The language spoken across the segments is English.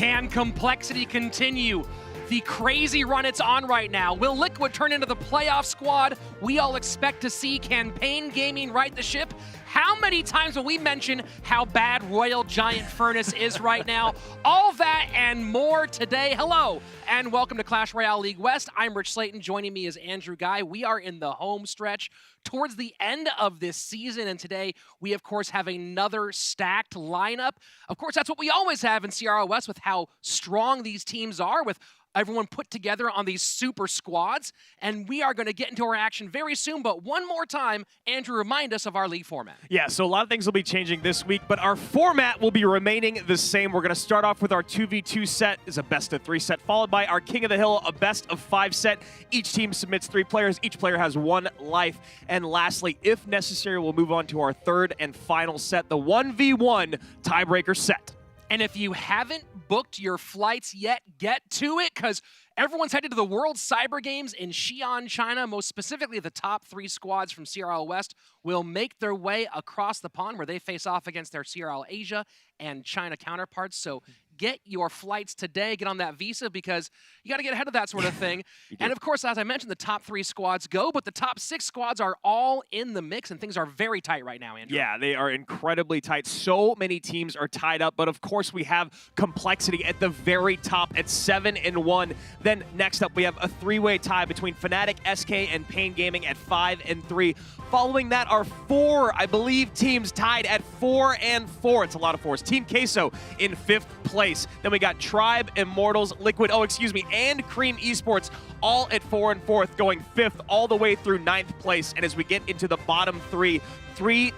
Can complexity continue the crazy run it's on right now? Will Liquid turn into the playoff squad we all expect to see? Can Pain Gaming right the ship? How many times will we mention how bad Royal Giant Furnace is right now? All that and more today. Hello, and welcome to Clash Royale League West. I'm Rich Slayton. Joining me is Andrew Guy. We are in the home stretch towards the end of this season, and today we, of course, have another stacked lineup. Of course, that's what we always have in CRL West with how strong these teams are, with everyone put together on these super squads, and we are going to get into our action very soon. But one more time, Andrew, remind us of our league format. Yeah, so a lot of things will be changing this week, but our format will be remaining the same. We're going to start off with our 2v2 set, is a best-of-3 set, followed by our King of the Hill, a best-of-5 set. Each team submits 3 players. Each player has 1 life. And lastly, if necessary, we'll move on to our third and final set, the 1v1 tiebreaker set. And if you haven't booked your flights yet, get to it, because everyone's headed to the World Cyber Games in Xi'an, China. Most specifically, the top 3 squads from CRL West will make their way across the pond where they face off against their CRL Asia and China counterparts. So get your flights today, get on that visa, because you got to get ahead of that sort of thing. And of course, as I mentioned, the top 3 squads go, but the top 6 squads are all in the mix, and things are very tight right now, Andrew. Yeah, they are incredibly tight. So many teams are tied up, but of course we have complexity at the very top at 7-1. Then next up, we have a 3-way tie between Fnatic, SK, and Pain Gaming at 5-3. Following that are 4, I believe, teams tied at 4-4. It's a lot of 4s. Team Queso in 5th place. Then we got Tribe, Immortals, Liquid, and Cream Esports all at 4 and 4th, going 5th all the way through 9th place. And as we get into the bottom 3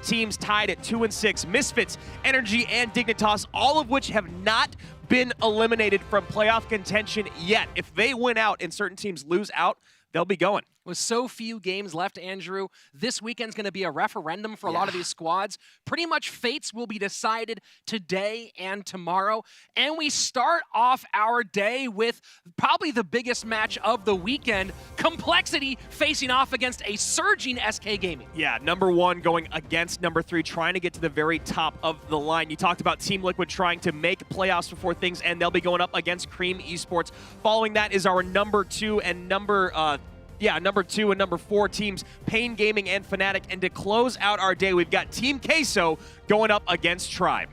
teams tied at 2 and 6. Misfits, Energy, and Dignitas, all of which have not been eliminated from playoff contention yet. If they win out and certain teams lose out, they'll be going. With so few games left, Andrew, this weekend's going to be a referendum for a lot of these squads. Pretty much fates will be decided today and tomorrow. And we start off our day with probably the biggest match of the weekend, Complexity facing off against a surging SK Gaming. Yeah, number 1 going against number 3, trying to get to the very top of the line. You talked about Team Liquid trying to make playoffs before things end. They'll be going up against Cream Esports. Following that is our number 2 and number 4 teams, Pain Gaming and Fnatic. And to close out our day, we've got Team Queso going up against Tribe.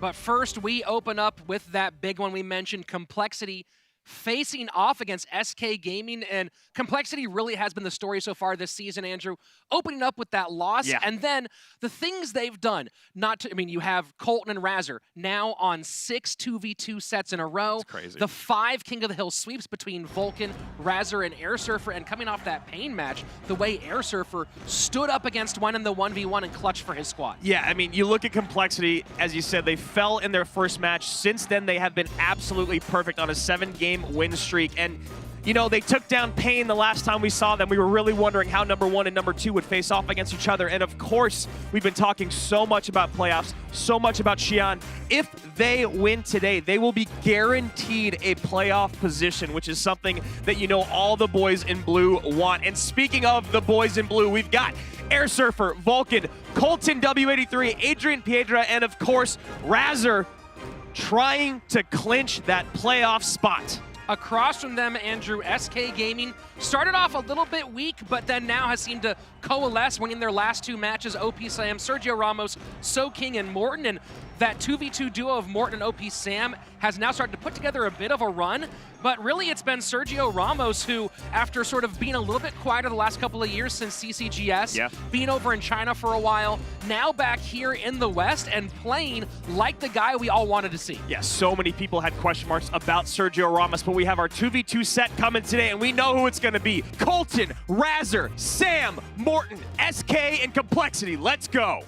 But first, we open up with that big one we mentioned, Complexity facing off against SK Gaming, and Complexity really has been the story so far this season, Andrew, opening up with that loss, and then the things they've done. You have Colton and Razor now on 6 2v2 sets in a row. That's crazy. The 5 King of the Hill sweeps between Vulcan, Razor, and Air Surfer, and coming off that Pain match, the way Air Surfer stood up against one in the 1v1 and clutched for his squad. Yeah, I mean, you look at Complexity, as you said, they fell in their first match. Since then, they have been absolutely perfect on a 7-game win streak. And, you know, they took down Pain the last time we saw them. We were really wondering how number 1 and number 2 would face off against each other. And of course, we've been talking so much about playoffs, so much about Xi'an. If they win today, they will be guaranteed a playoff position, which is something that, you know, all the boys in blue want. And speaking of the boys in blue, we've got Air Surfer, Vulcan, Colton W83, Adrian Piedra, and of course, Razor trying to clinch that playoff spot. Across from them, Andrew, SK Gaming started off a little bit weak, but then now has seemed to coalesce, winning their last 2 matches. OP Sam, Sergio Ramos, So King, and Morton. And that 2v2 duo of Morton and OP Sam has now started to put together a bit of a run. But really, it's been Sergio Ramos who, after sort of being a little bit quieter the last couple of years since CCGS, being over in China for a while, now back here in the West and playing like the guy we all wanted to see. Yeah, so many people had question marks about Sergio Ramos, but we have our 2v2 set coming today, and we know who it's going to be. Colton, Razor, Sam, Morton, SK, and Complexity. Let's go.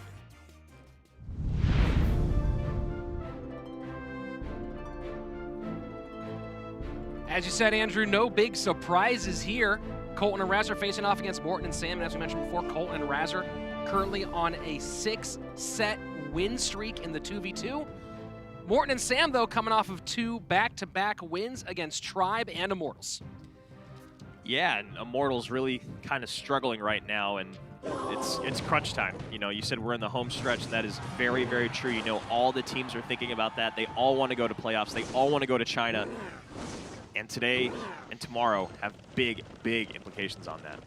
As you said, Andrew, no big surprises here. Colton and Razor facing off against Morton and Sam. And as we mentioned before, Colton and Razor currently on a 6-set win streak in the 2v2. Morton and Sam, though, coming off of 2 back-to-back wins against Tribe and Immortals. Yeah, and Immortals really kind of struggling right now, and it's crunch time. You know, you said we're in the home stretch, and that is very, very true. You know, all the teams are thinking about that. They all want to go to playoffs. They all want to go to China. And today and tomorrow have big, big implications on that.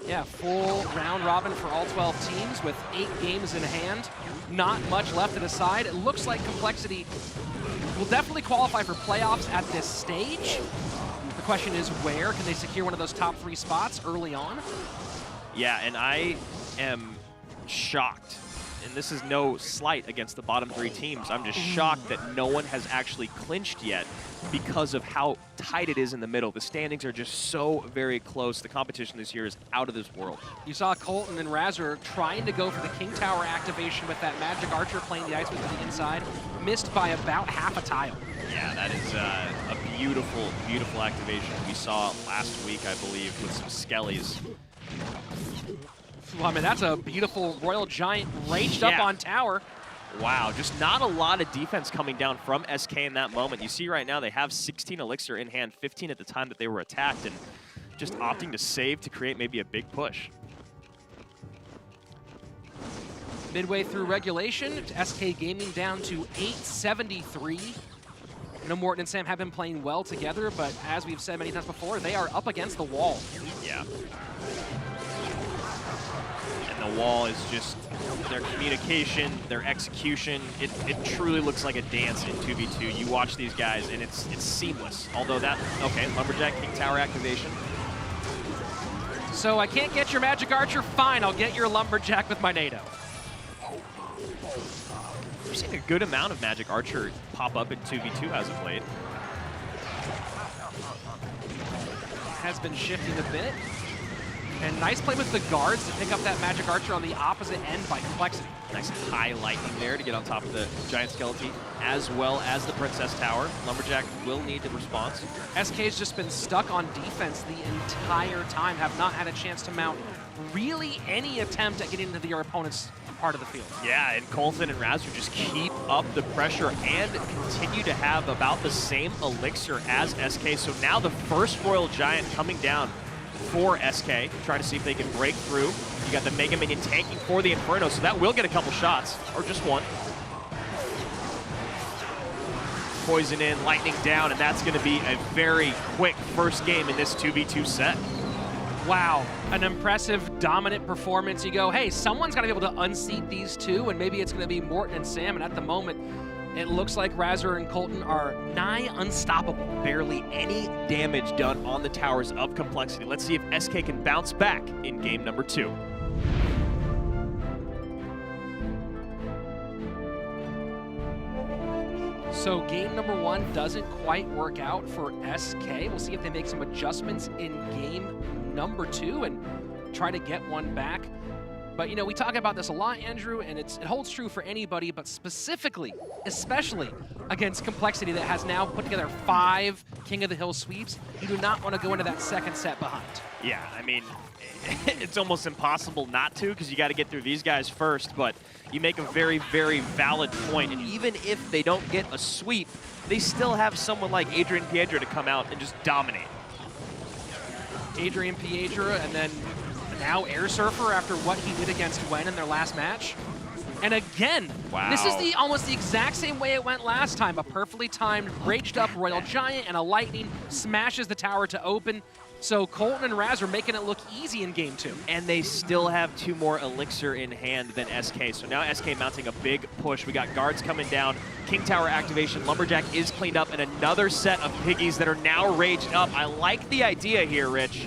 Yeah, full round robin for all 12 teams with 8 games in hand. Not much left to decide. It looks like Complexity will definitely qualify for playoffs at this stage. The question is where? Can they secure one of those top 3 spots early on? Yeah, and I am shocked. And this is no slight against the bottom 3 teams. I'm just shocked that no one has actually clinched yet because of how tight it is in the middle. The standings are just so very close. The competition this year is out of this world. You saw Colton and Razor trying to go for the King Tower activation with that Magic Archer playing the ice with the inside. Missed by about half a tile. Yeah, that is a beautiful, beautiful activation we saw last week, I believe, with some Skellies. Well, I mean, that's a beautiful Royal Giant raged up on tower. Wow, just not a lot of defense coming down from SK in that moment. You see right now they have 16 Elixir in hand, 15 at the time that they were attacked, and just opting to save to create maybe a big push. Midway through regulation, SK Gaming down to 873. No, Morton and Sam have been playing well together, but as we've said many times before, they are up against the wall. Yeah. The wall is just their communication, their execution. It truly looks like a dance in 2v2. You watch these guys, and it's seamless. Although that, okay, Lumberjack King Tower activation. So I can't get your Magic Archer? Fine, I'll get your Lumberjack with my NATO. We're seeing a good amount of Magic Archer pop up in 2v2 as of late. Has been shifting a bit. And nice play with the guards to pick up that Magic Archer on the opposite end by Complexity. Nice high lightning there to get on top of the Giant Skeleton, as well as the Princess Tower. Lumberjack will need the response. SK's just been stuck on defense the entire time, have not had a chance to mount really any attempt at getting into their opponent's part of the field. Yeah, and Colton and Razor just keep up the pressure and continue to have about the same Elixir as SK. So now the first Royal Giant coming down for SK, try to see if they can break through. You got the Mega Minion tanking for the Inferno, so that will get a couple shots, or just one. Poison in, lightning down, and that's going to be a very quick first game in this 2v2 set. Wow, an impressive, dominant performance. You go, hey, someone's got to be able to unseat these two, and maybe it's going to be Morton and Sam, and at the moment, it looks like Razor and Colton are nigh unstoppable. Barely any damage done on the towers of Complexity. Let's see if SK can bounce back in game number 2. So game number 1 doesn't quite work out for SK. We'll see if they make some adjustments in game number 2 and try to get one back. But, you know, we talk about this a lot, Andrew, and it holds true for anybody, but specifically, especially against Complexity that has now put together 5 King of the Hill sweeps. You do not want to go into that second set behind. Yeah, I mean, it's almost impossible not to because you got to get through these guys first, but you make a very, very valid point. And even if they don't get a sweep, they still have someone like Adrian Piedra to come out and just dominate. Adrian Piedra, and then now Air Surfer after what he did against Wen in their last match. And again, This is almost the exact same way it went last time. A perfectly timed, raged up Royal Giant and a lightning smashes the tower to open. So Colton and Raz are making it look easy in game 2. And they still have 2 more Elixir in hand than SK. So now SK mounting a big push. We got guards coming down. King Tower activation. Lumberjack is cleaned up, and another set of piggies that are now raged up. I like the idea here, Rich.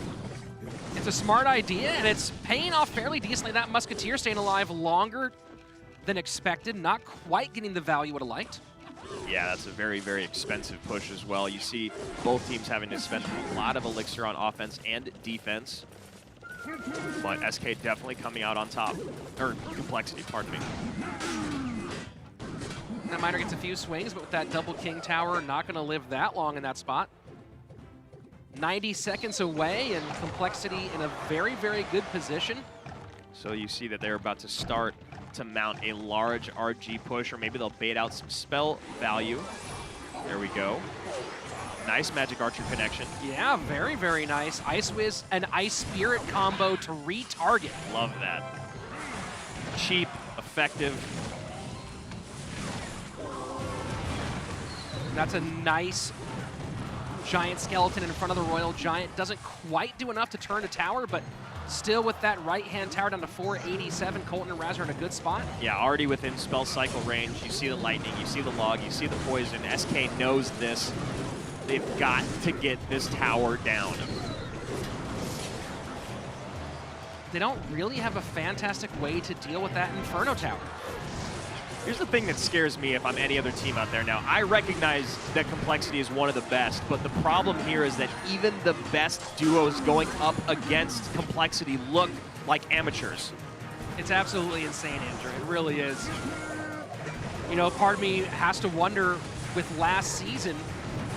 It's a smart idea, and it's paying off fairly decently. That Musketeer staying alive longer than expected, not quite getting the value it would have liked. Yeah, that's a very, very expensive push as well. You see both teams having to spend a lot of Elixir on offense and defense. But SK definitely coming out on top. Or Complexity, pardon me. That Miner gets a few swings, but with that double King Tower, not going to live that long in that spot. 90 seconds away, and Complexity in a very, very good position. So you see that they're about to start to mount a large RG push, or maybe they'll bait out some spell value. There we go. Nice Magic Archer connection. Yeah, very, very nice. Ice Wiz and Ice Spirit combo to retarget. Love that. Cheap, effective. That's a nice giant skeleton in front of the Royal Giant. Doesn't quite do enough to turn a tower, but still with that right-hand tower down to 487, Colton and Raz are in a good spot. Yeah, already within spell cycle range. You see the lightning, you see the log, you see the poison. SK knows this. They've got to get this tower down. They don't really have a fantastic way to deal with that Inferno tower. Here's the thing that scares me if I'm any other team out there now. I recognize that Complexity is one of the best, but the problem here is that even the best duos going up against Complexity look like amateurs. It's absolutely insane, Andrew. It really is. You know, part of me has to wonder with last season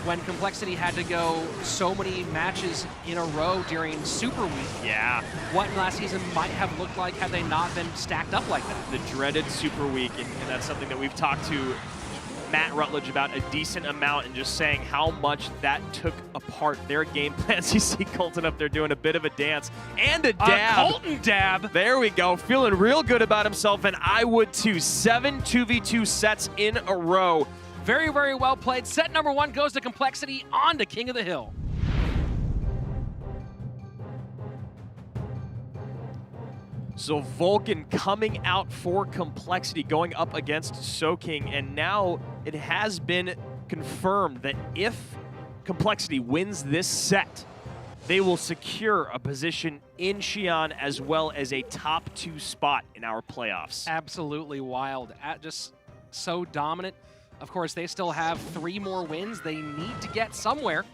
when Complexity had to go so many matches in a row during Super Week. Yeah. What last season might have looked like had they not been stacked up like that. The dreaded Super Week, and that's something that we've talked to Matt Rutledge about a decent amount, and just saying how much that took apart their game plans. You see Colton up there doing a bit of a dance and a dab. A Colton dab. There we go, feeling real good about himself, and I would too. 7 2v2 sets in a row. Very, very well played. Set number 1 goes to Complexity, on to King of the Hill. So Vulcan coming out for Complexity, going up against Soking, and now it has been confirmed that if Complexity wins this set, they will secure a position in Xi'an as well as a top 2 spot in our playoffs. Absolutely wild. Just so dominant. Of course, they still have 3 more wins they need to get somewhere.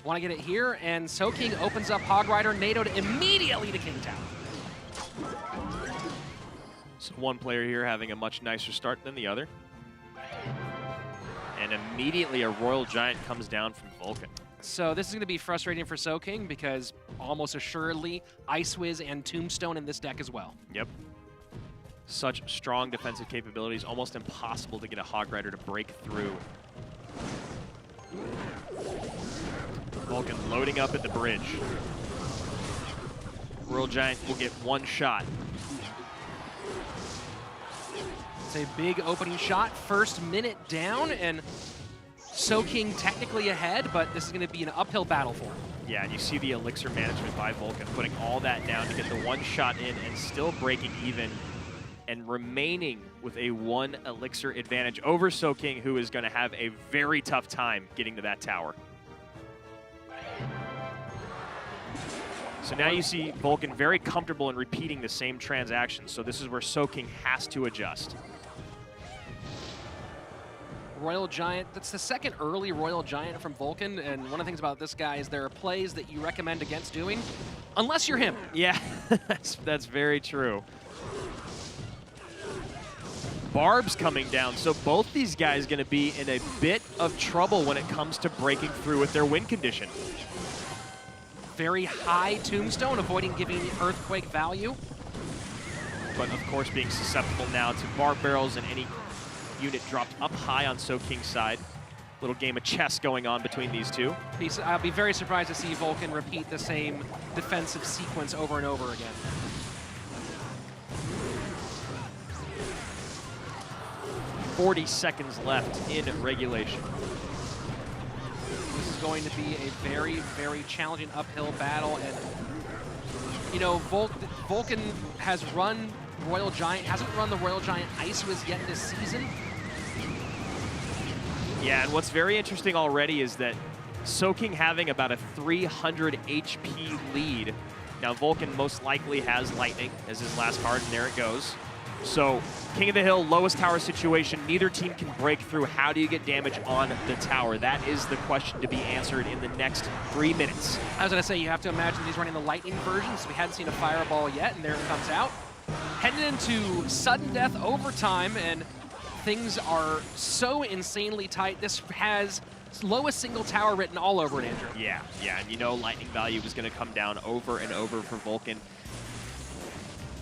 Want to get it here, and Soking opens up Hog Rider, NATO'd immediately to King Tower. So one player here having a much nicer start than the other. And immediately a Royal Giant comes down from Vulcan. So this is going to be frustrating for Soking because almost assuredly Ice Wiz and Tombstone in this deck as well. Yep. Such strong defensive capabilities, almost impossible to get a Hog Rider to break through. Vulcan loading up at the bridge. Royal Giant will get 1 shot. It's a big opening shot, first minute down, and Soking technically ahead, but this is going to be an uphill battle for him. Yeah, and you see the elixir management by Vulcan, putting all that down to get the 1 shot in and still breaking even and remaining with a 1 elixir advantage over Soking, who is going to have a very tough time getting to that tower. So now you see Vulcan very comfortable in repeating the same transaction, so this is where Soking has to adjust. Royal Giant, that's the second early Royal Giant from Vulcan, and one of the things about this guy is there are plays that you recommend against doing, unless you're him. Yeah, that's very true. Barb's coming down, so both these guys going to be in a bit of trouble when it comes to breaking through with their win condition. Very high Tombstone, avoiding giving Earthquake value. But of course being susceptible now to Barb Barrels, and any unit dropped up high on Soking's side. Little game of chess going on between these two. I'll be very surprised to see Vulcan repeat the same defensive sequence over and over again. "40 seconds left in regulation. This is going to be a very, very challenging uphill battle, and you know, Vulcan has run Royal Giant, hasn't run the Royal Giant Ice Wiz yet this season. Yeah, and what's very interesting already is that Soking having about a 300 HP lead. Now Vulcan most likely has Lightning as his last card, and there it goes. So King of the Hill, lowest tower situation. Neither team can break through. How do you get damage on the tower? That is the question to be answered in the next 3 minutes. I was going to say, you have to imagine he's running the Lightning version, so we hadn't seen a Fireball yet, and there it comes out. Heading into sudden death overtime, and things are so insanely tight. This has lowest single tower written all over it, Andrew. Yeah, and you know Lightning value is going to come down over and over for Vulcan.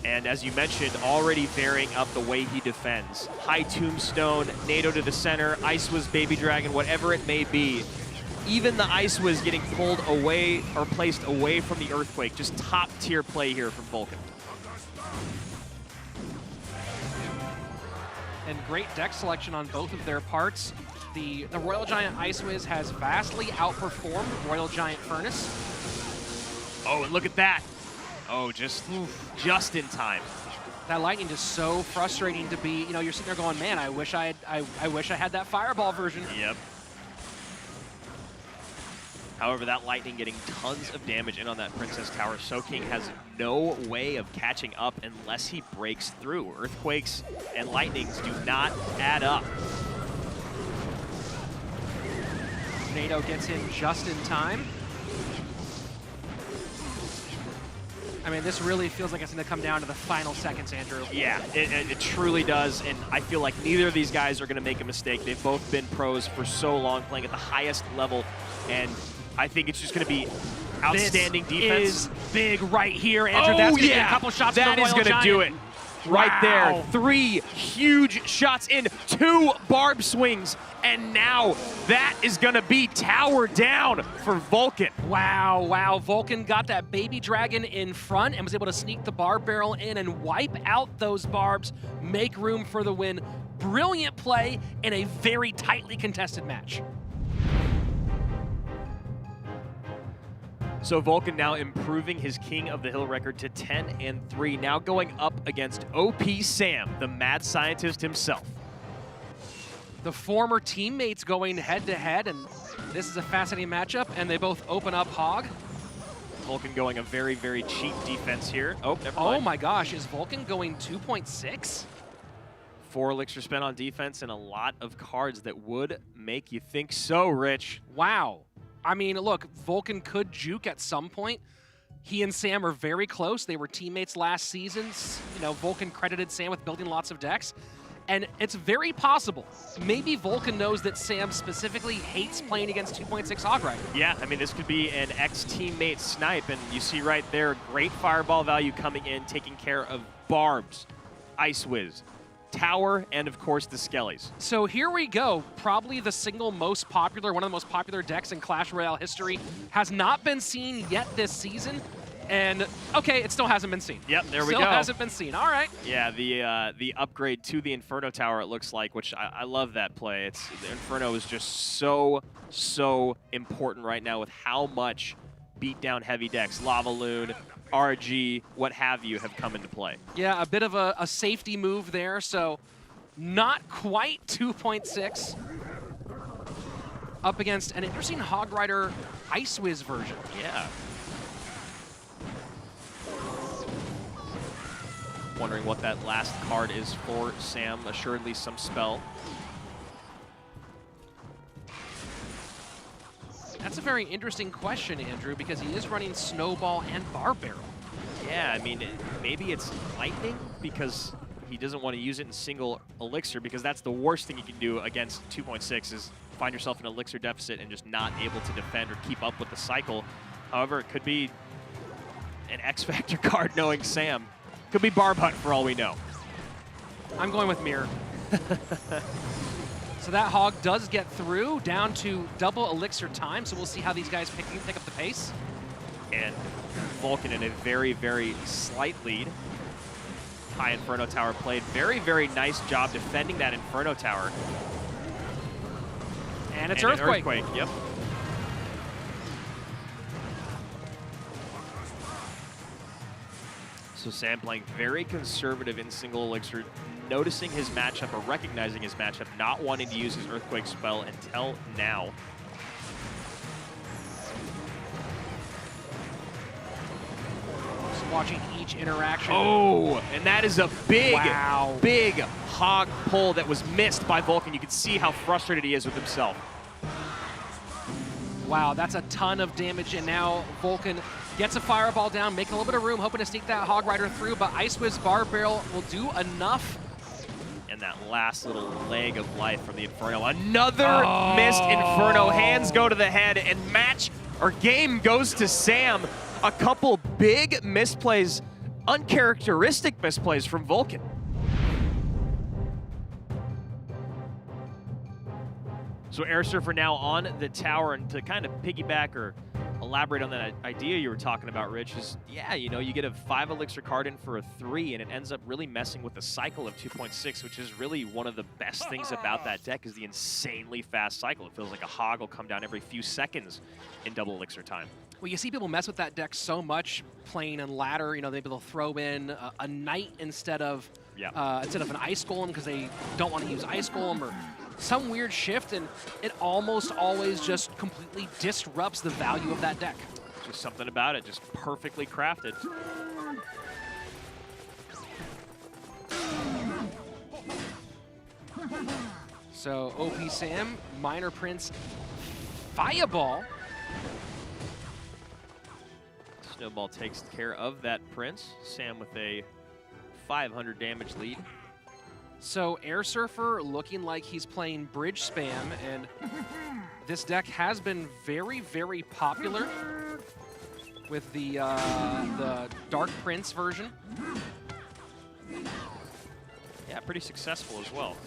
And as you mentioned, already varying up the way he defends. High Tombstone, NATO to the center, Ice Wiz Baby Dragon, whatever it may be. even the Ice Wiz getting pulled away or placed away from the Earthquake. Just top tier play here from Vulcan. And great deck selection on both of their parts. The Royal Giant Ice Wiz has vastly outperformed Royal Giant Furnace. Oh, and look at that. Oh, just in time. That lightning is so frustrating to be, you're sitting there going, man, I wish I had that fireball version. Yep. However, that lightning getting tons of damage in on that Princess Tower. Soking has no way of catching up unless he breaks through. Earthquakes and lightnings do not add up. NATO gets in just in time. I mean, this really feels like it's going to come down to the final seconds, Andrew. Yeah, it truly does, and I feel like neither of these guys are going to make a mistake. They've both been pros for so long, playing at the highest level, and I think it's just going to be outstanding defense. Is big right here, Andrew. That's going to get a couple shots from the Royal Giant. That is going to do it. Right there, 3 huge shots in, 2 barb swings, and now that is gonna be tower down for Vulcan. Wow, Vulcan got that baby dragon in front and was able to sneak the barb barrel in and wipe out those barbs, make room for the win. Brilliant play in a very tightly contested match. So Vulcan now improving his King of the Hill record to 10-3, now going up against OP Sam, the mad scientist himself. The former teammates going head-to-head, and this is a fascinating matchup, and they both open up Hog. Vulcan going a very, very cheap defense here. Oh, never mind. Oh my gosh, is Vulcan going 2.6? 4 elixir spent on defense and a lot of cards that would make you think so, Rich. Wow. I mean, look, Vulcan could juke at some point. He and Sam are very close. They were teammates last season. Vulcan credited Sam with building lots of decks. And it's very possible. Maybe Vulcan knows that Sam specifically hates playing against 2.6 Hog Rider. Yeah, I mean, this could be an ex-teammate snipe, and you see right there, great fireball value coming in, taking care of barbs, Ice Wiz, Tower, and of course the Skellies. So here we go. Probably the single most popular, one of the most popular decks in Clash Royale history, has not been seen yet this season. And okay, it still hasn't been seen. Yep, there we go. Still hasn't been seen. All right. Yeah, the upgrade to the Inferno Tower, it looks like, which I love that play. The Inferno is just so important right now with how much beatdown heavy decks, Lava Loon, RG, what have you, have come into play. Yeah, a bit of a safety move there, so not quite 2.6. Up against an interesting Hog Rider Ice Wiz version. Yeah. Wondering what that last card is for Sam. Assuredly some spell. That's a very interesting question, Andrew, because he is running Snowball and Barb Barrel. Yeah, I mean, maybe it's Lightning because he doesn't want to use it in single elixir, because that's the worst thing you can do against 2.6 is find yourself in an elixir deficit and just not able to defend or keep up with the cycle. However, it could be an X-Factor card knowing Sam. Could be Barb Hunt for all we know. I'm going with Mirror. So that Hog does get through, down to double elixir time, so we'll see how these guys pick up the pace. And Vulcan in a very, very slight lead. High Inferno Tower played. Very, very nice job defending that Inferno Tower. And it's Earthquake. Yep. So Sam playing very conservative in single elixir, noticing his matchup or recognizing his matchup, not wanting to use his Earthquake spell until now. Just watching each interaction. Oh, and that is a big, wow, big Hog pull that was missed by Vulcan. You can see how frustrated he is with himself. Wow, that's a ton of damage, and now Vulcan gets a fireball down, making a little bit of room, hoping to sneak that Hog Rider through, but Ice Wiz Barb Barrel will do enough. And that last little leg of life from the Inferno. Another missed Inferno. Hands go to the head, and game goes to Sam. A couple big misplays, uncharacteristic misplays from Vulcan. So Air Surfer now on the tower, and to kind of piggyback or elaborate on that idea you were talking about, Rich, is, yeah, you know, you get a 5 elixir card in for a 3, and it ends up really messing with the cycle of 2.6, which is really one of the best things about that deck is the insanely fast cycle. It feels like a hog will come down every few seconds in double elixir time. Well, you see people mess with that deck so much playing in ladder. You know, maybe they'll throw in a knight instead of an ice golem because they don't want to use ice golem, or some weird shift, and it almost always just completely disrupts the value of that deck. Just something about it, just perfectly crafted. So OP Sam, Minor Prince, Fireball. Snowball takes care of that Prince. Sam with a 500 damage lead. So Air Surfer looking like he's playing bridge spam, and this deck has been very, very popular with the Dark Prince version. Yeah, pretty successful as well.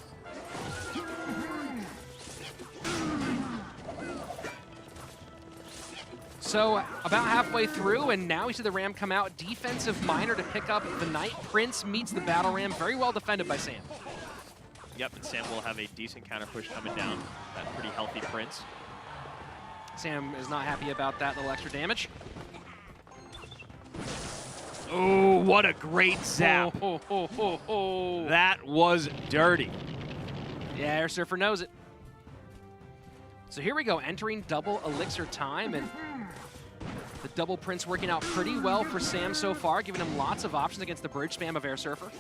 So about halfway through, and now we see the Ram come out. Defensive Miner to pick up the Knight. Prince meets the Battle Ram. Very well defended by Sam. Yep, and Sam will have a decent counter push coming down. That pretty healthy Prince. Sam is not happy about that little extra damage. Oh, what a great zap. That was dirty. Yeah, Air Surfer knows it. So here we go, entering double elixir time, and the double Prince working out pretty well for Sam so far, giving him lots of options against the bridge spam of Air Surfer.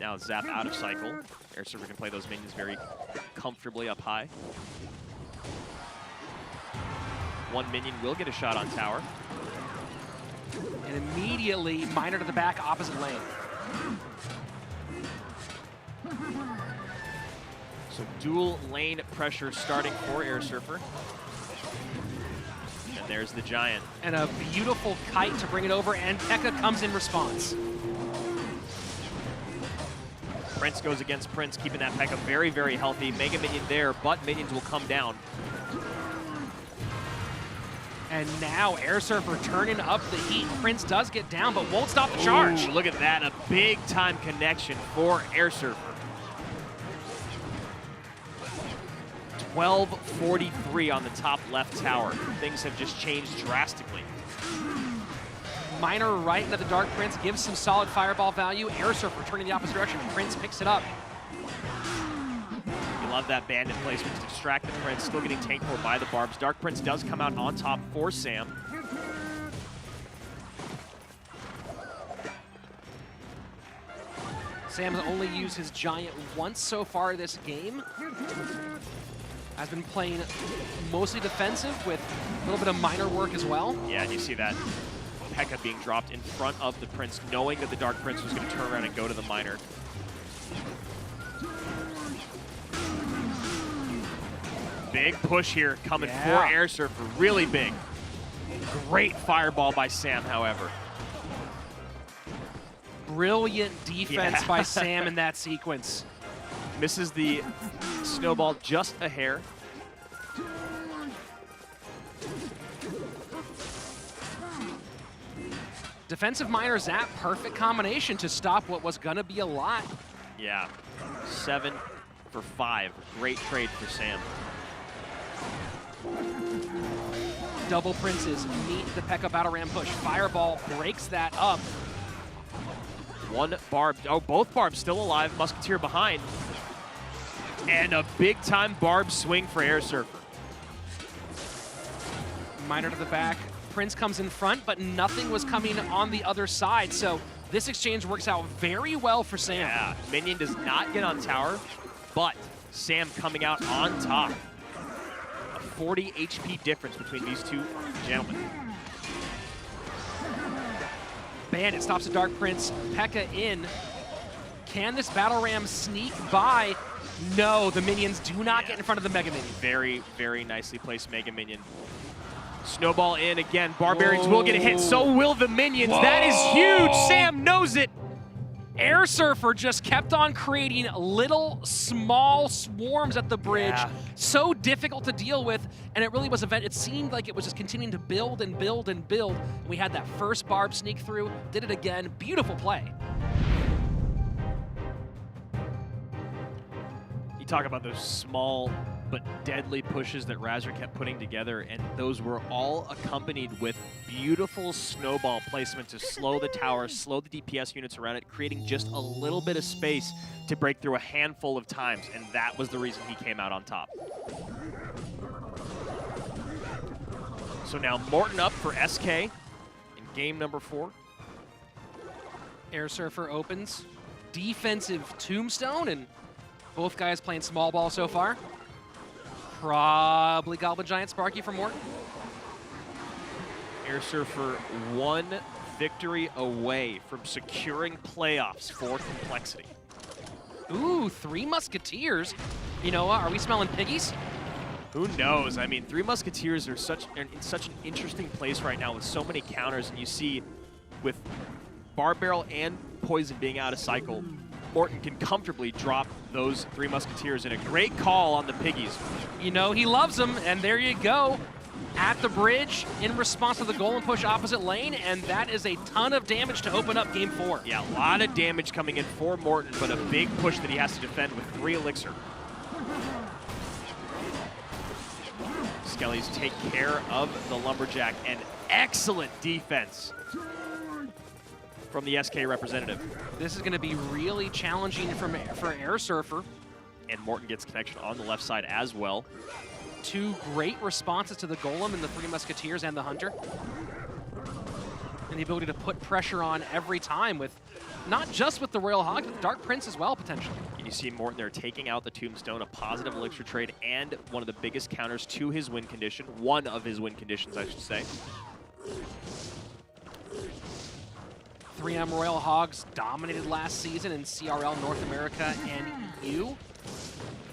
Now zap out of cycle. Air Surfer can play those minions very comfortably up high. One minion will get a shot on tower. And immediately, Miner to the back, opposite lane. So dual lane pressure starting for Air Surfer. And there's the Giant. And a beautiful kite to bring it over, and P.E.K.K.A comes in response. Prince goes against Prince, keeping that P.E.K.K.A very, very healthy. Mega Minion there, but minions will come down. And now Air Surfer turning up the heat. Prince does get down, but won't stop the charge. Ooh, look at that, a big time connection for Air Surfer. 12:43 on the top left tower. Things have just changed drastically. Miner right into the Dark Prince, gives some solid fireball value. Air Surfer turning the opposite direction. Prince picks it up. You love that bandit placement to distract the Prince, still getting tanked for by the barbs. Dark Prince does come out on top for Sam. Sam's only used his Giant once so far this game. Has been playing mostly defensive with a little bit of minor work as well. Yeah, and you see that P.E.K.K.A being dropped in front of the Prince, knowing that the Dark Prince was going to turn around and go to the Miner. Big push here coming for Air Surfer, really big. Great fireball by Sam, however. Brilliant defense by Sam in that sequence. Misses the snowball just a hair. Defensive Miner zap, perfect combination to stop what was gonna be a lot. Yeah, 7 for 5. Great trade for Sam. Double Princes meet the P.E.K.K.A Battle Ram push. Fireball breaks that up. One barb, oh, both barbs still alive, Musketeer behind. And a big time barb swing for Air Surfer. Miner to the back. Prince comes in front, but nothing was coming on the other side. So this exchange works out very well for Sam. Yeah, minion does not get on tower, but Sam coming out on top. A 40 HP difference between these two gentlemen. Bandit stops the Dark Prince. P.E.K.K.A in. Can this Battle Ram sneak by? No, the minions do not get in front of the Mega Minion. Very, very nicely placed Mega Minion. Snowball in again. Barbarians will get a hit. So will the minions. That is huge. Sam knows it. Air Surfer just kept on creating little, small swarms at the bridge. Yeah. So difficult to deal with, and it really was it seemed like it was just continuing to build and build and build. And we had that first barb sneak through, did it again, beautiful play. You talk about those small but deadly pushes that Razor kept putting together, and those were all accompanied with beautiful snowball placement to slow the tower, slow the DPS units around it, creating just a little bit of space to break through a handful of times, and that was the reason he came out on top. So now Morten up for SK in game number 4. Air Surfer opens, defensive tombstone, and both guys playing small ball so far. Probably Goblin Giant Sparky for Morten. Air Surfer one victory away from securing playoffs for Complexity. Ooh, 3 Musketeers. You know what, are we smelling piggies? Who knows? I mean, 3 Musketeers are in such an interesting place right now with so many counters, and you see with Barb Barrel and Poison being out of cycle, Morten can comfortably drop those 3 Musketeers, and a great call on the piggies. You know he loves them, and there you go. At the bridge in response to the golem push opposite lane, and that is a ton of damage to open up game 4. Yeah, a lot of damage coming in for Morten, but a big push that he has to defend with 3 Elixir. Skellies take care of the Lumberjack, and excellent defense from the SK representative. This is going to be really challenging for Air Surfer. And Morten gets connection on the left side as well. 2 great responses to the Golem and the 3 Musketeers and the Hunter. And the ability to put pressure on every time with, not just with the Royal Hog, but the Dark Prince as well, potentially. And you see Morten there taking out the Tombstone, a positive Elixir trade, and one of the biggest counters to his win condition. One of his win conditions, I should say. 3M Royal Hogs dominated last season in CRL North America and EU.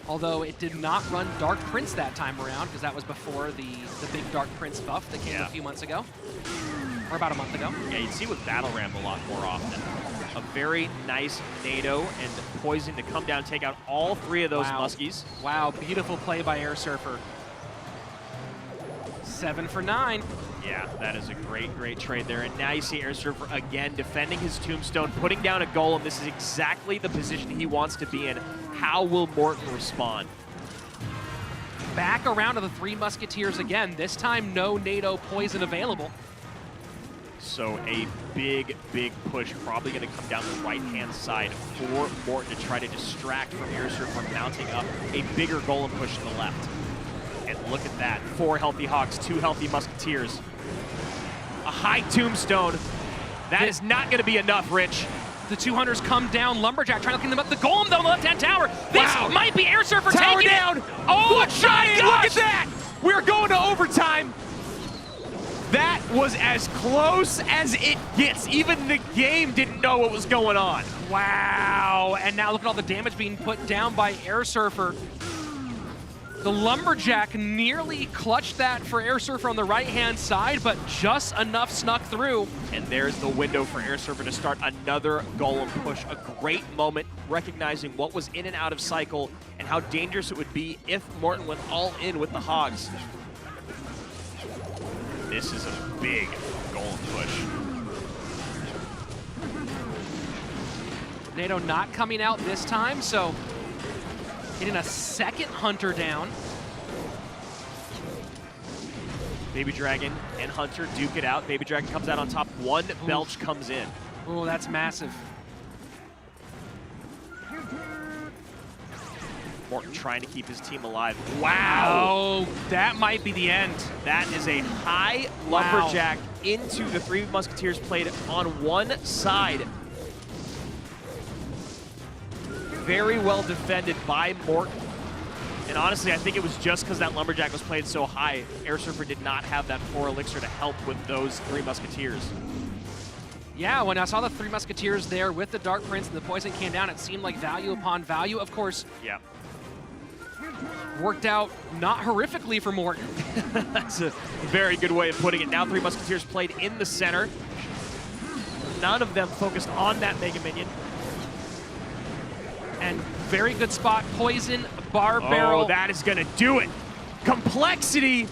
Although it did not run Dark Prince that time around, because that was before the big Dark Prince buff that came a few months ago. Or about a month ago. Yeah, you'd see with Battle Ram a lot more often. A very nice NATO and Poison to come down and take out all 3 of those Muskies. Wow, beautiful play by Air Surfer. 7 for 9. Yeah, that is a great, great trade there. And now you see Air Surfer again defending his Tombstone, putting down a Golem. This is exactly the position he wants to be in. How will Morten respond? Back around to the 3 Musketeers again. This time, no NATO Poison available. So a big, big push, probably going to come down the right-hand side for Morten to try to distract from Air Surfer mounting up a bigger Golem push to the left. And look at that, 4 healthy Hogs, 2 healthy Musketeers. A high Tombstone. That is not going to be enough, Rich. The 2 Hunters come down. Lumberjack trying to clean them up. The Golem, though, on the left-hand tower. This might be Air Surfer tower taking down. it. Oh, look at that. We're going to overtime. That was as close as it gets. Even the game didn't know what was going on. Wow. And now look at all the damage being put down by Air Surfer. The Lumberjack nearly clutched that for Air Surfer on the right-hand side, but just enough snuck through. And there's the window for Air Surfer to start another Golem push. A great moment, recognizing what was in and out of cycle and how dangerous it would be if Morten went all in with the Hogs. This is a big Golem push. NATO not coming out this time, so getting a second Hunter down. Baby Dragon and Hunter duke it out. Baby Dragon comes out on top. 1 Belch comes in. Oh, that's massive. Morten trying to keep his team alive. Wow, that might be the end. That is a high Lumberjack into the 3 Musketeers played on one side. Very well defended by Morten. And honestly, I think it was just because that Lumberjack was played so high, Air Surfer did not have that 4 Elixir to help with those 3 Musketeers. Yeah, when I saw the 3 Musketeers there with the Dark Prince and the Poison came down, it seemed like value upon value. Of course, worked out not horrifically for Morten. That's a very good way of putting it. Now 3 Musketeers played in the center. None of them focused on that Mega Minion. And very good spot. Poison, bar barrel. Oh, that is going to do it. Complexity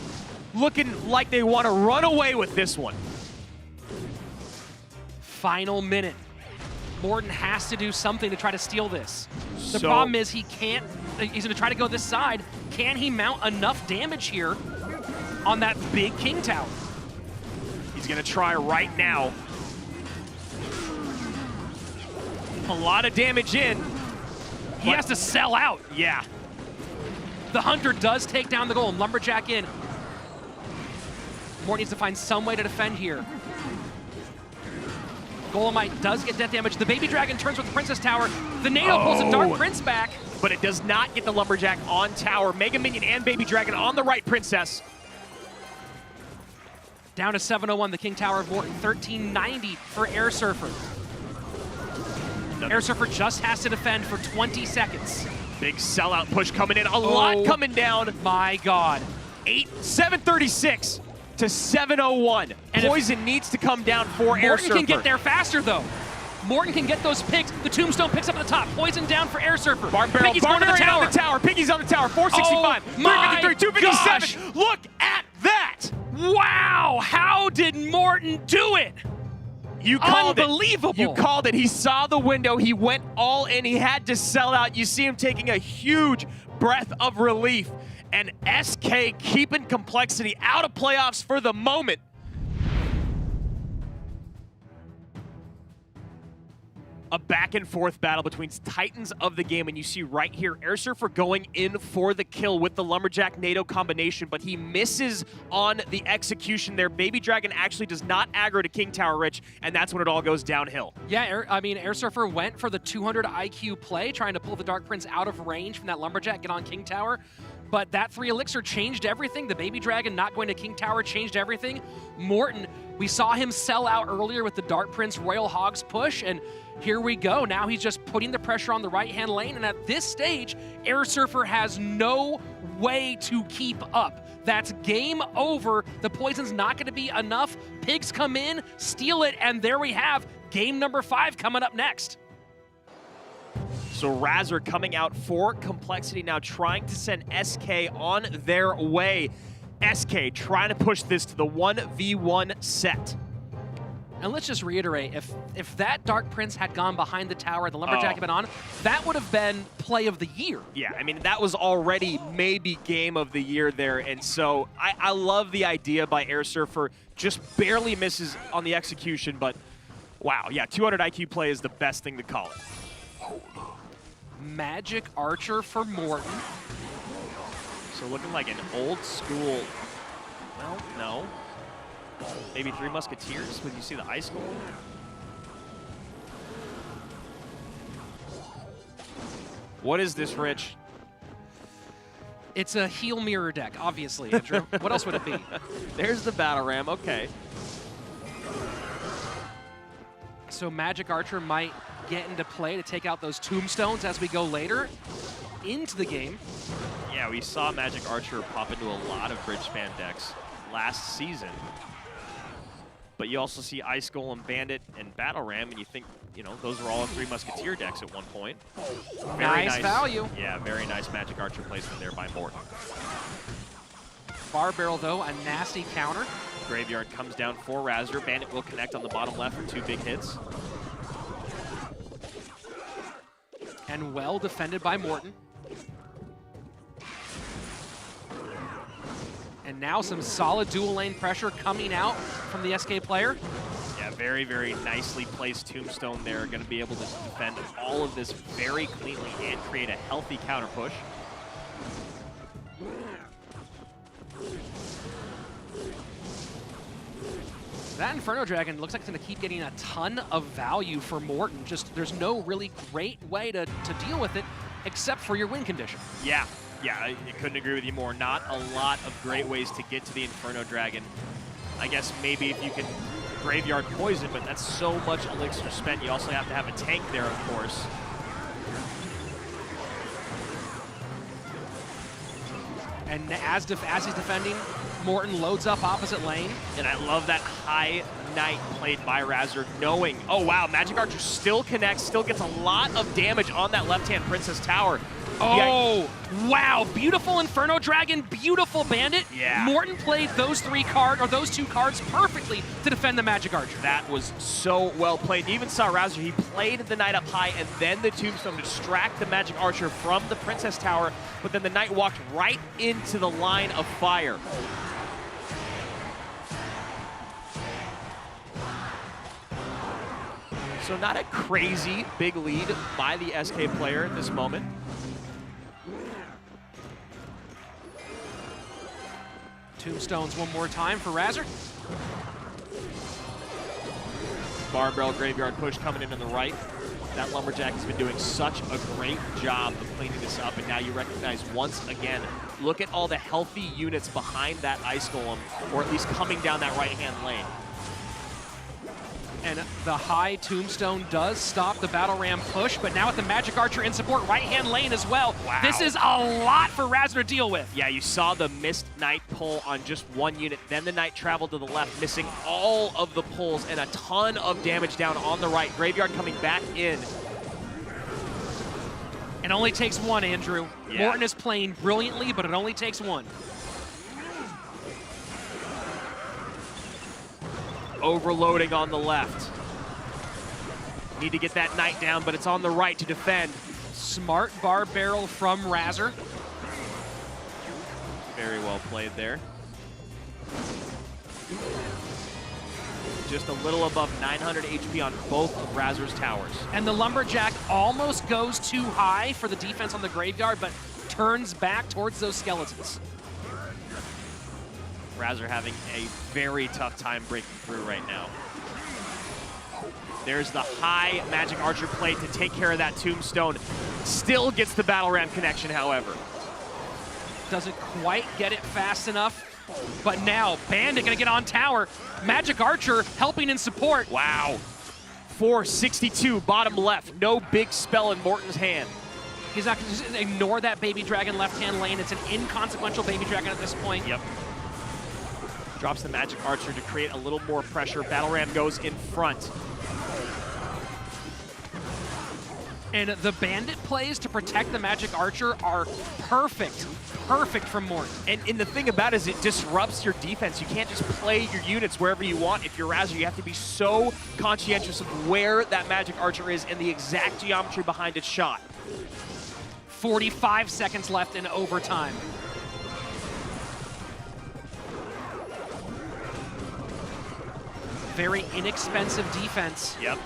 looking like they want to run away with this one. Final minute. Morten has to do something to try to steal this. The problem is he can't. He's going to try to go this side. Can he mount enough damage here on that big King Tower? He's going to try right now. A lot of damage in. He has to sell out. Yeah. The Hunter does take down the Golem. Lumberjack in. Morten needs to find some way to defend here. Golemite does get death damage. The Baby Dragon turns with the Princess Tower. The Nado pulls the Dark Prince back. But it does not get the Lumberjack on tower. Mega Minion and Baby Dragon on the right Princess. Down to 701, the King Tower of Morten. 1390 for Air Surfer. Air Surfer just has to defend for 20 seconds. Big sellout push coming in. A lot coming down. My God. 736 to 701. And Poison needs to come down for Air Surfer. Morten can get there faster, though. Morten can get those picks. The Tombstone picks up at the top. Poison down for Air Surfer. Piggy's going to the tower. On the tower. Piggy's on the tower. 465. 353. 257. Gosh. Look at that. Wow. How did Morten do it? You called Unbelievable. it. You called it. He saw the window. He went all in. He had to sell out. You see him taking a huge breath of relief. And SK keeping Complexity out of playoffs for the moment. A back and forth battle between titans of the game, and you see right here Air Surfer going in for the kill with the Lumberjack Nado combination, but he misses on the execution there. Baby Dragon actually does not aggro to King Tower Rich, and that's when it all goes downhill. Yeah, Air Surfer went for the 200 IQ play, trying to pull the Dark Prince out of range from that Lumberjack, get on King Tower. But that 3 Elixir changed everything. The Baby Dragon not going to King Tower changed everything. Morten, we saw him sell out earlier with the Dark Prince Royal Hogs push, and here we go. Now he's just putting the pressure on the right-hand lane, and at this stage, Air Surfer has no way to keep up. That's game over. The Poison's not going to be enough. Pigs come in, steal it, and there we have game number 5 coming up next. So Razor coming out for Complexity now, trying to send SK on their way. SK trying to push this to the 1v1 set. And let's just reiterate, if that Dark Prince had gone behind the tower, the Lumberjack had been on, that would have been play of the year. Yeah, I mean, that was already maybe game of the year there. And so I love the idea by Air Surfer. Just barely misses on the execution, but wow, yeah, 200 IQ play is the best thing to call it. Magic Archer for Morten. So looking like an old school, well, no. Maybe 3 Musketeers when you see the Ice Golem. What is this, Rich? It's a heal mirror deck, obviously, Andrew. What else would it be? There's the Battle Ram, okay. So Magic Archer might get into play to take out those tombstones as we go later into the game. Yeah, we saw Magic Archer pop into a lot of bridge span decks last season. But you also see Ice Golem, Bandit, and Battle Ram, and you think, you know, those were all 3 Musketeer decks at one point. Very nice value. Yeah, very nice Magic Archer placement there by Morten. Bar Barrel, though, a nasty counter. Graveyard comes down for Razor. Bandit will connect on the bottom left for 2 big hits. And well defended by Morten. And now some solid dual lane pressure coming out from the SK player. Yeah, very, very nicely placed Tombstone there. Going to be able to defend all of this very cleanly and create a healthy counter push. That Inferno Dragon looks like it's going to keep getting a ton of value for Morten. Just there's no really great way to deal with it except for your win condition. Yeah, I couldn't agree with you more. Not a lot of great ways to get to the Inferno Dragon. I guess maybe if you can Graveyard Poison, but that's so much elixir spent. You also have to have a tank there, of course. And as he's defending, Morten loads up opposite lane. And I love that high night played by Razor, knowing, oh wow, Magic Archer still connects, still gets a lot of damage on that left-hand Princess Tower. Oh, wow. Beautiful Inferno Dragon, beautiful Bandit. Yeah. Morten played those two cards perfectly to defend the Magic Archer. That was so well played. You even saw Razor, he played the Knight up high and then the Tombstone to distract the Magic Archer from the Princess Tower, but then the Knight walked right into the line of fire. So not a crazy big lead by the SK player at this moment. Tombstones one more time for Razor. Bar Barrel Graveyard push coming in on the right. That Lumberjack has been doing such a great job of cleaning this up, and now you recognize once again, look at all the healthy units behind that Ice Golem, or at least coming down that right-hand lane. And the high Tombstone does stop the Battle Ram push, but now with the Magic Archer in support, right-hand lane as well. Wow. This is a lot for Razor to deal with. Yeah, you saw the missed Knight pull on just one unit. Then the Knight traveled to the left, missing all of the pulls and a ton of damage down on the right. Graveyard coming back in. It only takes one, Andrew. Yeah. Morten is playing brilliantly, but it only takes one. Overloading on the left. Need to get that Knight down, but it's on the right to defend. Smart bar barrel from Razor. Very well played there. Just a little above 900 HP on both of Razor's towers. And the Lumberjack almost goes too high for the defense on the Graveyard, but turns back towards those skeletons. Razor having a very tough time breaking through right now. There's the high Magic Archer play to take care of that Tombstone. Still gets the Battle Ram connection, however. Doesn't quite get it fast enough, but now Bandit gonna get on tower. Magic Archer helping in support. Wow. 462, bottom left. No big spell in Morten's hand. He's not gonna just ignore that Baby Dragon left-hand lane. It's an inconsequential Baby Dragon at this point. Yep. Drops the Magic Archer to create a little more pressure. Battle Ram goes in front. And the Bandit plays to protect the Magic Archer are perfect. Perfect from Morten. And the thing about it is it disrupts your defense. You can't just play your units wherever you want. If you're Razor, you have to be so conscientious of where that Magic Archer is and the exact geometry behind its shot. 45 seconds left in overtime. Very inexpensive defense. Yep.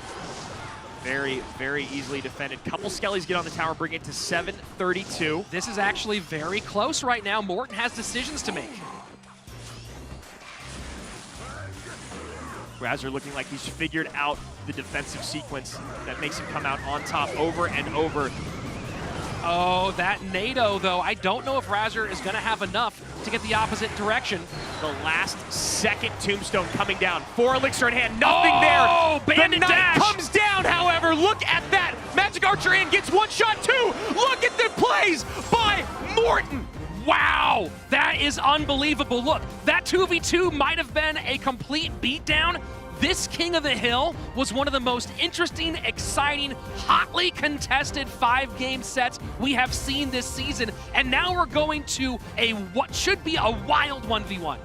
Very, very easily defended. Couple Skellies get on the tower, bring it to 732. This is actually very close right now. Morten has decisions to make. Razor looking like he's figured out the defensive sequence that makes him come out on top over and over. Oh, that NATO, though. I don't know if Razor is going to have enough to get the opposite direction. The last second Tombstone coming down. 4 Elixir in hand, nothing there. Oh, Bandit the Knight dash comes down, however. Look at that. Magic Archer in, gets one shot, two. Look at the plays by Morten. Wow, that is unbelievable. Look, that 2v2 might have been a complete beatdown. This King of the Hill was one of the most interesting, exciting, hotly contested 5-game sets we have seen this season. And now we're going to what should be a wild 1v1.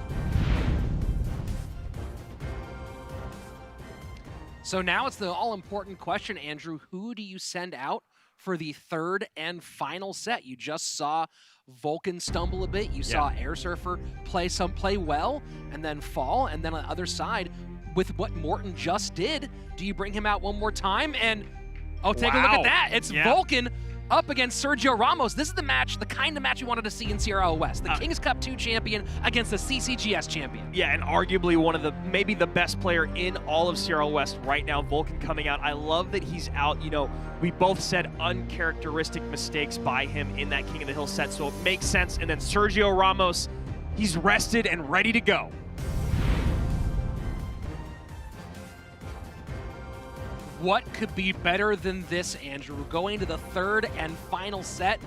So now it's the all-important question, Andrew. Who do you send out for the third and final set? You just saw Vulcan stumble a bit. You saw Air Surfer play well and then fall. And then on the other side, with what Morten just did, do you bring him out one more time? And oh, take a look at that. It's Vulcan up against Sergio Ramos. This is the match, the kind of match you wanted to see in CRL West. The Kings Cup 2 champion against the CCGS champion. Yeah, and arguably one of the, maybe the best player in all of CRL West right now, Vulcan coming out. I love that he's out. You know, we both said uncharacteristic mistakes by him in that King of the Hill set, so it makes sense. And then Sergio Ramos, he's rested and ready to go. What could be better than this, Andrew? Going to the third and final set,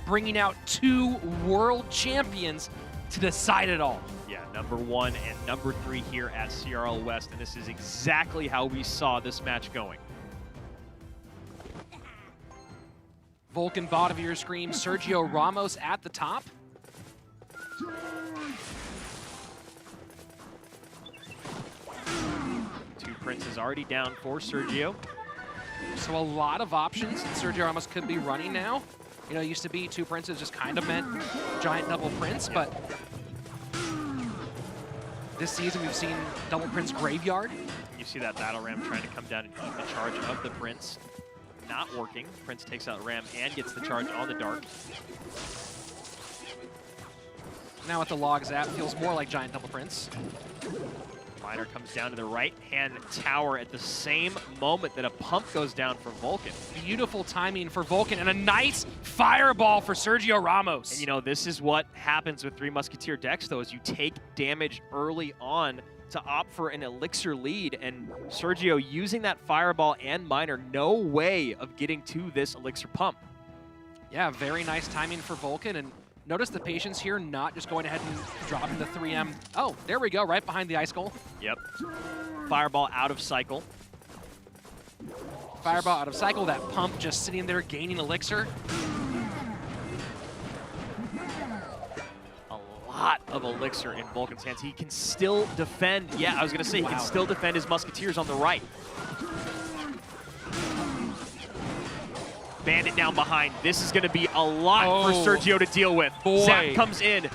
bringing out 2 world champions to decide it all. Yeah, Number 1 and number 3 here at CRL West, and this is exactly how we saw this match going. Vulcan bottom of your screen, Sergio Ramos at the top. Two princes already down for Sergio. So a lot of options that Sergio Ramos could be running now. You know, it used to be two princes just kind of meant giant double prince, but this season we've seen double prince graveyard. You see that battle ram trying to come down and keep the charge of the prince. Not working. Prince takes out ram and gets the charge on the dark. Now with the logs at, feels more like giant double prince. Miner comes down to the right-hand tower at the same moment that a pump goes down for Vulcan. Beautiful timing for Vulcan and a nice fireball for Sergio Ramos. And you know, this is what happens with Three Musketeer decks, though, is you take damage early on to opt for an elixir lead, and Sergio using that fireball and miner, no way of getting to this elixir pump. Yeah, very nice timing for Vulcan, and notice the patience here, not just going ahead and dropping the 3M. Oh, there we go, right behind the Ice Skull. Yep. Fireball out of cycle. Fireball out of cycle, that pump just sitting there gaining elixir. Lot of elixir in Vulcan's hands. He can still defend. Yeah, I was going to say, he can still defend his Musketeers on the right. Bandit down behind. This is going to be a lot for Sergio to deal with. Zap comes in.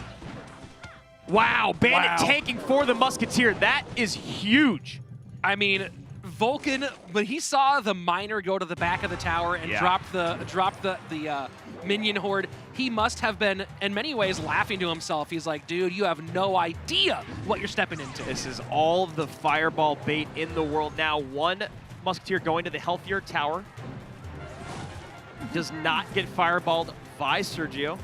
Wow, Bandit tanking for the Musketeer. That is huge. I mean, Vulcan, when he saw the miner go to the back of the tower and drop the minion horde, he must have been, in many ways, laughing to himself. He's like, dude, you have no idea what you're stepping into. This is all the fireball bait in the world. Now, one Musketeer going to the healthier tower. Does not get fireballed by Sergio.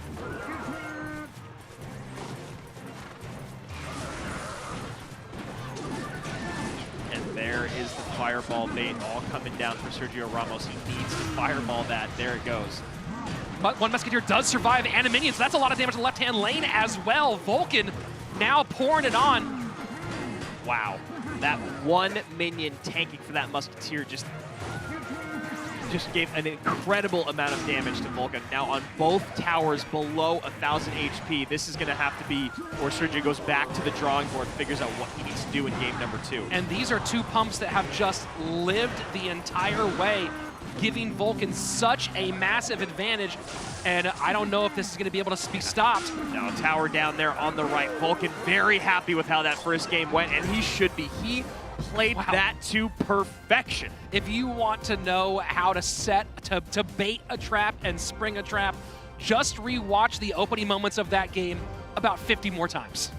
There is the fireball bait all coming down for Sergio Ramos. He needs to fireball that. There it goes. But one Musketeer does survive and a minion, so that's a lot of damage to the left-hand lane as well. Vulcan now pouring it on. Wow. That one minion tanking for that Musketeer just gave an incredible amount of damage to Vulcan. Now on both towers below 1,000 HP, this is going to have to be where Sergio goes back to the drawing board, figures out what he needs to do in game number 2. And these are two pumps that have just lived the entire way, giving Vulcan such a massive advantage. And I don't know if this is going to be able to be stopped. Now tower down there on the right. Vulcan very happy with how that first game went, and he should be. He played that to perfection. If you want to know how to set, to bait a trap and spring a trap, just rewatch the opening moments of that game about 50 more times.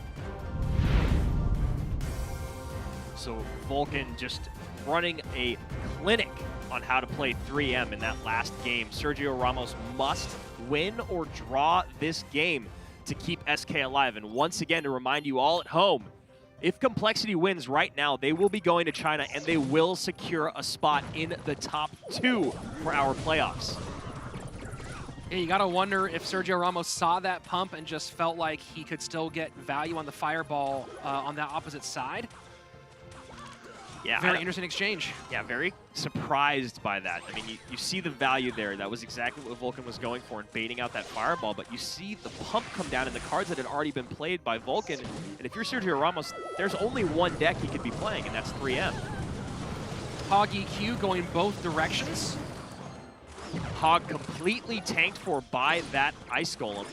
So Vulcan just running a clinic on how to play 3M in that last game. Sergio Ramos must win or draw this game to keep SK alive. And once again, to remind you all at home, if Complexity wins right now, they will be going to China and they will secure a spot in the top 2 for our playoffs. Yeah, you gotta wonder if Sergio Ramos saw that pump and just felt like he could still get value on the fireball on that opposite side. Yeah, very interesting exchange. Yeah, very surprised by that. I mean, you see the value there. That was exactly what Vulcan was going for in baiting out that fireball, but you see the pump come down in the cards that had already been played by Vulcan. And if you're Sergio Ramos, there's only one deck he could be playing, and that's 3M. Hog EQ going both directions. Hog completely tanked for by that Ice Golem,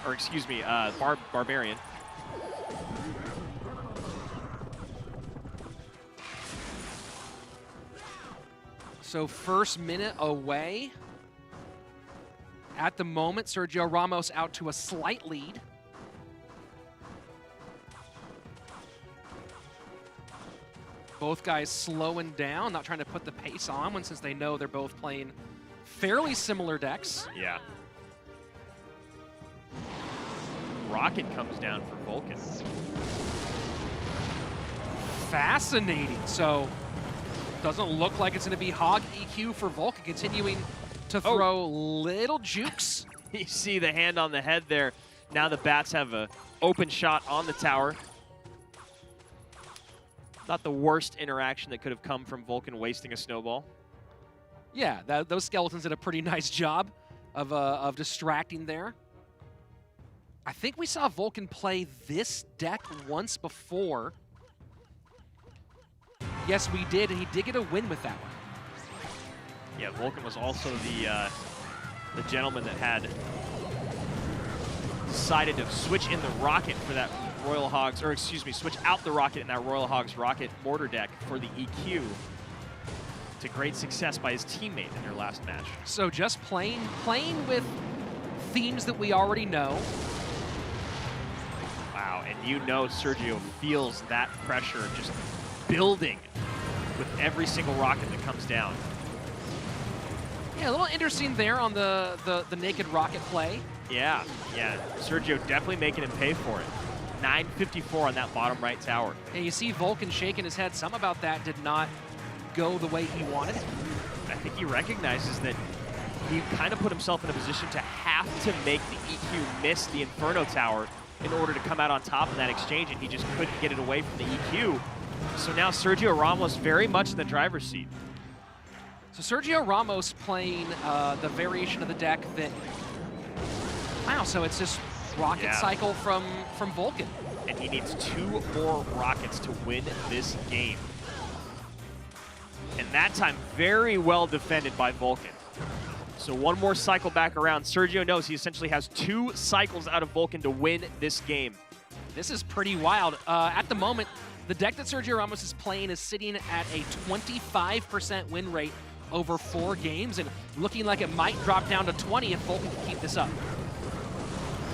or excuse me, Barbarian. So first minute away. At the moment, Sergio Ramos out to a slight lead. Both guys slowing down, not trying to put the pace on one since they know they're both playing fairly similar decks. Yeah. Rocket comes down for Vulcan. Fascinating. So doesn't look like it's going to be Hog EQ for Vulcan, continuing to throw little jukes. You see the hand on the head there. Now the Bats have an open shot on the tower. Not the worst interaction that could have come from Vulcan wasting a snowball. Yeah, those skeletons did a pretty nice job of distracting there. I think we saw Vulcan play this deck once before. Yes, we did, and he did get a win with that one. Yeah, Vulcan was also the gentleman that had decided to switch in the rocket for that Royal Hogs, or excuse me, switch out the rocket in that Royal Hogs rocket mortar deck for the EQ. To great success by his teammate in their last match. So just playing with themes that we already know. Wow, and you know Sergio feels that pressure just building with every single rocket that comes down. Yeah, a little interesting there on the naked rocket play. Yeah, Sergio definitely making him pay for it. 954 on that bottom right tower. And you see Vulcan shaking his head. Some about that did not go the way he wanted. I think he recognizes that he kind of put himself in a position to have to make the EQ miss the Inferno tower in order to come out on top in that exchange, and he just couldn't get it away from the EQ. So now Sergio Ramos very much in the driver's seat. So Sergio Ramos playing the variation of the deck that, wow, so it's this rocket cycle from Vulcan. And he needs 2 more rockets to win this game. And that time, very well defended by Vulcan. So one more cycle back around. Sergio knows he essentially has 2 cycles out of Vulcan to win this game. This is pretty wild. At the moment, the deck that Sergio Ramos is playing is sitting at a 25% win rate over 4 games, and looking like it might drop down to 20 if Vulcan can keep this up.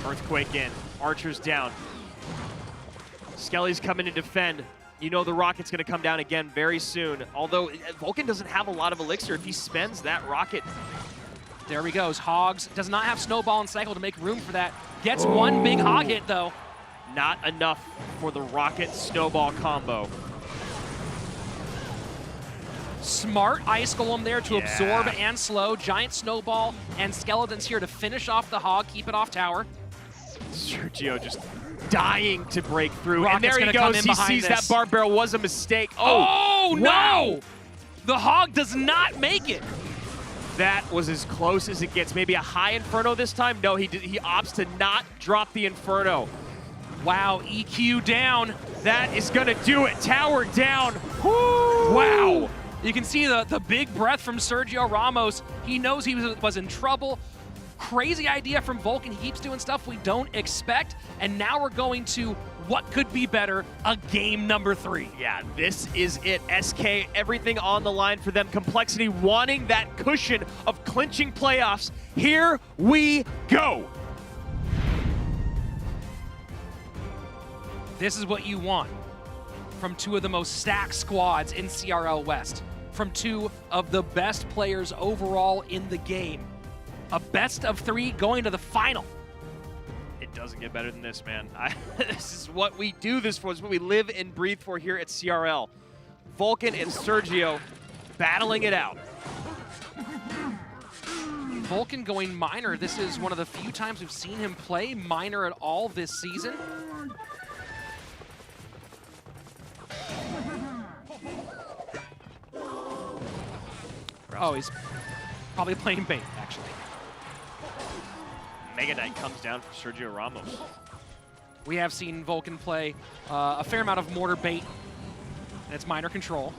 Earthquake in, Archer's down. Skelly's coming to defend. You know the rocket's gonna come down again very soon. Although Vulcan doesn't have a lot of elixir. If he spends that rocket. There he goes. Hogs does not have snowball and cycle to make room for that. Gets one big hog hit though. Not enough for the rocket snowball combo. Smart Ice Golem there to absorb and slow. Giant Snowball and Skeletons here to finish off the hog, keep it off tower. Sergio just dying to break through. Rocket's and there he goes. He sees that Barb Barrel was a mistake. Oh, wow. No! The hog does not make it. That was as close as it gets. Maybe a high Inferno this time? No, he opts to not drop the Inferno. Wow, EQ down. That is gonna do it. Tower down. Woo! Wow. You can see the big breath from Sergio Ramos. He knows he was in trouble. Crazy idea from Vulcan. He keeps doing stuff we don't expect. And now we're going to what could be better, a game number 3. Yeah, this is it. SK, everything on the line for them. Complexity wanting that cushion of clinching playoffs. Here we go. This is what you want from 2 of the most stacked squads in CRL West, from 2 of the best players overall in the game. A best of 3 going to the final. It doesn't get better than this, man. This is what we do this for. This is what we live and breathe for here at CRL. Vulcan and Sergio battling it out. Vulcan going minor. This is one of the few times we've seen him play minor at all this season. Oh, he's probably playing bait, actually. Mega Knight comes down for Sergio Ramos. We have seen Vulcan play a fair amount of mortar bait, and it's minor control.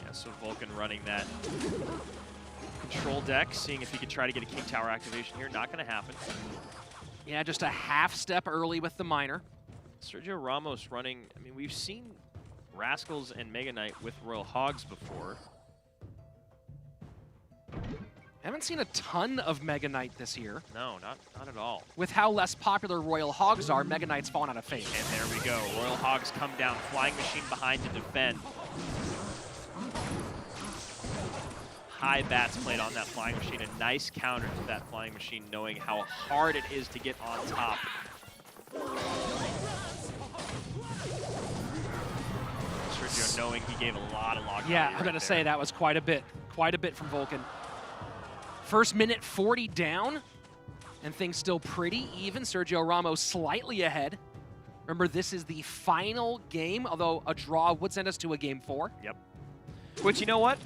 Yeah, so Vulcan running that control deck, seeing if he could try to get a King Tower activation here. Not going to happen. Yeah, just a half step early with the minor. Sergio Ramos running, I mean, we've seen Rascals and Mega Knight with Royal Hogs before. Haven't seen a ton of Mega Knight this year. No, not at all. With how less popular Royal Hogs are, Mega Knight's fallen out of favor. And there we go. Royal Hogs come down, Flying Machine behind to defend. High bats played on that Flying Machine. A nice counter to that Flying Machine, knowing how hard it is to get on top. Sergio knowing he gave a lot of log. Yeah, I'm going to say that was quite a bit from Vulcan. First minute 40 down, and things still pretty even. Sergio Ramos slightly ahead. Remember, this is the final game, although a draw would send us to a Game 4. Yep. Which, you know what?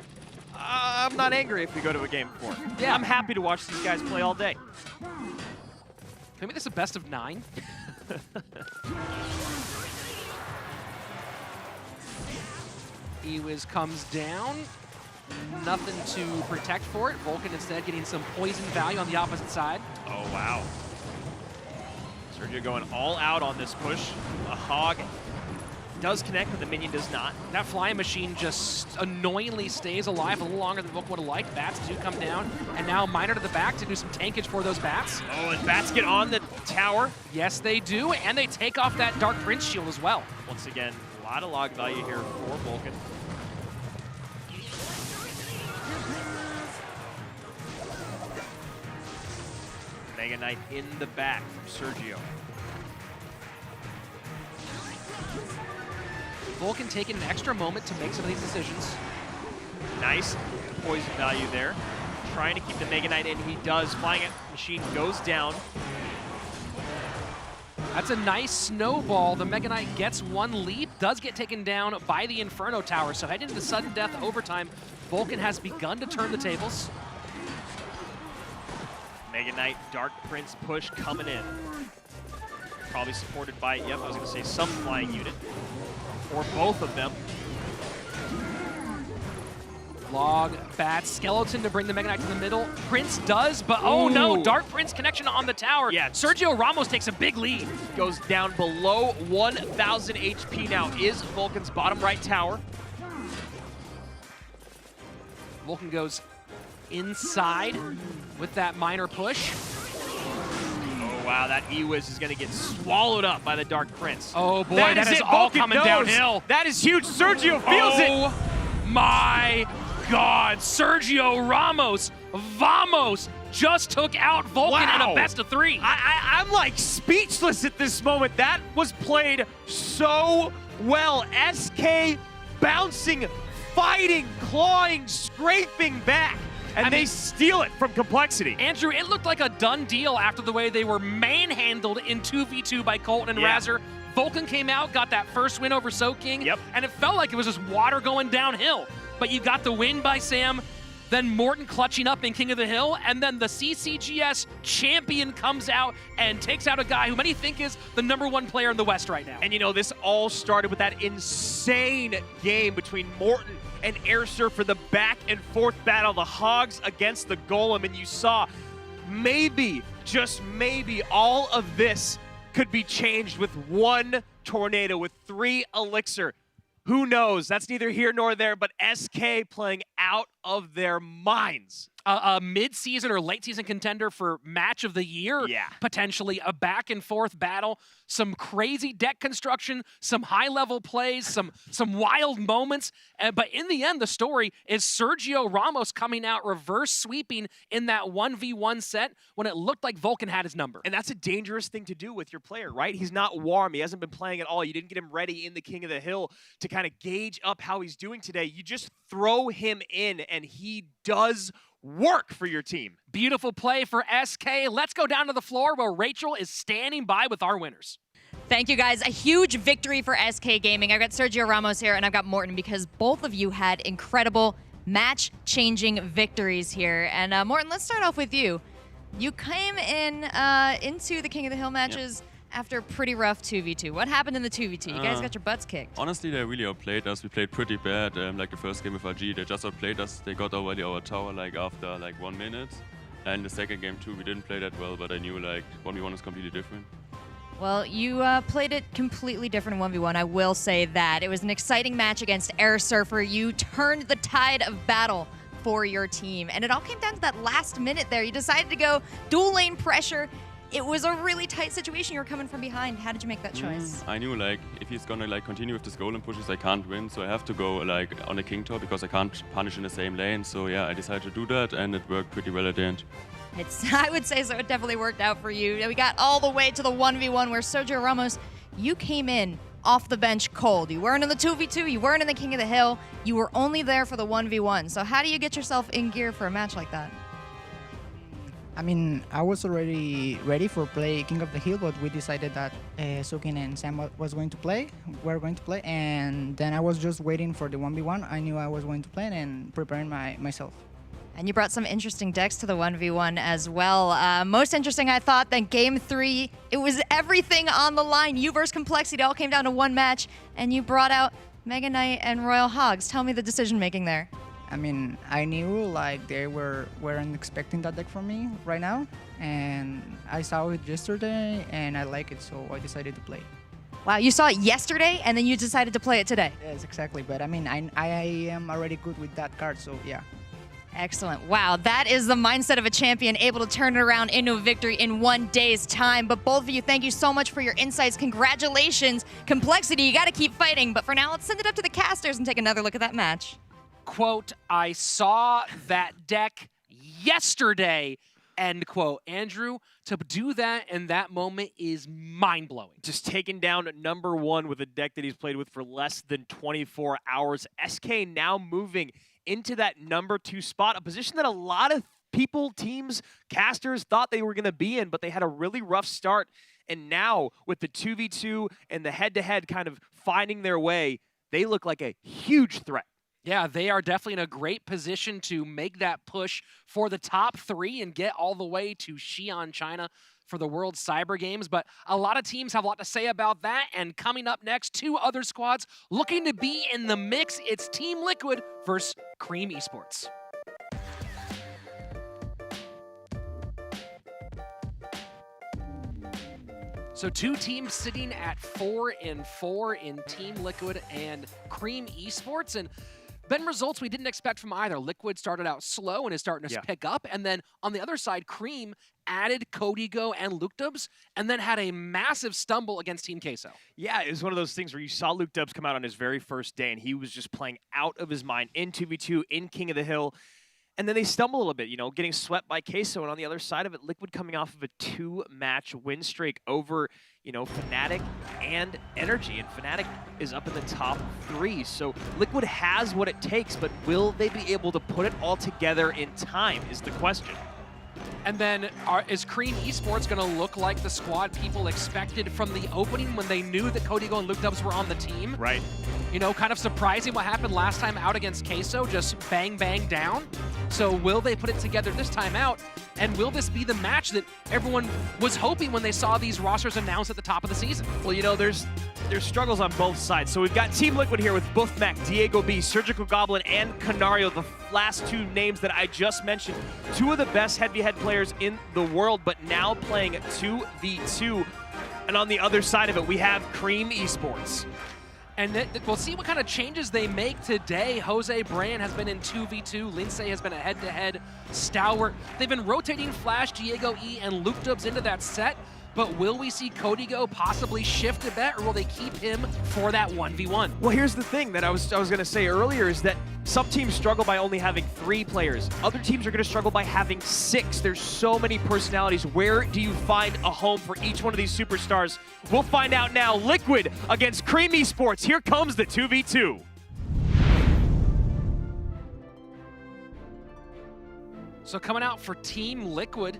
I'm not angry if we go to a Game 4. Yeah. I'm happy to watch these guys play all day. Can we make this a best of 9? Ewiz comes down. Nothing to protect for it. Vulcan instead getting some poison value on the opposite side. Oh, wow. Sergio going all out on this push. A hog does connect, but the minion does not. That flying machine just annoyingly stays alive a little longer than Vulcan would have liked. Bats do come down, and now Miner to the back to do some tankage for those bats. Oh, and bats get on the tower. Yes, they do, and they take off that Dark Prince shield as well. Once again, a lot of log value here for Vulcan. Mega Knight in the back from Sergio. Vulcan taking an extra moment to make some of these decisions. Nice poison value there. Trying to keep the Mega Knight in. He does. Flying it. Machine goes down. That's a nice snowball. The Mega Knight gets one leap, does get taken down by the Inferno Tower. So heading into sudden death overtime, Vulcan has begun to turn the tables. Mega Knight, Dark Prince push coming in. Probably supported by, yep, I was going to say some flying unit. Or both of them. Log, Bat, Skeleton to bring the Mega Knight to the middle. Prince does, but oh no, Dark Prince connection on the tower. Yeah. Sergio Ramos takes a big lead. Goes down below 1,000 HP now. Is Vulcan's bottom right tower. Vulcan goes inside with that minor push. Oh wow, that Ewiz is going to get swallowed up by the Dark Prince. Oh boy, that is all Vulcan coming knows. downhill. That is huge. Sergio feels it. Oh my God, Sergio Ramos, Vamos, just took out Vulcan in a best of 3. I'm like speechless at this moment. That was played so well. SK bouncing, fighting, clawing, scraping back. And they steal it from Complexity. Andrew, it looked like a done deal after the way they were manhandled in 2v2 by KOTH and Razor. Vulcan came out, got that first win over Soaking, and it felt like it was just water going downhill. But you got the win by Sam, then Morten clutching up in King of the Hill, and then the CCGS champion comes out and takes out a guy who many think is the #1 player in the West right now. And you know, this all started with that insane game between Morten and Airsurf for the back and forth battle, the Hogs against the Golem, and you saw maybe, just maybe, all of this could be changed with one tornado, with 3 Elixir. Who knows? That's neither here nor there, but SK playing out of their minds. A mid-season or late-season contender for match of the year, potentially a back-and-forth battle, some crazy deck construction, some high-level plays, some wild moments. But in the end, the story is Sergio Ramos coming out reverse sweeping in that 1v1 set when it looked like Vulcan had his number. And that's a dangerous thing to do with your player, right? He's not warm. He hasn't been playing at all. You didn't get him ready in the King of the Hill to kind of gauge up how he's doing today. You just throw him in, and he does work for your team. Beautiful play for SK. Let's go down to the floor where Rachel is standing by with our winners. Thank you, guys. A huge victory for SK Gaming. I've got Sergio Ramos here, and I've got Morten, because both of you had incredible match-changing victories here. And Morten, let's start off with you. You came in into the King of the Hill matches after a pretty rough 2v2. What happened in the 2v2? You guys got your butts kicked. Honestly, they really outplayed us. We played pretty bad. Like the first game with RG, they just outplayed us. They got already our tower like after like 1 minute. And the second game too, we didn't play that well, but I knew like 1v1 is completely different. Well, you played it completely different in 1v1, I will say that. It was an exciting match against Air Surfer. You turned the tide of battle for your team. And it all came down to that last minute there. You decided to go dual lane pressure. It was a really tight situation. You were coming from behind. How did you make that choice? I knew like if he's gonna like continue with this golem pushes, I can't win. So I have to go like on a king top because I can't punish in the same lane. So yeah, I decided to do that, and it worked pretty well at the end. I would say so. It definitely worked out for you. We got all the way to the 1v1 where Sergio Ramos, you came in off the bench cold. You weren't in the 2v2. You weren't in the King of the Hill. You were only there for the 1v1. So how do you get yourself in gear for a match like that? I mean, I was already ready for play King of the Hill, but we decided that Sukin and Sam were going to play, and then I was just waiting for the 1v1. I knew I was going to play and preparing myself. And you brought some interesting decks to the 1v1 as well. Most interesting, I thought, than Game 3. It was everything on the line. You versus Complexity all came down to one match, and you brought out Mega Knight and Royal Hogs. Tell me the decision-making there. I mean, I knew like they weren't expecting that deck from me right now, and I saw it yesterday, and I like it, so I decided to play. Wow, you saw it yesterday, and then you decided to play it today. Yes, exactly. But I mean, I am already good with that card, so yeah. Excellent. Wow, that is the mindset of a champion, able to turn it around into a victory in 1 day's time. But both of you, thank you so much for your insights. Congratulations. Complexity, you got to keep fighting. But for now, let's send it up to the casters and take another look at that match. Quote, I saw that deck yesterday, end quote. Andrew, to do that in that moment is mind-blowing. Just taking down #1 with a deck that he's played with for less than 24 hours. SK now moving into that #2 spot, a position that a lot of people, teams, casters thought they were going to be in, but they had a really rough start. And now with the 2v2 and the head-to-head kind of finding their way, they look like a huge threat. Yeah, they are definitely in a great position to make that push for the top 3 and get all the way to Xi'an, China for the World Cyber Games. But a lot of teams have a lot to say about that. And coming up next, 2 other squads looking to be in the mix. It's Team Liquid versus Cream Esports. So 2 teams sitting at 4-4 in Team Liquid and Cream Esports. And been results we didn't expect from either. Liquid started out slow and is starting to pick up. And then on the other side, Cream added KOTH and Luke and then had a massive stumble against Team Queso. Yeah, it was one of those things where you saw Luke come out on his very first day, and he was just playing out of his mind in 2v2, in King of the Hill. And then they stumble a little bit, you know, getting swept by Queso. And on the other side of it, Liquid coming off of a 2-match win streak over, you know, Fnatic and Energy. And Fnatic is up in the top 3. So Liquid has what it takes, but will they be able to put it all together in time is the question. And then is Cream Esports going to look like the squad people expected from the opening when they knew that KOTH and Luke were on the team? Right. You know, kind of surprising what happened last time out against Queso, just bang, bang down. So will they put it together this time out? And will this be the match that everyone was hoping when they saw these rosters announced at the top of the season? Well, you know, there's struggles on both sides. So we've got Team Liquid here with Buffmac, Diego B, Surgical Goblin, and Canario, the last 2 names that I just mentioned. 2 of the best head-to-head players in the world, but now playing 2v2. And on the other side of it, we have Cream Esports. And we'll see what kind of changes they make today. Jose Brand has been in 2v2. Lindsay has been a head-to-head stalwart. They've been rotating Flash, Diego E, and Luke into that set. But will we see KOTH possibly shift a bit, or will they keep him for that 1v1? Well, here's the thing that I was going to say earlier is that some teams struggle by only having 3 players. Other teams are going to struggle by having 6. There's so many personalities. Where do you find a home for each one of these superstars? We'll find out now. Liquid against Cream Esports. Here comes the 2v2. So coming out for Team Liquid,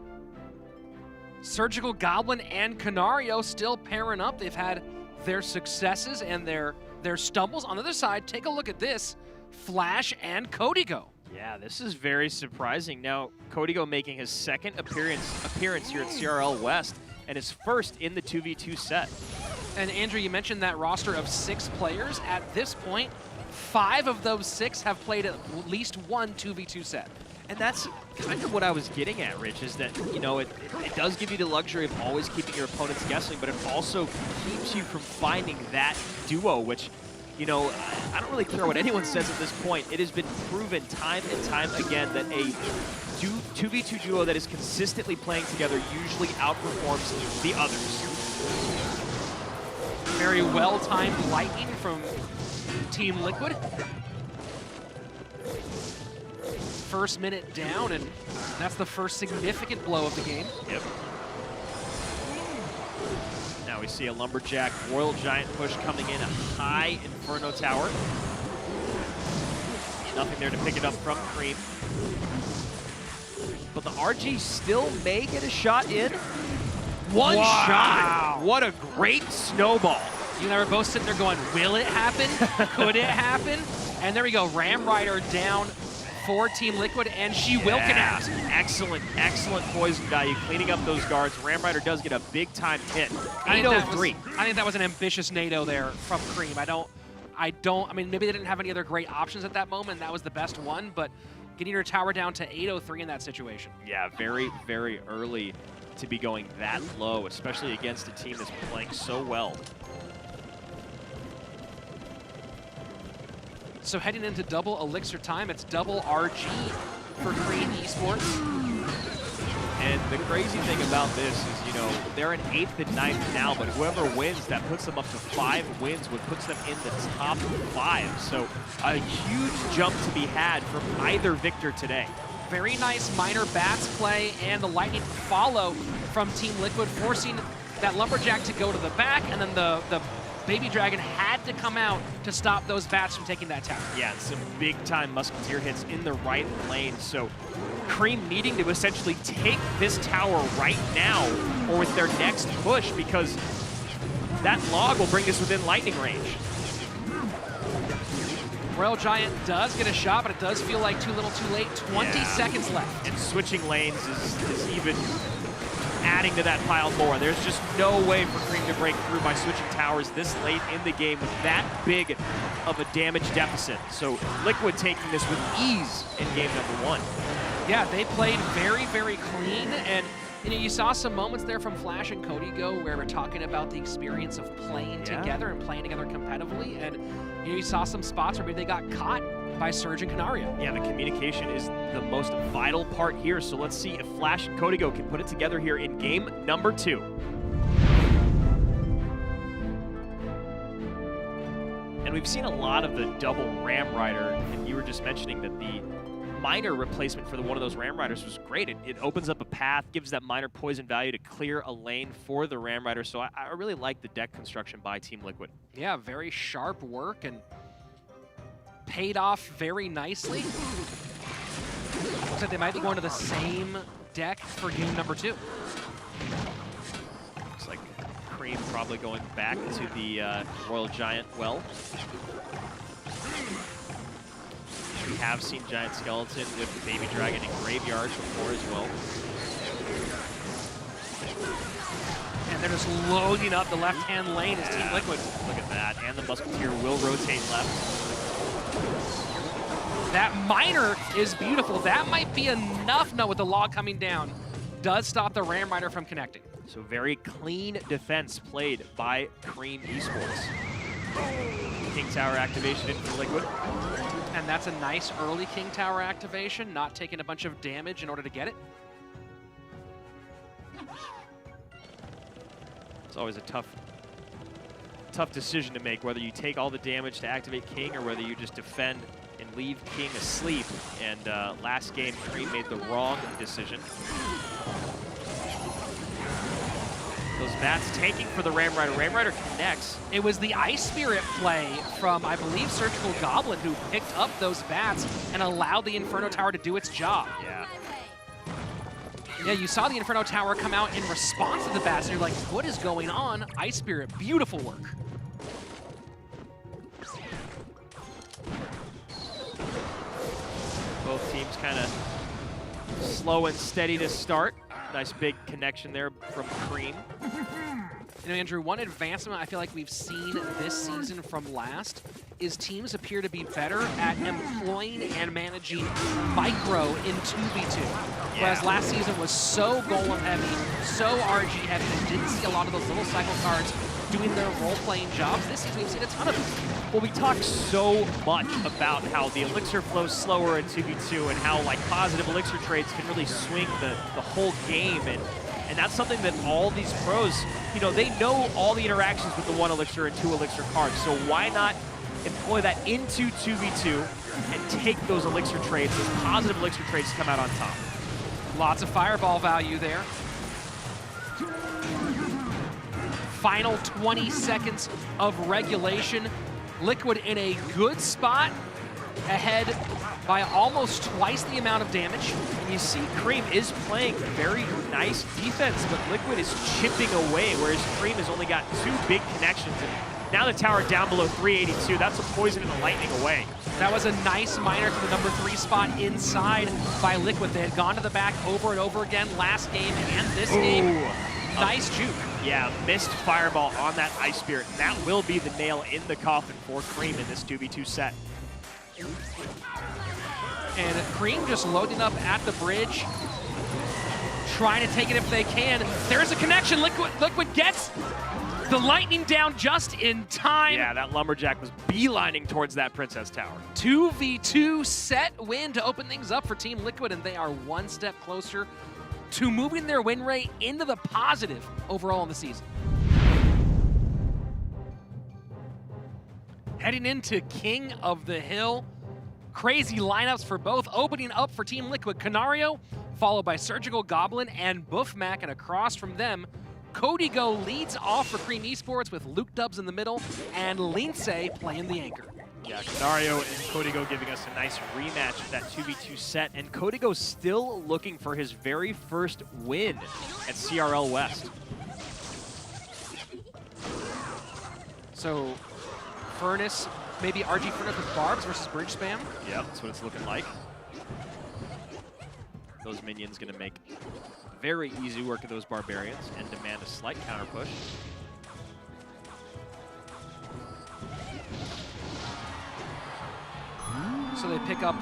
Surgical Goblin and Canario still pairing up. They've had their successes and their stumbles. On the other side, take a look at this. Flash and KOTH. Yeah, this is very surprising. Now, KOTH making his 2nd appearance here at CRL West and his 1st in the 2v2 set. And Andrew, you mentioned that roster of 6 players. At this point, 5 of those 6 have played at least one 2v2 set. And that's kind of what I was getting at, Rich, is that, you know, it does give you the luxury of always keeping your opponents guessing, but it also keeps you from finding that duo, which, you know, I don't really care what anyone says at this point. It has been proven time and time again that a 2v2 duo that is consistently playing together usually outperforms the others. Very well-timed lightning from Team Liquid. First minute down, and that's the first significant blow of the game. Yep. Now we see a Lumberjack Royal Giant push coming in, a high Inferno Tower. Nothing there to pick it up from Cream. but the RG still may get a shot in. One shot! What a great snowball. You and I were both sitting there going, will it happen? Could it happen? And there we go, Ram Rider down for Team Liquid, and she will connect. Excellent, excellent poison value, cleaning up those guards. Ram Rider does get a big-time hit. I 803. think that was an ambitious NATO there from Cream. I mean, maybe they didn't have any other great options at that moment. That was the best one, but getting her tower down to 803 in that situation. Yeah, very, very early to be going that low, especially against a team that's playing so well. So heading into double Elixir time, it's double RG for Cream Esports. And the crazy thing about this is, you know, they're in 8th and 9th now, but whoever wins, that puts them up to 5 wins, which puts them in the top 5. So a huge jump to be had from either victor today. Very nice minor bats play, and the lightning follow from Team Liquid, forcing that Lumberjack to go to the back, and then the Baby Dragon had to come out to stop those bats from taking that tower. Yeah, some big-time Musketeer hits in the right lane, so Cream needing to essentially take this tower right now or with their next push, because that log will bring us within lightning range. Royal Giant does get a shot, but it does feel like too little too late. 20 seconds left. And switching lanes is even adding to that pile more. There's just no way for Cream to break through by switching towers this late in the game with that big of a damage deficit. So Liquid taking this with ease in game number 1. Yeah, they played very, very clean, and you know, you saw some moments there from Flash and KOTH where we're talking about the experience of playing together and playing together competitively, and you know, you saw some spots where maybe they got caught by Surge and Canario. Yeah, the communication is the most vital part here, so let's see if Flash and KOTH can put it together here in game number 2. And we've seen a lot of the double Ram Rider, and you were just mentioning that the minor replacement for one of those Ram Riders was great. It opens up a path, gives that minor poison value to clear a lane for the Ram Rider, so I really like the deck construction by Team Liquid. Yeah, very sharp work and paid off very nicely. Looks like they might be going to the same deck for game number 2. Looks like Cream probably going back to the Royal Giant well. We have seen Giant Skeleton with Baby Dragon in Graveyards before as well. And they're just loading up the left-hand lane as Team Liquid. Look at that, and the Musketeer will rotate left. That minor is beautiful. That might be enough. No, with the log coming down, does stop the Ram Rider from connecting. So very clean defense played by Cream Esports. King Tower activation in for Liquid. And that's a nice early King Tower activation, not taking a bunch of damage in order to get it. It's always a tough decision to make, whether you take all the damage to activate King or whether you just defend and leave King asleep. And last game, Cream made the wrong decision. Those bats tanking for the Ram Rider. Ram Rider connects. It was the Ice Spirit play from, I believe, Surgical Goblin who picked up those bats and allowed the Inferno Tower to do its job. Yeah. Yeah, you saw the Inferno Tower come out in response to the bats, and you're like, what is going on? Ice Spirit, beautiful work. Both teams kind of slow and steady to start. Nice big connection there from Cream. You know, Andrew, one advancement I feel like we've seen this season from last is teams appear to be better at employing and managing micro in 2v2. Whereas last season was so golem heavy, so RG heavy, and didn't see a lot of those little cycle cards doing their role-playing jobs. This season we've seen a ton of them. Well, we talk so much about how the elixir flows slower in 2v2 and how like positive elixir trades can really swing the whole game, and that's something that all these pros, you know, they know all the interactions with the 1 elixir and 2 elixir cards, so why not employ that into 2v2 and take those elixir trades, those positive elixir trades to come out on top. Lots of fireball value there. Final 20 seconds of regulation. Liquid in a good spot, ahead by almost twice the amount of damage. And you see Cream is playing very nice defense, but Liquid is chipping away, whereas Cream has only got 2 big connections. And now the tower down below 382. That's a poison and a lightning away. That was a nice miner to the number 3 spot inside by Liquid. They had gone to the back over and over again last game and this game. Nice juke. Yeah, missed fireball on that Ice Spirit. And that will be the nail in the coffin for Cream in this 2v2 set. And Cream just loading up at the bridge, trying to take it if they can. There's a connection. Liquid gets the lightning down just in time. Yeah, that Lumberjack was beelining towards that Princess Tower. 2v2 set win to open things up for Team Liquid, and they are one step closer to moving their win rate into the positive overall in the season. Heading into King of the Hill. Crazy lineups for both. Opening up for Team Liquid, Canario, followed by Surgical Goblin and Buffmac, and across from them, KOTH leads off for Cream Esports with Luke Dubs in the middle and Lindsay playing the anchor. Yeah, Canario and KOTH giving us a nice rematch of that 2v2 set, and KOTH still looking for his very first win at CRL West. So, Furnace, maybe RG Furnace with Barbs versus Bridge Spam. Yep, that's what it's looking like. Those minions gonna make very easy work of those Barbarians and demand a slight counter push. So they pick up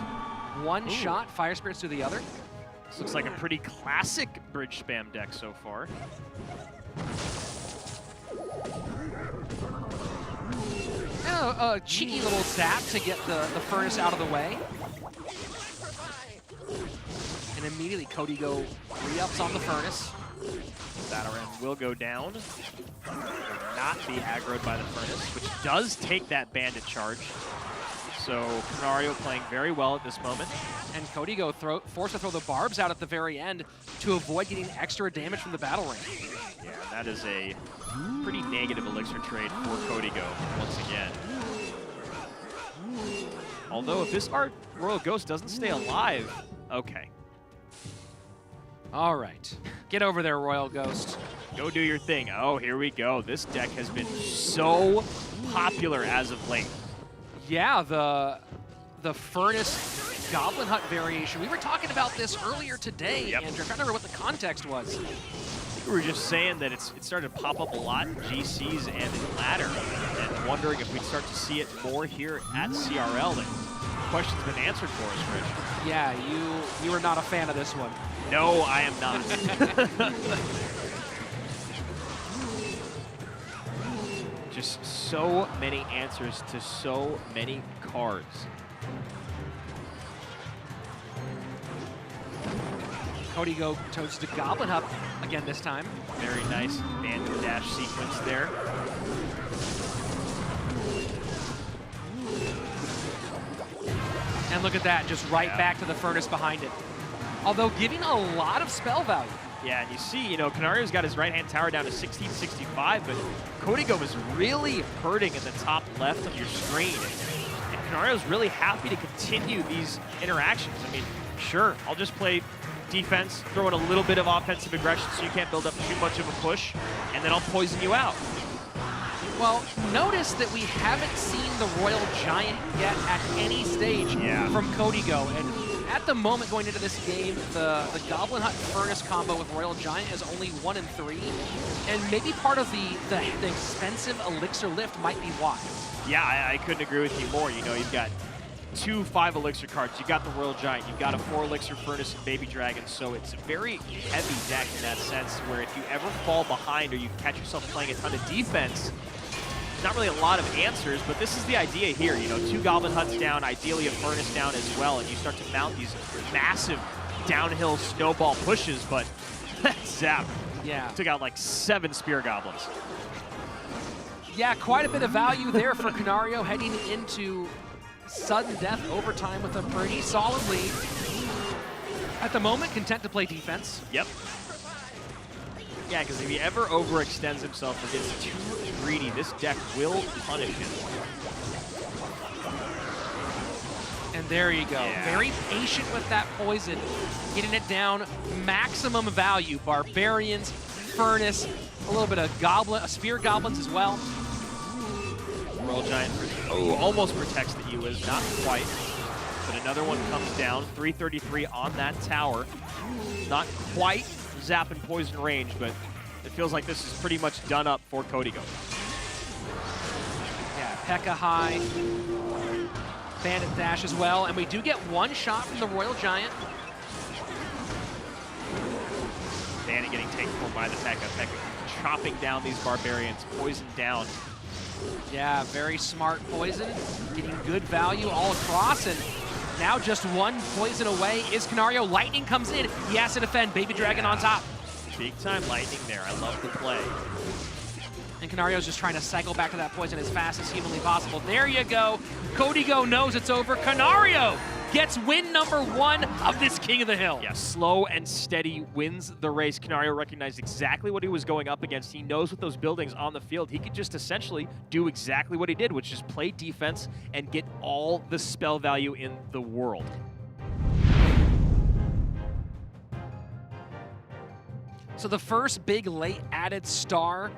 one shot, Fire Spirits to the other. This looks like a pretty classic bridge spam deck so far. And a cheeky little zap to get the Furnace out of the way. And immediately KOTH re-ups on the Furnace. Batarang will go down. Will not be aggroed by the Furnace, which does take that Bandit charge. So Canario playing very well at this moment. And KOTH forced to throw the Barbs out at the very end to avoid getting extra damage from the battle range. Yeah, that is a pretty negative elixir trade for KOTH once again. Although if this Royal Ghost doesn't stay alive, okay. All right, get over there, Royal Ghost. Go do your thing. Oh, here we go. This deck has been so popular as of late. Yeah, the Furnace Goblin Hut variation. We were talking about this earlier today, Andrew. I'm trying to remember what the context was. We were just saying that it started to pop up a lot in GCs and in ladder, and wondering if we'd start to see it more here at CRL. And the question's been answered for us, Rich. Yeah, you were not a fan of this one. No, I am not. Just so many answers to so many cards. KOTH toads to Goblin Hut again this time. Very nice Bandit dash sequence there. And look at that, just right back to the Furnace behind it. Although giving a lot of spell value. Yeah, and you see, Canario's got his right-hand tower down to 1665, but KOTH was really hurting in the top left of your screen. And Canario's really happy to continue these interactions. I mean, sure, I'll just play defense, throw in a little bit of offensive aggression so you can't build up too much of a push, and then I'll poison you out. Well, notice that we haven't seen the Royal Giant yet at any stage from KOTH. And at the moment going into this game, the Goblin Hut Furnace combo with Royal Giant is only 1 and 3. And maybe part of the expensive Elixir lift might be why. Yeah, I couldn't agree with you more. You've got 2 5 Elixir cards. You've got the Royal Giant. You've got a 4 Elixir Furnace and Baby Dragon. So it's a very heavy deck in that sense, where if you ever fall behind or you catch yourself playing a ton of defense, not really a lot of answers, but this is the idea here. 2 Goblin Huts down, ideally a Furnace down as well, and you start to mount these massive downhill snowball pushes, but zap. Yeah. Took out like 7 Spear Goblins. Yeah, quite a bit of value there for Canario heading into sudden death overtime with a pretty solid lead. At the moment, content to play defense. Yep. Yeah, because if he ever overextends himself or gets too greedy, this deck will punish him. And there you go. Yeah. Very patient with that poison, getting it down, maximum value. Barbarians, Furnace, a little bit of spear goblins as well. Royal Giant, almost protects the Ewas, not quite. But another one comes down, 333 on that tower. Not quite zap and poison range, but it feels like this is pretty much done up for KOTH. Yeah, P.E.K.K.A high. Bandit dash as well, and we do get one shot from the Royal Giant. Bandit getting taken home by the P.E.K.K.A. P.E.K.K.A chopping down these Barbarians, poison down. Yeah, very smart poison, getting good value all across, and now just one poison away is Canario. Lightning comes in, he has to defend, Baby Dragon on top. Big time lightning there, I love the play. And Canario's just trying to cycle back to that poison as fast as humanly possible. There you go. KOTH knows it's over. Canario gets win number 1 of this King of the Hill. Yeah, slow and steady wins the race. Canario recognized exactly what he was going up against. He knows with those buildings on the field, he could just essentially do exactly what he did, which is play defense and get all the spell value in the world. So the first big late added star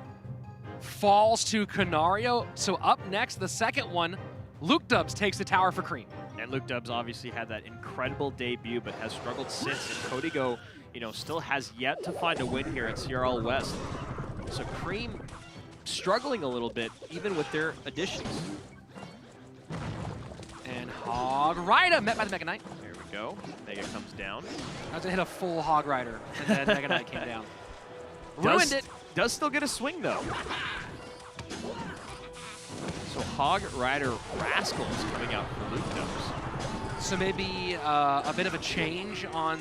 falls to Canario. So up next, the second one, Lukedubs takes the tower for Cream. And Lukedubs obviously had that incredible debut, but has struggled since. And KOTH, still has yet to find a win here at CRL West. So Cream struggling a little bit, even with their additions. And Hog Rider met by the Mega Knight. There we go. Mega comes down. I was gonna hit a full Hog Rider, and then Mega Knight came down. Ruined it. Does still get a swing though. So Hog Rider Rascals coming out for Lukedubs. So maybe a bit of a change on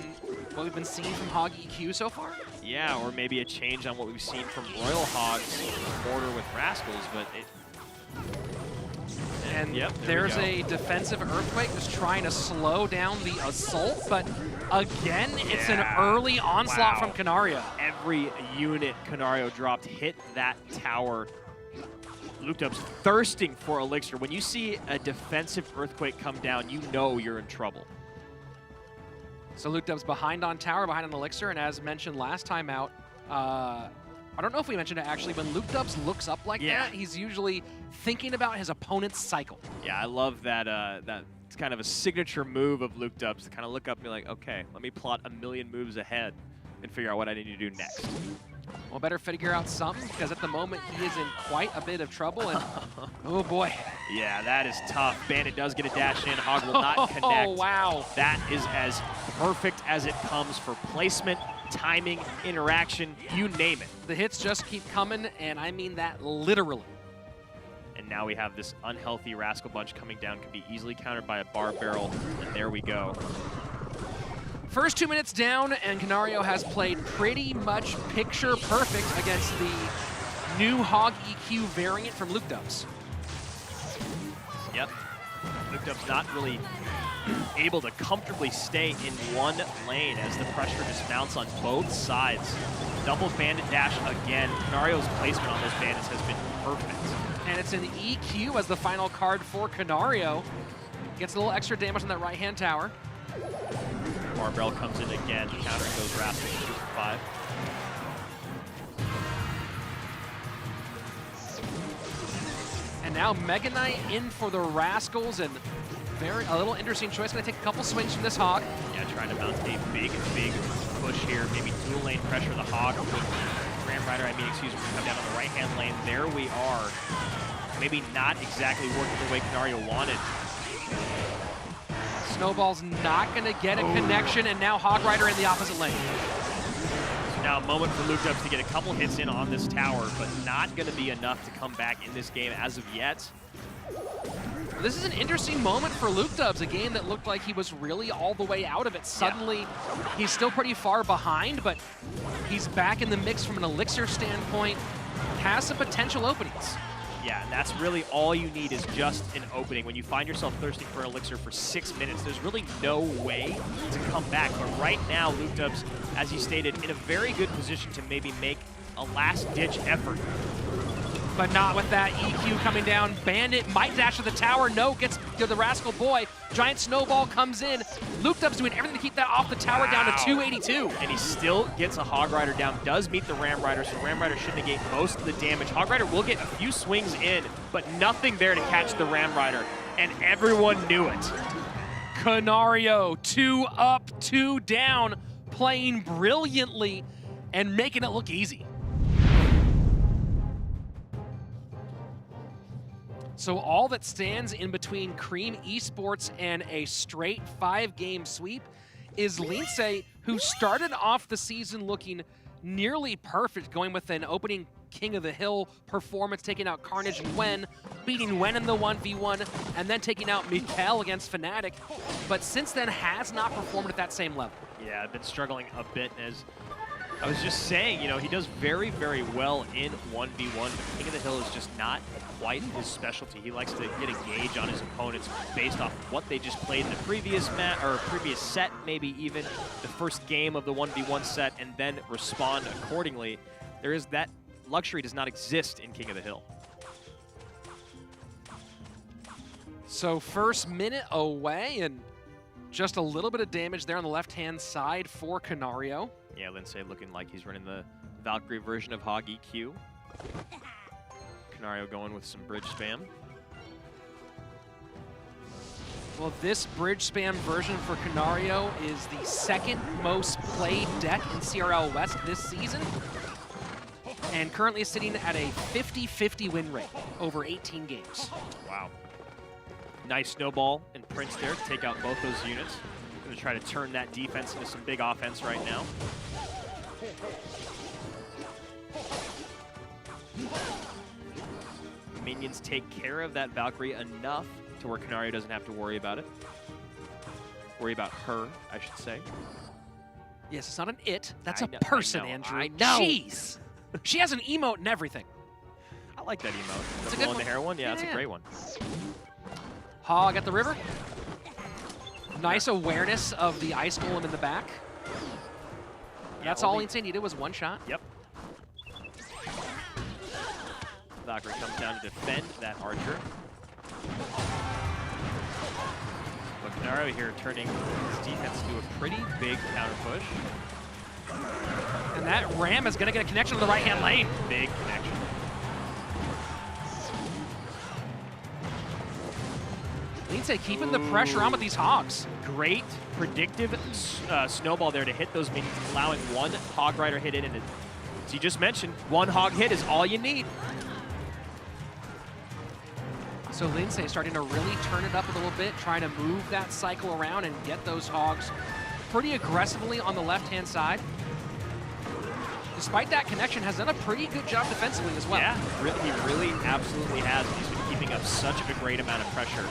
what we've been seeing from Hog EQ so far? Yeah, or maybe a change on what we've seen from Royal Hogs border with Rascals, but it... And yep, there's a defensive Earthquake just trying to slow down the assault, but again, it's an early onslaught from Canario. Every unit Canario dropped hit that tower. Lukedubs thirsting for Elixir. When you see a defensive Earthquake come down, you know you're in trouble. So Lukedubs behind on tower, behind on Elixir, and as mentioned last time out, I don't know if we mentioned it actually, when Lukedubs looks up like that, he's usually thinking about his opponent's cycle. Yeah, I love that. It's kind of a signature move of Lukedubs to kind of look up and be like, okay, let me plot a million moves ahead and figure out what I need to do next. Well, better figure out something, because at the moment he is in quite a bit of trouble, and oh boy. Yeah, that is tough. Bandit does get a dash in. Hog will not connect. Oh, wow. That is as perfect as it comes for placement, timing, interaction, you name it. The hits just keep coming, and I mean that literally. And now we have this unhealthy Rascal Bunch coming down, can be easily countered by a Bar Barrel, and there we go. First 2 minutes down, and Canario has played pretty much picture perfect against the new Hog EQ variant from Lukedubs. Yep. Lukedubs not really able to comfortably stay in one lane as the pressure just mounts on both sides. Double bandit dash again. Canario's placement on those bandits has been perfect. And it's an EQ as the final card for Canario. Gets a little extra damage on that right-hand tower. Barbell comes in again, countering those Rascals 2 for 5. And now Mega Knight in for the Rascals, and a little interesting choice. Gonna take a couple swings from this Hog. Yeah, trying to mount a big push here. Maybe dual lane pressure the Hog. Ram Rider, excuse me, come down on the right-hand lane. There we are. Maybe not exactly working the way Canario wanted. Snowball's not going to get a connection, and now Hog Rider in the opposite lane. So now a moment for Lukedubs to get a couple hits in on this tower, but not going to be enough to come back in this game as of yet. This is an interesting moment for Lukedubs, a game that looked like he was really all the way out of it. Suddenly, he's still pretty far behind, but he's back in the mix from an Elixir standpoint, has some potential openings. Yeah, and that's really all you need is just an opening. When you find yourself thirsting for an Elixir for 6 minutes, there's really no way to come back. But right now, Lukedubs, as you stated, in a very good position to maybe make a last-ditch effort. But not with that EQ coming down. Bandit might dash to the tower. No, gets to the Rascal Boy. Giant Snowball comes in. Lukedup's doing everything to keep that off the tower down to 282. And he still gets a Hog Rider down. Does meet the Ram Rider, so Ram Rider should negate most of the damage. Hog Rider will get a few swings in, but nothing there to catch the Ram Rider. And everyone knew it. Canario, 2 up, 2 down, playing brilliantly and making it look easy. So all that stands in between Cream Esports and a straight 5-game sweep is Lince, who started off the season looking nearly perfect, going with an opening King of the Hill performance, taking out Carnage and Wen, beating Wen in the 1v1, and then taking out Mikael against Fnatic. But since then has not performed at that same level. Yeah, I've been struggling a bit. As I was just saying, you know, he does very, very well in 1v1, but King of the Hill is just not quite his specialty. He likes to get a gauge on his opponents based off of what they just played in the previous previous set, maybe even the first game of the 1v1 set, and then respond accordingly. That luxury does not exist in King of the Hill. So first minute away, and just a little bit of damage there on the left-hand side for Canario. Yeah, Lince looking like he's running the Valkyrie version of Hog EQ. Canario going with some bridge spam. Well, this bridge spam version for Canario is the second most played deck in CRL West this season, and currently sitting at a 50-50 win rate over 18 games. Wow. Nice snowball and Prince there to take out both those units. Going to try to turn that defense into some big offense right now. Minions take care of that Valkyrie enough to where Canario doesn't have to worry about it. Worry about her, I should say. Yes, it's not an it. That's a know, person, I know, Andrew. I know. Jeez. She has an emote and everything. I like that emote. It's The a good blow in the one. hair one? Yeah, Yeah, that's yeah. a great one. Hog at the river. Nice awareness of the Ice Golem in the back. Yeah, That's all only- Lince needed was one shot. Yep. Valkyrie comes down to defend that archer. But Canario here turning his defense into a pretty big counter push. And that Ram is going to get a connection to the right-hand lane. Big connection. Lince keeping the pressure on with these Hogs. Great predictive snowball there to hit those minions, allowing one Hog Rider hit in. And as you just mentioned, one Hog hit is all you need. So Lince starting to really turn it up a little bit, trying to move that cycle around and get those Hogs pretty aggressively on the left-hand side. Despite that connection, has done a pretty good job defensively as well. Yeah, he really absolutely has. He's been keeping up such a great amount of pressure.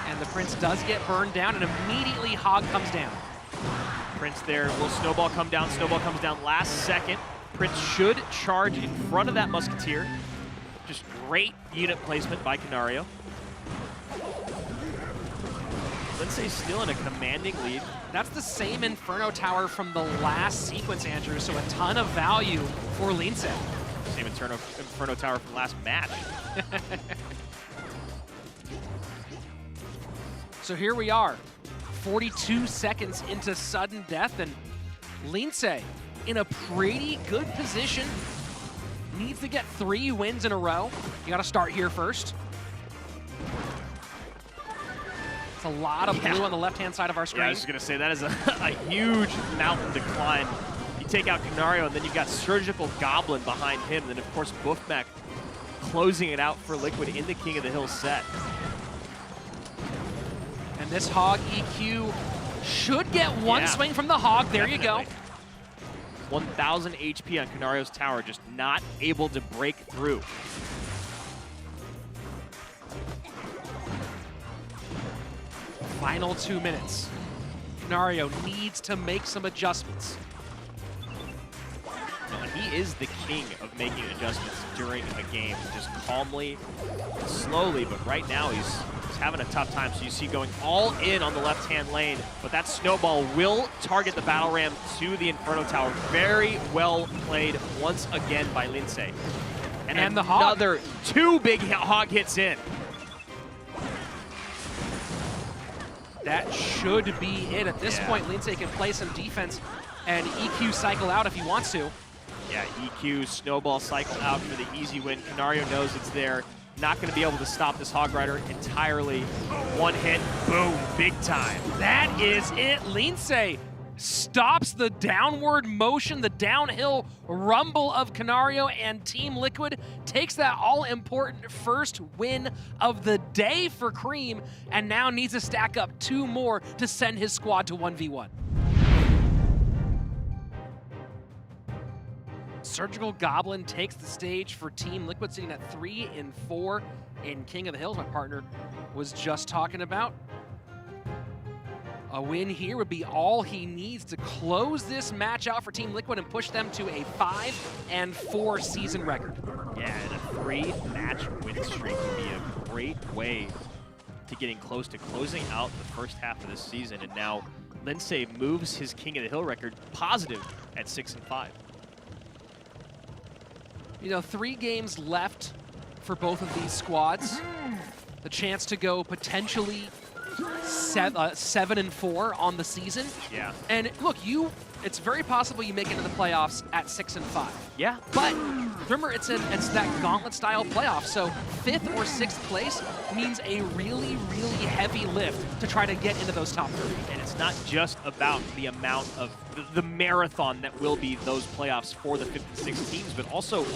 And the Prince does get burned down, and immediately Hog comes down. Prince there, will snowball come down? Snowball comes down last second. Prince should charge in front of that Musketeer. Just great unit placement by Canario. Lince's still in a commanding lead. That's the same Inferno Tower from the last sequence, Andrew, so a ton of value for Lince. Same Inferno Tower from last match. So here we are, 42 seconds into sudden death, and Lince in a pretty good position. Needs to get 3 wins in a row. You gotta start here first. It's a lot of blue on the left-hand side of our screen. Yeah, I was just gonna say, that is a huge mountain to climb. You take out Canario, and then you've got Surgical Goblin behind him, and then of course Boofmac closing it out for Liquid in the King of the Hill set. And this Hog EQ should get one swing from the Hog. There Definitely. you go. 1,000 HP on Canario's tower, just not able to break through. Final 2 minutes. Canario needs to make some adjustments. No, and he is the king of making adjustments during a game, just calmly, slowly, but right now he's having a tough time. So you see going all in on the left-hand lane, but that snowball will target the battle ram to the Inferno Tower. Very well played once again by Lindsay. And the hog. Another 2 big hog hits in. That should be it. At this point, Lindsay can play some defense and EQ cycle out if he wants to. Yeah, EQ, snowball cycle out for the easy win. Canario knows it's there. Not going to be able to stop this Hog Rider entirely. One hit, boom, big time. That is it. Lindsay stops the downward motion, the downhill rumble of Canario, and Team Liquid takes that all-important first win of the day for Cream, and now needs to stack up 2 more to send his squad to 1v1. Surgical Goblin takes the stage for Team Liquid, sitting at 3-4 in King of the Hills, my partner was just talking about. A win here would be all he needs to close this match out for Team Liquid and push them to a 5-4 season record. Yeah, and a 3-match win streak would be a great way to getting close to closing out the first half of this season. And now Lindsay moves his King of the Hill record positive at 6-5. You know, 3 games left for both of these squads. The chance to go potentially 7-4 on the season. Yeah. And look, it's very possible you make it into the playoffs at 6-5. Yeah. But remember, it's that gauntlet-style playoff, so 5th or 6th place means a really, really heavy lift to try to get into those top 30. And it's not just about the amount of the marathon that will be those playoffs for the 56 teams, but also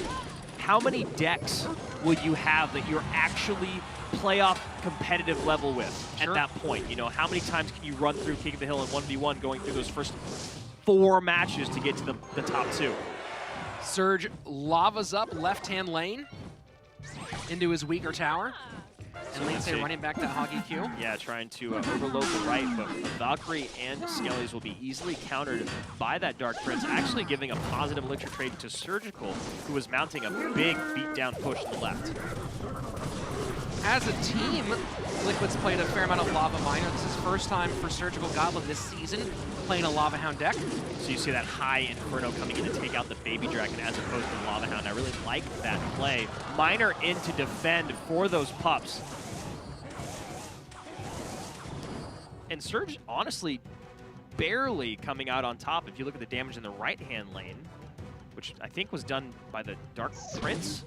how many decks will you have that you're actually playoff competitive level with at that point? You know, how many times can you run through King of the Hill in 1v1 going through those first 4 matches to get to the top 2? Surge lavas up left-hand lane into his weaker tower. And Lindsay running back that Hog EQ. Yeah, trying to overload the right, but Valkyrie and Skellies will be easily countered by that Dark Prince, actually giving a positive elixir trade to Surgical, who was mounting a big beatdown push to the left. As a team, Liquid's played a fair amount of Lava Miner. This is first time for Surgical Goblin this season playing a Lava Hound deck. So you see that high Inferno coming in to take out the Baby Dragon as opposed to the Lava Hound. I really like that play. Miner in to defend for those pups. And Surge, honestly, barely coming out on top if you look at the damage in the right-hand lane, which I think was done by the Dark Prince.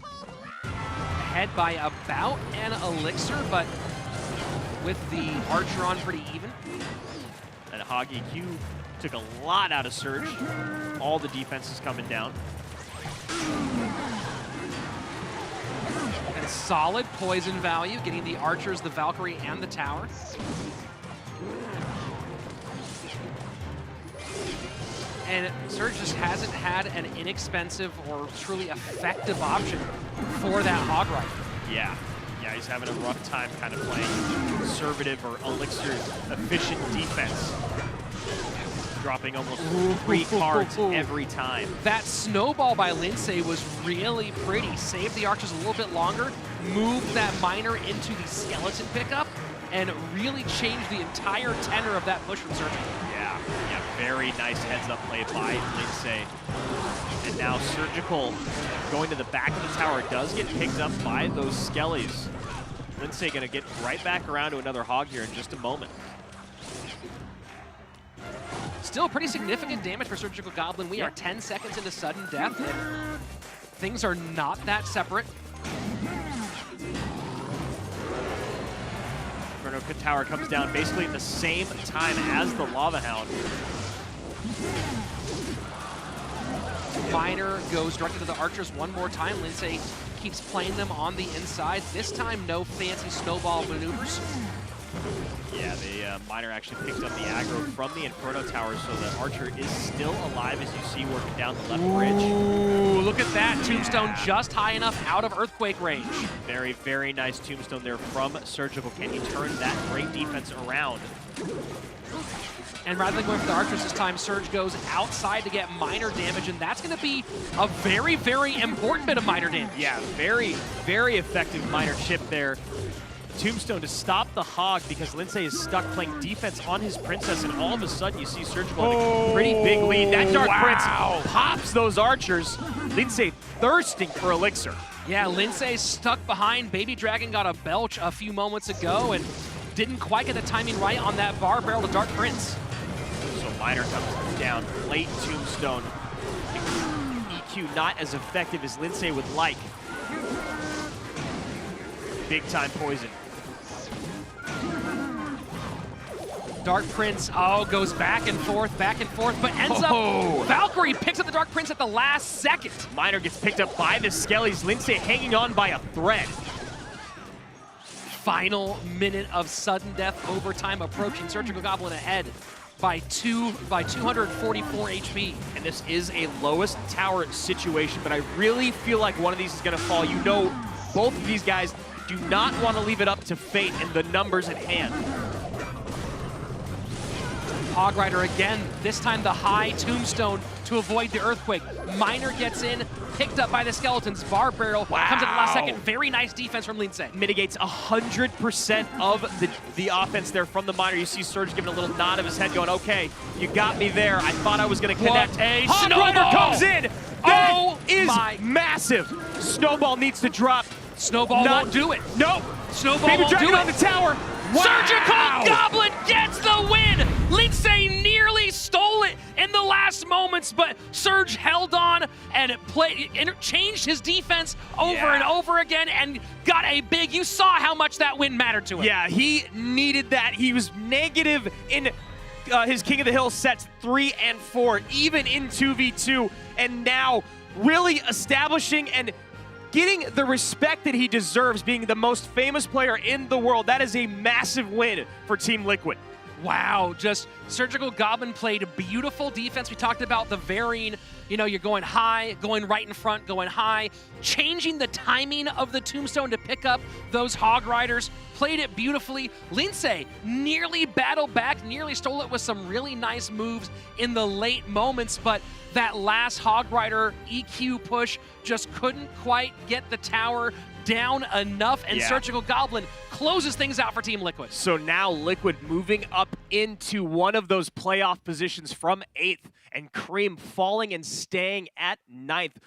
Ahead by about an elixir, but with the Archer on pretty even. And Hog EQ took a lot out of Surge. All the defense is coming down. And solid poison value, getting the Archers, the Valkyrie, and the tower. And Surge just hasn't had an inexpensive or truly effective option for that Hog Rider. Yeah, he's having a rough time kind of playing conservative or elixir efficient defense. Dropping almost 3 cards every time. That snowball by Lindsay was really pretty. Saved the Archers a little bit longer, moved that Miner into the skeleton pickup, and really changed the entire tenor of that push from Surgical. Yeah, very nice heads-up play by Lindsay. And now Surgical going to the back of the tower does get picked up by those Skellies. Lindsay gonna get right back around to another Hog here in just a moment. Still pretty significant damage for Surgical Goblin. We are 10 seconds into sudden death, and things are not that separate. Inferno Tower comes down basically at the same time as the Lava Hound. Miner goes directly to the Archers one more time. Lindsay keeps playing them on the inside. This time, no fancy snowball maneuvers. Yeah, the Miner actually picked up the aggro from the Inferno Tower, so the Archer is still alive, as you see, working down the left bridge. Ooh, look at that. Tombstone just high enough out of Earthquake range. Very, very nice Tombstone there from Surgical. Can he turn that great defense around? And rather than going for the Archers this time, Surge goes outside to get Miner damage, and that's going to be a very, very important bit of Miner damage. Yeah, very, very effective Miner chip there. Tombstone to stop the Hog because Lindsay is stuck playing defense on his Princess, and all of a sudden you see Surgical with a pretty big lead. That Dark Prince pops those archers. Lindsay thirsting for Elixir. Yeah, Lindsay stuck behind. Baby Dragon got a belch a few moments ago and didn't quite get the timing right on that bar barrel to Dark Prince. So Miner comes down, late Tombstone. EQ not as effective as Lindsay would like. Big time poison. Dark Prince, goes back and forth, but ends up, Valkyrie picks up the Dark Prince at the last second. Miner gets picked up by the Skellies. Lindsay hanging on by a thread. Final minute of sudden death overtime approaching. Surgical Goblin ahead by 244 HP. And this is a lowest tower situation, but I really feel like one of these is gonna fall. You know, both of these guys do not want to leave it up to fate and the numbers at hand. Hog Rider again, this time the high Tombstone to avoid the Earthquake. Miner gets in, picked up by the Skeletons. Bar Barrel comes at the last second. Very nice defense from Lindsay. Mitigates 100% of the offense there from the Miner. You see Surge giving a little nod of his head going, okay, you got me there. I thought I was going to connect. A Hog snowball Rider comes in. That is massive. Snowball needs to drop. Snowball won't do it. Nope. Snowball Baby won't Dragon do it. on the tower. Surgical Goblin gets the win! Lindsay nearly stole it in the last moments, but Surge held on and changed his defense over and over again and got a big, you saw how much that win mattered to him. Yeah, he needed that. He was negative in his King of the Hill sets 3 and 4, even in 2v2, and now really establishing and getting the respect that he deserves, being the most famous player in the world. That is a massive win for Team Liquid. Wow, just Surgical Goblin played a beautiful defense. We talked about the varying, you're going high, going right in front, going high, changing the timing of the Tombstone to pick up those Hog Riders. Played it beautifully. Lindsay nearly battled back, nearly stole it with some really nice moves in the late moments, but that last Hog Rider EQ push just couldn't quite get the tower down enough, and Surgical Goblin closes things out for Team Liquid. So now Liquid moving up into one of those playoff positions from 8th, and Cream falling and staying at 9th.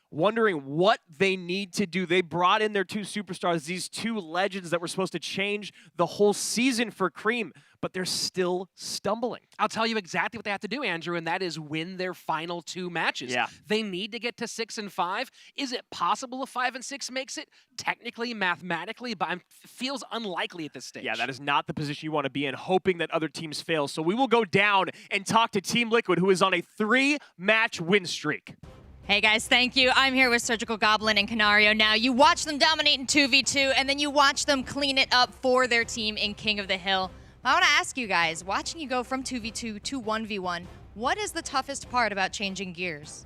Wondering what they need to do. They brought in their 2 superstars, these 2 legends that were supposed to change the whole season for Cream, but they're still stumbling. I'll tell you exactly what they have to do, Andrew, and that is win their final 2 matches. Yeah. They need to get to 6 and 5. Is it possible if 5 and 6 makes it? Technically, mathematically, but it feels unlikely at this stage. Yeah, that is not the position you want to be in, hoping that other teams fail. So we will go down and talk to Team Liquid, who is on a 3-match win streak. Hey guys, thank you. I'm here with Surgical Goblin and Canario. Now, you watch them dominate in 2v2, and then you watch them clean it up for their team in King of the Hill. I want to ask you guys, watching you go from 2v2 to 1v1, what is the toughest part about changing gears?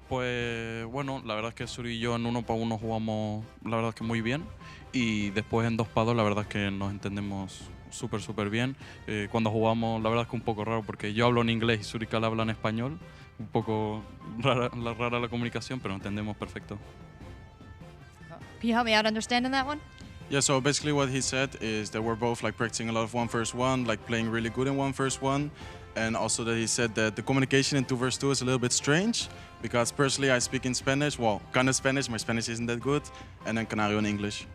Pues bueno, la verdad es que Suri y yo en 1 para 1 jugamos la verdad es que muy bien, y después en 2 para 2 la verdad es que nos entendemos súper bien. Cuando jugamos la verdad es que un poco raro porque yo hablo en inglés y Surikal habla en español. Un poco rara la comunicación, pero entendemos perfecto. Can you help me out understanding that one? Yeah, so basically what he said is that we're both like practicing a lot of 1 vs 1, like playing really good in 1 vs 1, and also that he said that the communication in 2 vs 2 is a little bit strange because personally I speak in Spanish, well, kind of Spanish, my Spanish isn't that good, and then Canario in English.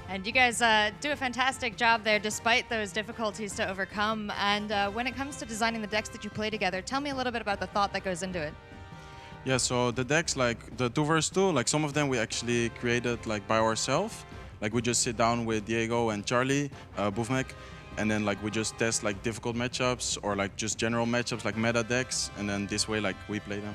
And you guys do a fantastic job there despite those difficulties to overcome. And when it comes to designing the decks that you play together, tell me a little bit about the thought that goes into it. Yeah, so the decks, like the 2 vs 2, like some of them we actually created like by ourselves. Like we just sit down with Diego and Charlie, Bufmek, and then like we just test like difficult matchups or like just general matchups like meta decks, and then this way like we play them.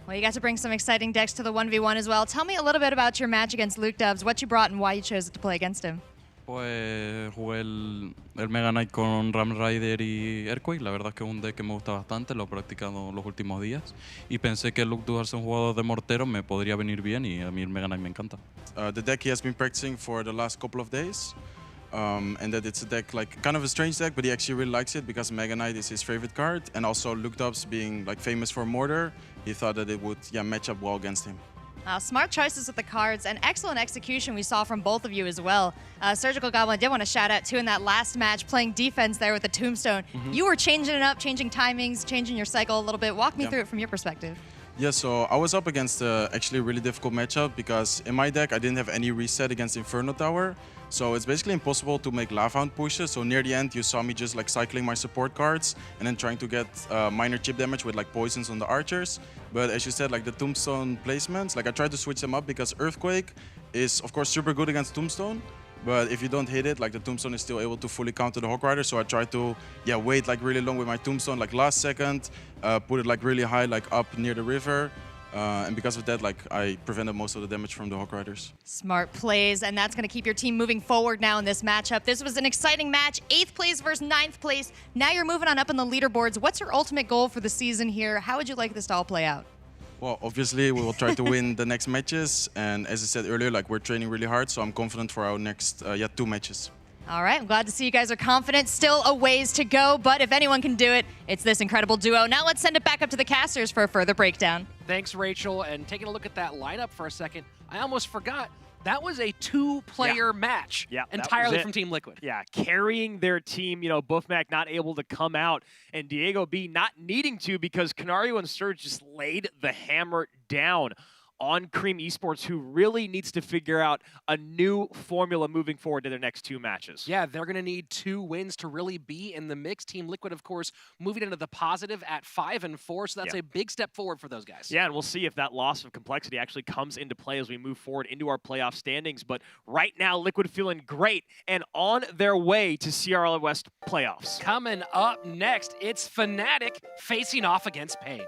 Well, you got to bring some exciting decks to the 1v1 as well. Tell me a little bit about your match against Luke Dubs, what you brought and why you chose to play against him. Pues jugué el Mega Knight con Ram Rider y Earthquake. La verdad es que es un deck que me gusta bastante, lo he practicado los últimos días. Y pensé que Luke Dubs, un jugador de mortero, me podría venir bien y a mí el Mega Knight me encanta. The deck he has been practicing for the last couple of days. And that it's a deck, like kind of a strange deck, but he actually really likes it because Mega Knight is his favorite card. And also Luke Dubs being like famous for Mortar, he thought that it would match up well against him. Smart choices with the cards and excellent execution we saw from both of you as well. Surgical Goblin, I did want to shout out too in that last match, playing defense there with the Tombstone. You were changing it up, changing timings, changing your cycle a little bit. Walk me through it from your perspective. Yeah, so I was up against actually a really difficult matchup because in my deck I didn't have any reset against Inferno Tower. So it's basically impossible to make Lava Hound pushes. So near the end you saw me just like cycling my support cards and then trying to get minor chip damage with like poisons on the archers. But as you said, like the Tombstone placements, like I tried to switch them up because Earthquake is of course super good against Tombstone. But if you don't hit it, like the Tombstone is still able to fully counter the Hawk Rider. So I tried to wait like really long with my Tombstone, like last second, put it like really high, like up near the river. And because of that, like I prevented most of the damage from the Hawk Riders. Smart plays, and that's going to keep your team moving forward now in this matchup. This was an exciting match, 8th place versus 9th place. Now you're moving on up in the leaderboards. What's your ultimate goal for the season here? How would you like this to all play out? Well, obviously, we will try to win the next matches. And as I said earlier, like we're training really hard, so I'm confident for our next 2 matches. All right, I'm glad to see you guys are confident. Still a ways to go, but if anyone can do it, it's this incredible duo. Now let's send it back up to the casters for a further breakdown. Thanks, Rachel. And taking a look at that lineup for a second, I almost forgot. That was a 2-player match entirely from Team Liquid. Yeah, carrying their team, you know, Buffmac not able to come out, and Diego B not needing to because Canario and Surge just laid the hammer down on Cream Esports, who really needs to figure out a new formula moving forward to their next 2 matches. Yeah, they're going to need 2 wins to really be in the mix. Team Liquid, of course, moving into the positive at 5-4, so that's a big step forward for those guys. Yeah, and we'll see if that loss of complexity actually comes into play as we move forward into our playoff standings. But right now, Liquid feeling great and on their way to CRL West playoffs. Coming up next, it's Fnatic facing off against Pain.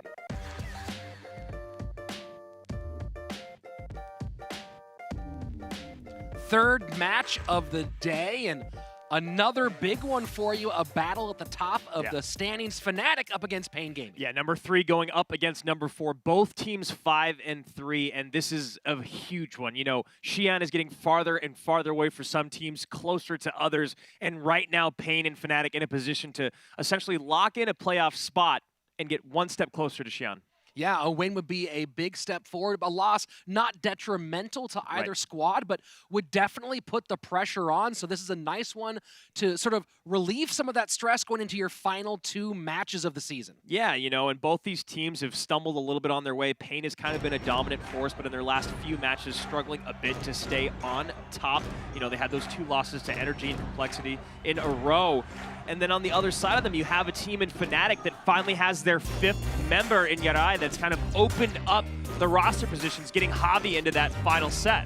Third match of the day, and another big one for you, a battle at the top of the standings. Fnatic up against Pain Gaming. Yeah, number 3 going up against number 4. Both teams 5-3, and this is a huge one. You know, Xi'an is getting farther and farther away for some teams, closer to others, and right now Pain and Fnatic in a position to essentially lock in a playoff spot and get one step closer to Xi'an. Yeah, a win would be a big step forward. A loss not detrimental to either squad, but would definitely put the pressure on. So this is a nice one to sort of relieve some of that stress going into your final 2 matches of the season. Yeah, you know, and both these teams have stumbled a little bit on their way. Pain has kind of been a dominant force, but in their last few matches, struggling a bit to stay on top. You know, they had those 2 losses to Energy and Complexity in a row. And then on the other side of them, you have a team in Fnatic that finally has their 5th member in Yarai that's kind of opened up the roster positions, getting Javi into that final set.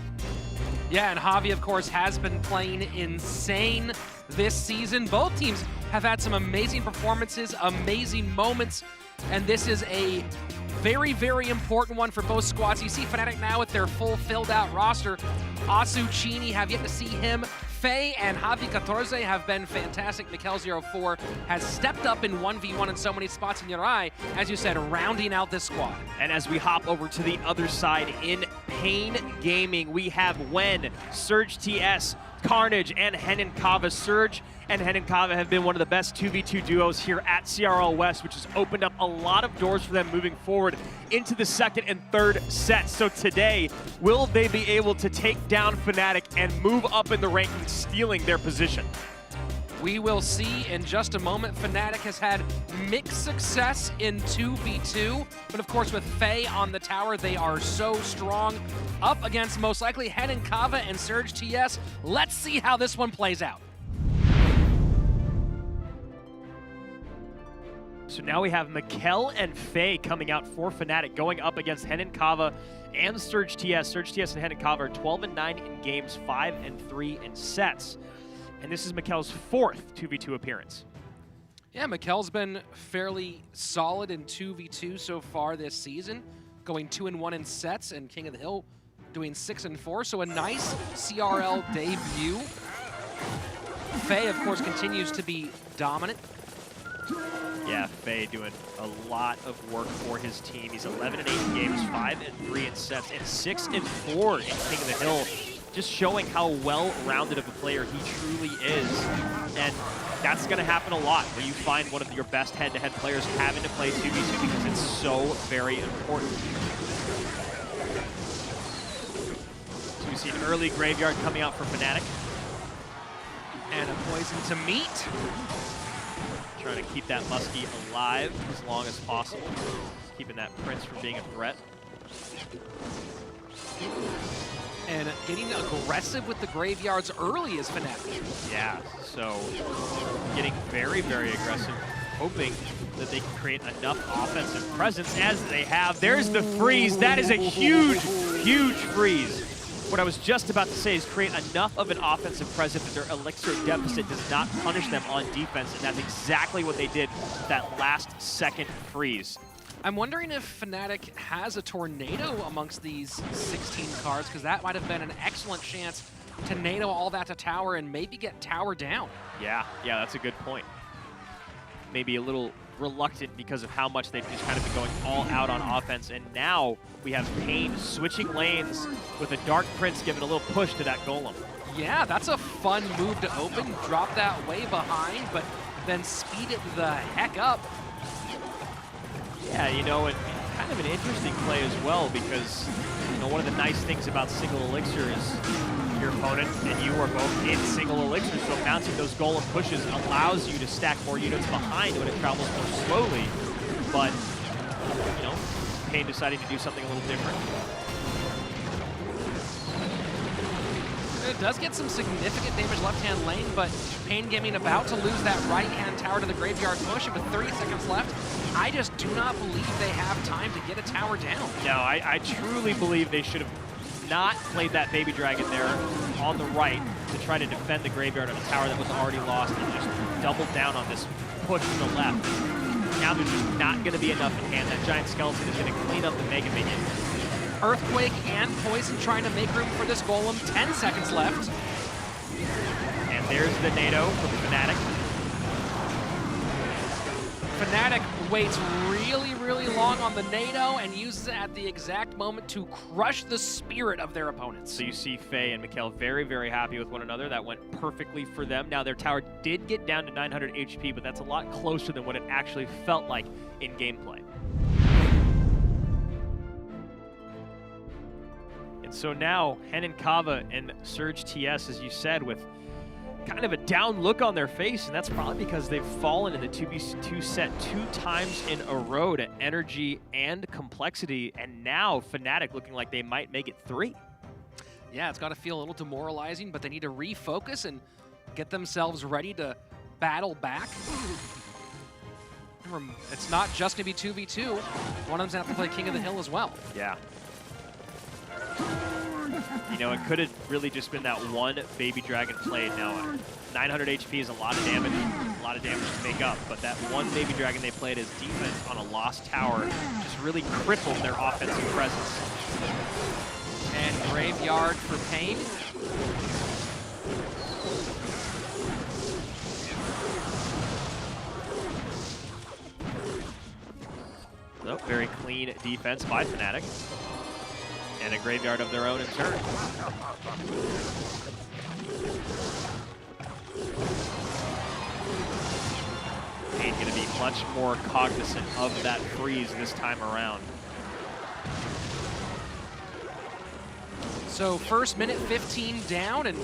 Yeah, and Javi, of course, has been playing insane this season. Both teams have had some amazing performances, amazing moments, and this is a very, very important one for both squads. You see Fnatic now with their full filled-out roster. Asu, Chini, have yet to see him. Faye and Javi 14 have been fantastic. Mikel04 has stepped up in 1v1 in so many spots in Yarai, as you said, rounding out this squad. And as we hop over to the other side in Pain Gaming, we have Wen, Surge TS, Carnage, and Hen and Kava. Surge and Hen and Kava have been one of the best 2v2 duos here at CRL West, which has opened up a lot of doors for them moving forward into the 2nd and 3rd sets. So today, will they be able to take down Fnatic and move up in the rankings, stealing their position? We will see in just a moment. Fnatic has had mixed success in 2v2, but of course with Faye on the tower, they are so strong. Up against most likely Hen and Kava and Surge TS. Let's see how this one plays out. So now we have Mikel and Faye coming out for Fnatic, going up against Hen and Kava and Surge TS. Surge TS and Hen and Kava are 12-9 in games, 5-3 in sets. And this is Mikel's 4th 2v2 appearance. Yeah, Mikel's been fairly solid in 2v2 so far this season, going 2-1 in sets, and King of the Hill doing 6-4, so a nice CRL debut. Faye, of course, continues to be dominant. Yeah, Faye doing a lot of work for his team. He's 11-8 in games, 5-3 in sets, and 6-4 in King of the Hill. Just showing how well-rounded of a player he truly is. And that's going to happen a lot when you find one of your best head-to-head players having to play 2v2 because it's so very important. You see an early graveyard coming out for Fnatic. And a poison to meet. Trying to keep that Muskie alive as long as possible. Keeping that Prince from being a threat. And getting aggressive with the graveyards early is Fnatic. Yeah, so getting very, very aggressive, hoping that they can create enough offensive presence as they have. There's the freeze. That is a huge, huge freeze. What I was just about to say is create enough of an offensive presence that their elixir deficit does not punish them on defense, and that's exactly what they did with that last second freeze. I'm wondering if Fnatic has a tornado amongst these 16 cards, because that might have been an excellent chance to NATO all that to tower and maybe get tower down. Yeah, that's a good point. Maybe a little reluctant because of how much they've just kind of been going all out on offense, and now we have Pain switching lanes with a Dark Prince giving a little push to that Golem. Yeah, that's a fun move to open, drop that way behind, but then speed it the heck up. Yeah, you know, and kind of an interesting play as well, because, you know, one of the nice things about single elixir is your opponent and you are both in single elixir, so mounting those golem pushes allows you to stack more units behind when it travels more slowly. But, you know, Pain deciding to do something a little different. It does get some significant damage left-hand lane, but Pain Gaming about to lose that right-hand tower to the graveyard push, and with 30 seconds left, I just do not believe they have time to get a tower down. No, I truly believe they should have not played that Baby Dragon there on the right to try to defend the graveyard on a tower that was already lost, and just doubled down on this push to the left. Now there's just not going to be enough in hand. That Giant Skeleton is going to clean up the Mega Minion. Earthquake and Poison trying to make room for this Golem. 10 seconds left. And there's the NATO from Fnatic. Fnatic waits really, really long on the NATO and uses it at the exact moment to crush the spirit of their opponents. So you see Faye and Mikkel very, very happy with one another. That went perfectly for them. Now their tower did get down to 900 HP, but that's a lot closer than what it actually felt like in gameplay. And so now, Hen Kava and Surge TS, as you said, with kind of a down look on their face, and that's probably because they've fallen in the 2v2 set 2 times in a row to energy and complexity, and now Fnatic looking like they might make it 3. Yeah, it's got to feel a little demoralizing, but they need to refocus and get themselves ready to battle back. Remember, it's not just going to be 2v2. One of them's going to have to play King of the Hill as well. Yeah. You know, it could have really just been that one Baby Dragon played. Now, 900 HP is a lot of damage to make up, but that one Baby Dragon they played as defense on a lost tower just really crippled their offensive presence. And Graveyard for Pain. So, very clean defense by Fnatic. And a graveyard of their own in turn. Pain going to be much more cognizant of that freeze this time around. So first minute 15 down, and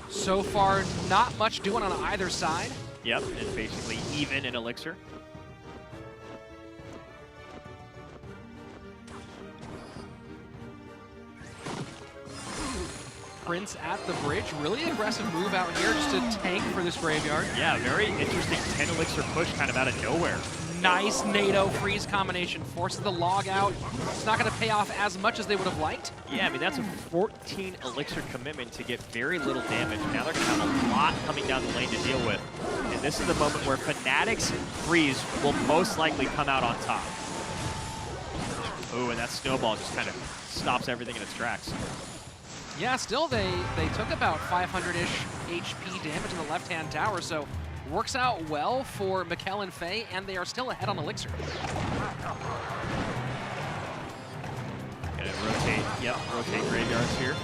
so far not much doing on either side. Yep, and basically even in Elixir. Prince at the bridge. Really aggressive move out here just to tank for this graveyard. Yeah, very interesting 10 Elixir push kind of out of nowhere. Nice NATO freeze combination. Forces the log out. It's not going to pay off as much as they would have liked. Yeah, I mean, that's a 14 Elixir commitment to get very little damage. Now they're going to have a lot coming down the lane to deal with. And this is the moment where Fnatic's freeze will most likely come out on top. Ooh, and that snowball just kind of stops everything in its tracks. Yeah, still they took about 500-ish HP damage in the left-hand tower, so works out well for Mikkel and Faye, and they are still ahead on Elixir. Gonna rotate graveyards here.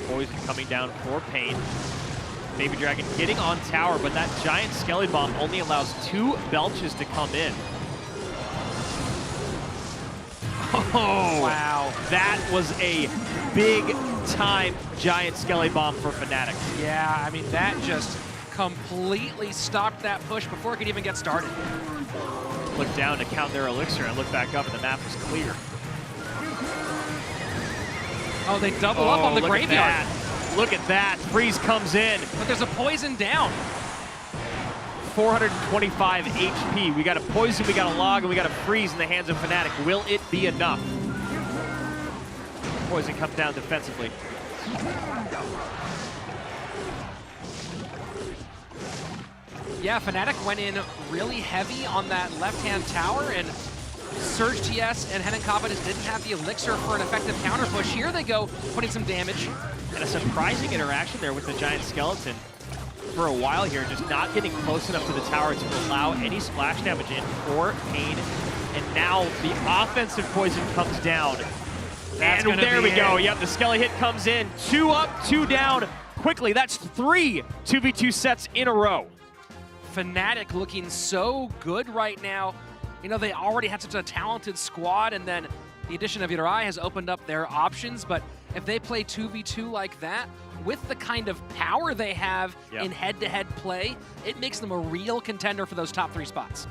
Poison coming down for Pain. Baby Dragon getting on tower, but that giant Skelly Bomb only allows 2 belches to come in. Oh, Wow. that was a big-time giant Skelly Bomb for Fnatic. Yeah, I mean, that just completely stopped that push before it could even get started. Look down to count their elixir and look back up and the map was clear. Oh, they double up on the look graveyard. At that. Look at that. Freeze comes in. But there's a poison down. 425 HP. We got a poison, we got a log, and we got a freeze in the hands of Fnatic. Will it be enough? Poison comes down defensively. Yeah, Fnatic went in really heavy on that left-hand tower, and Surge TS and Henenkava just didn't have the elixir for an effective counter push. Here they go, putting some damage. And a surprising interaction there with the giant skeleton for a while here, just not getting close enough to the tower to allow any splash damage in for Pain. And now the offensive poison comes down. That's and there we go. Yep, the Skelly hit comes in. 2 up, 2 down. Quickly, that's 3 2v2 sets in a row. Fnatic looking so good right now. You know, they already had such a talented squad, and then the addition of Irai has opened up their options. But if they play 2v2 like that, with the kind of power they have in head-to-head play, it makes them a real contender for those top 3 spots.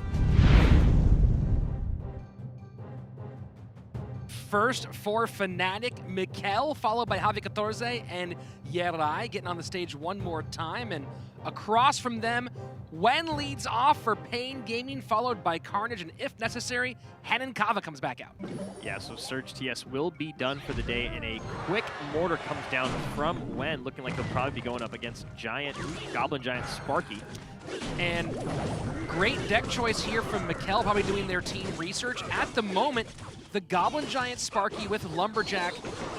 First for Fnatic, Mikel, followed by Javi 14 and Yerai getting on the stage one more time. And across from them, Wen leads off for Pain Gaming, followed by Carnage, and if necessary, Henenkava comes back out. Yeah, so Surge TS will be done for the day, and a quick mortar comes down from Wen, looking like he'll probably be going up against Goblin Giant Sparky. And great deck choice here from Mikel, probably doing their team research. At the moment, the Goblin Giant Sparky with Lumberjack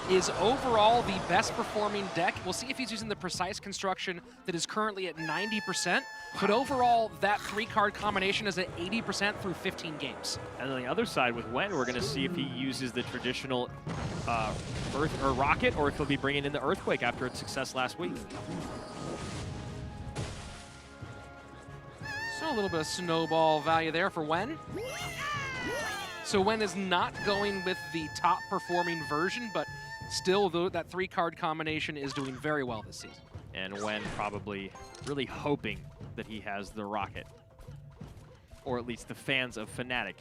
is overall the best performing deck. We'll see if he's using the precise construction that is currently at 90%. But overall, that 3-card combination is at 80% through 15 games. And on the other side with Wen, we're going to see if he uses the traditional Earth or Rocket, or if he'll be bringing in the Earthquake after its success last week. So a little bit of snowball value there for Wen. So Wen is not going with the top performing version, but still that 3-card combination is doing very well this season. And Wen probably really hoping that he has the Rocket, or at least the fans of Fnatic.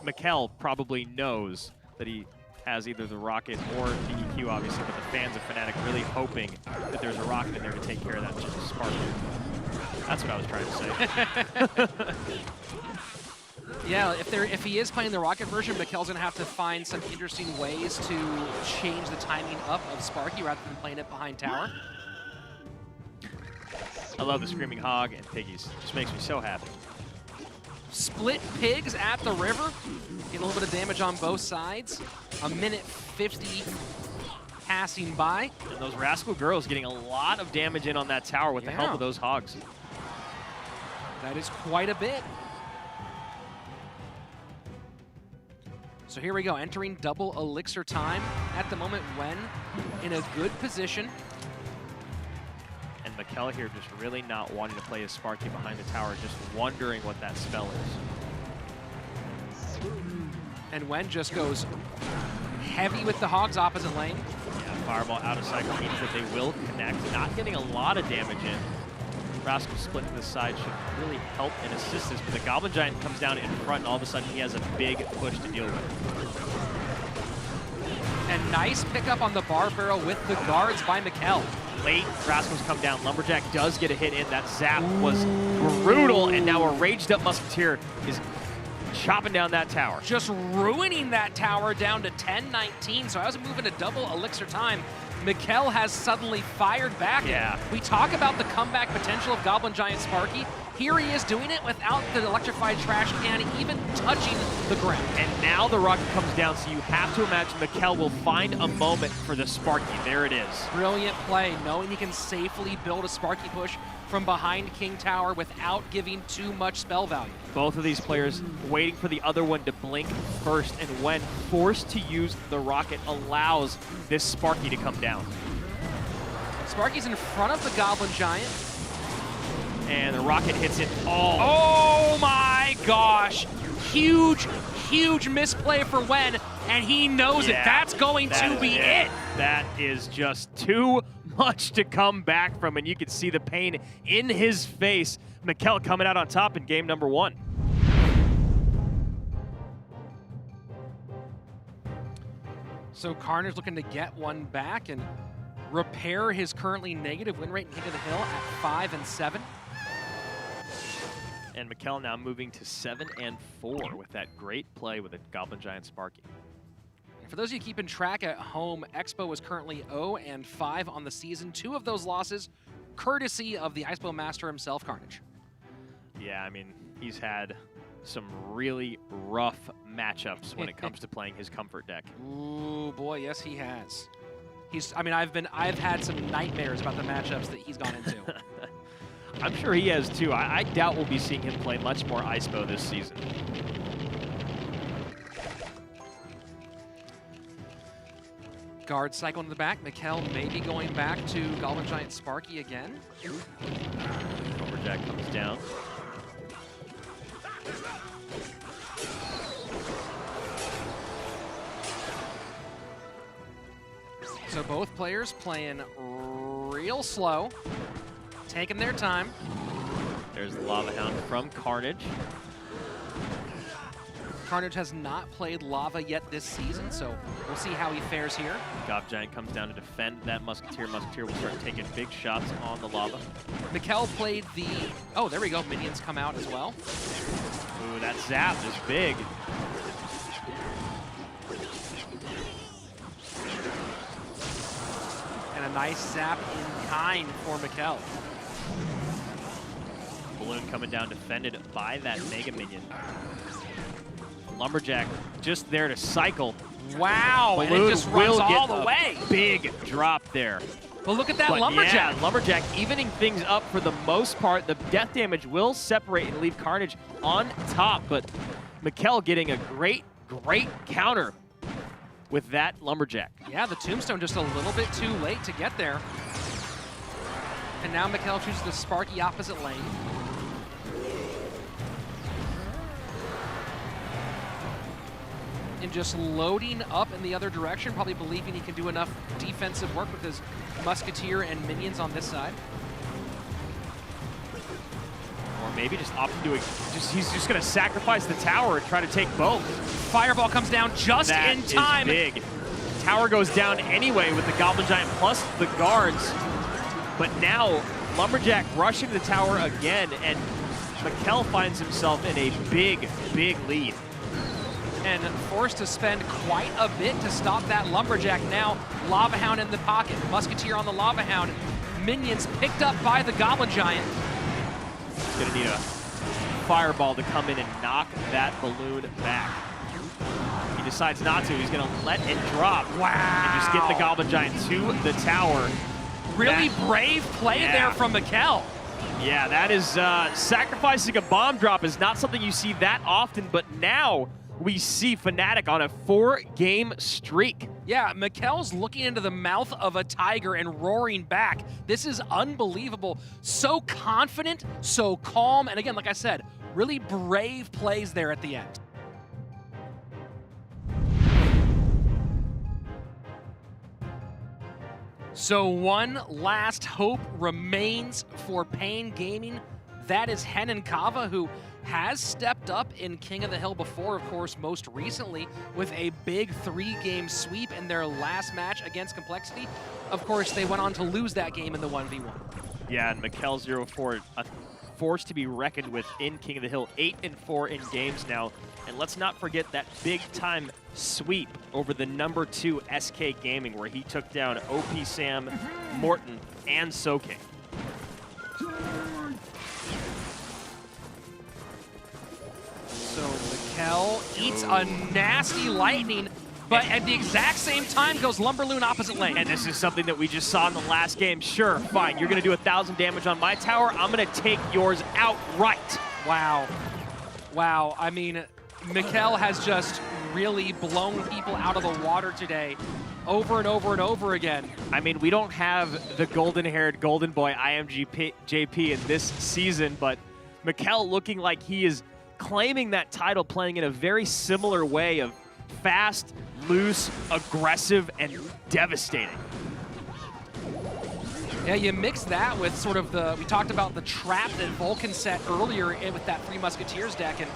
Mikel probably knows that he has either the Rocket or the EQ, obviously, but the fans of Fnatic really hoping that there's a Rocket in there to take care of that Sparky. That's what I was trying to say. Yeah, if he is playing the Rocket version, Mikel's going to have to find some interesting ways to change the timing up of Sparky rather than playing it behind tower. I love the Screaming Hog and Piggies. Just makes me so happy. Split Pigs at the river. Getting a little bit of damage on both sides. A minute 50 passing by. And those Rascal Girls getting a lot of damage in on that tower with the help of those Hogs. That is quite a bit. So here we go, entering double elixir time. At the moment, Wen in a good position. And Mikel here just really not wanting to play his Sparky behind the tower, just wondering what that spell is. And Wen just goes heavy with the Hogs opposite lane. Yeah, Fireball out of cycle means that they will connect, not getting a lot of damage in. Rascal split to the side should really help and assist this, but the Goblin Giant comes down in front, and all of a sudden he has a big push to deal with. And nice pickup on the Bar Barrel with the guards by Mikel. Late, Rascal's come down. Lumberjack does get a hit in. That zap was brutal, and now a raged up Musketeer is chopping down that tower. Just ruining that tower down to 10-19, so as we move into double elixir time, Mikel has suddenly fired back. Yeah. We talk about the comeback potential of Goblin Giant Sparky. Here he is doing it without the electrified trash can even touching the ground. And now the Rocket comes down, so you have to imagine Mikel will find a moment for the Sparky. There it is. Brilliant play, knowing he can safely build a Sparky push from behind King Tower without giving too much spell value. Both of these players waiting for the other one to blink first, and when forced to use the Rocket, allows this Sparky to come down. Sparky's in front of the Goblin Giant. And the Rocket hits it all. Oh my gosh! Huge, huge misplay for Wen, and he knows it. That's going to be it. That is just too much to come back from, and you can see the pain in his face. Mikkel coming out on top in game number 1. So Carnage looking to get one back and repair his currently negative win rate in King of the Hill at 5 and 7. And Mikkel now moving to 7 and 4 with that great play with a Goblin Giant Sparky. For those of you keeping track at home, Expo was currently 0 and 5 on the season. 2 of those losses courtesy of the Icebo master himself, Carnage. Yeah, I mean, he's had some really rough matchups when it comes to playing his comfort deck. Ooh, boy, yes he has. I've had some nightmares about the matchups that he's gone into. I'm sure he has too. I doubt we'll be seeing him play much more Icebo this season. Guard cycle in the back. Mikkel maybe going back to Goblin Giant Sparky again. Lumberjack comes down. So both players playing real slow, taking their time. There's the Lava Hound from Carnage. Carnage has not played Lava yet this season, so we'll see how he fares here. Gob Giant comes down to defend that Musketeer. Musketeer will start taking big shots on the Lava. Mikkel played the... Oh, there we go. Minions come out as well. Ooh, that zap is big. And a nice zap in kind for Mikkel. Balloon coming down defended by that Mega Minion. Lumberjack just there to cycle. Wow, Balloon and it just runs will all get the a way. Big drop there. But look at that But Lumberjack. yeah, Lumberjack evening things up for the most part. The death damage will separate and leave Carnage on top, but Mikkel getting a great counter with that Lumberjack. Yeah, the Tombstone just a little bit too late to get there. And now Mikkel chooses the Sparky opposite lane. And just loading up in the other direction, probably believing he can do enough defensive work with his Musketeer and Minions on this side. Or maybe just opting to he's just gonna sacrifice the tower and try to take both. Fireball comes down just That in time. is big. Tower goes down anyway with the Goblin Giant plus the guards. But now Lumberjack rushing the tower again, and Mikkel finds himself in a big lead. And forced to spend quite a bit to stop that Lumberjack. Now, Lava Hound in the pocket, Musketeer on the Lava Hound. Minions picked up by the Goblin Giant. He's gonna need a fireball to come in and knock that balloon back. He decides not to. He's gonna let it drop. Wow. And just get the Goblin Giant to the tower. Really brave play there from Mikkel. Yeah, that is sacrificing a bomb drop is not something you see that often, but now we see Fnatic on a 4-game streak. Yeah, Mikkel's looking into the mouth of a tiger and roaring back. This is unbelievable. So confident, so calm, and again, like I said, really brave plays there at the end. So one last hope remains for Pain Gaming. That is Henan Kava, who has stepped up in King of the Hill before, of course, most recently with a big 3-game sweep in their last match against Complexity. Of course, they went on to lose that game in the 1v1. Yeah, and Mikkel 0-4, a force to be reckoned with in King of the Hill, 8-4 in games now. And let's not forget that big-time sweep over the #2 SK Gaming, where he took down OP Sam, Morton, and Soke. So Mikkel eats a nasty lightning, but at the exact same time goes Lumberloon opposite lane. And this is something that we just saw in the last game. Sure, fine, you're gonna do 1,000 damage on my tower. I'm gonna take yours outright. Wow. Wow, I mean, Mikkel has just really blown people out of the water today over and over and over again. I mean, we don't have the golden-haired golden boy IMGJP in this season, but Mikkel looking like he is claiming that title playing in a very similar way of fast, loose, aggressive, and devastating. Yeah, you mix that with sort of we talked about the trap that Vulcan set earlier with that Three Musketeers deck, and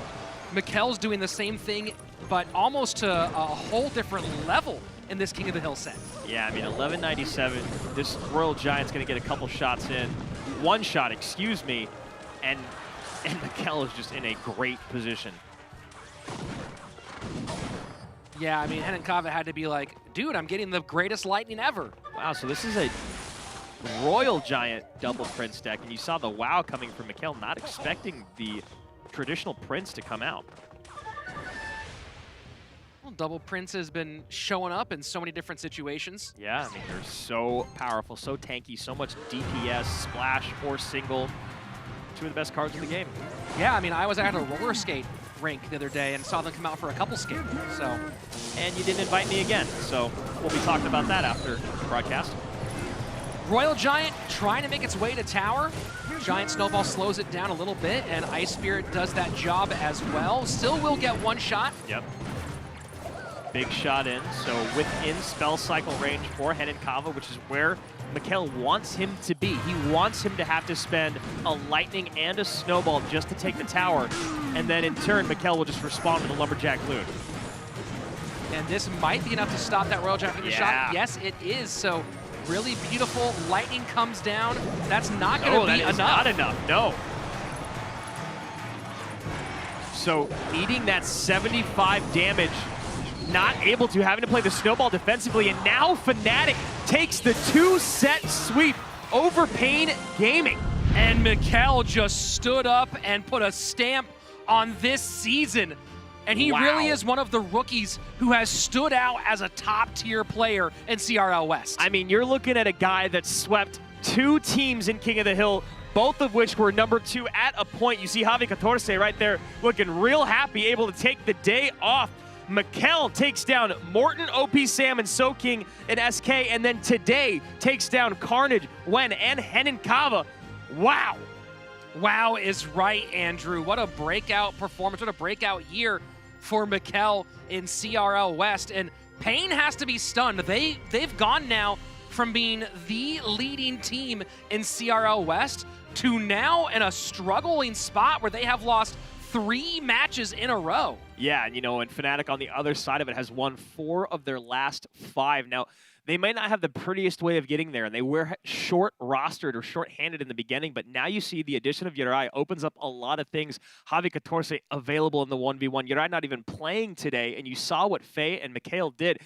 Mikel's doing the same thing, but almost to a whole different level in this King of the Hill set. Yeah, I mean, 1197, this Royal Giant's going to get a couple shots in. One shot, excuse me, and Mikel is just in a great position. Yeah, I mean, KOTH had to be like, dude, I'm getting the greatest lightning ever. Wow, so this is a Royal Giant double Prince deck, and you saw the wow coming from Mikel, not expecting the traditional Prince to come out. Well, double Prince has been showing up in so many different situations. Yeah, I mean, they're so powerful, so tanky, so much DPS, splash, or single. Two of the best cards in the game. Yeah, I mean, I was at a roller skate rink the other day and saw them come out for a couple skate, so. And you didn't invite me again, so we'll be talking about that after the broadcast. Royal Giant trying to make its way to tower. Giant Snowball slows it down a little bit, and Ice Spirit does that job as well. Still will get one shot. Yep. Big shot in, so within spell cycle range for KOTH, which is where Mikel wants him to be. He wants him to have to spend a lightning and a snowball just to take the tower, and then in turn, Mikel will just respond with a Lumberjack Loon. And this might be enough to stop that Royal Giant from the shot. Yes, it is. So really beautiful. Lightning comes down. That's not going to be enough. Not enough, no. So eating that 75 damage, not able to, having to play the snowball defensively, and now Fnatic takes the 2-set sweep over Pain Gaming. And Mikel just stood up and put a stamp on this season. And he really is one of the rookies who has stood out as a top-tier player in CRL West. I mean, you're looking at a guy that swept 2 teams in King of the Hill, both of which were #2 at a point. You see Javi KOTH right there looking real happy, able to take the day off. Mikel takes down Morton, OP Sam, and Soking and SK, and then today takes down Carnage, Wen, and KOTH. Wow. Wow is right, Andrew. What a breakout performance, what a breakout year for Mikel in CRL West. And Pain has to be stunned. They've gone now from being the leading team in CRL West to now in a struggling spot where they have lost 3 matches in a row. Yeah, and you know, and Fnatic on the other side of it has won 4 of their last 5. Now, they might not have the prettiest way of getting there, and they were short-rostered or short-handed in the beginning, but now you see the addition of Yurai opens up a lot of things. Javi KOTH available in the 1v1. Yurai not even playing today, and you saw what Faye and Mikel did.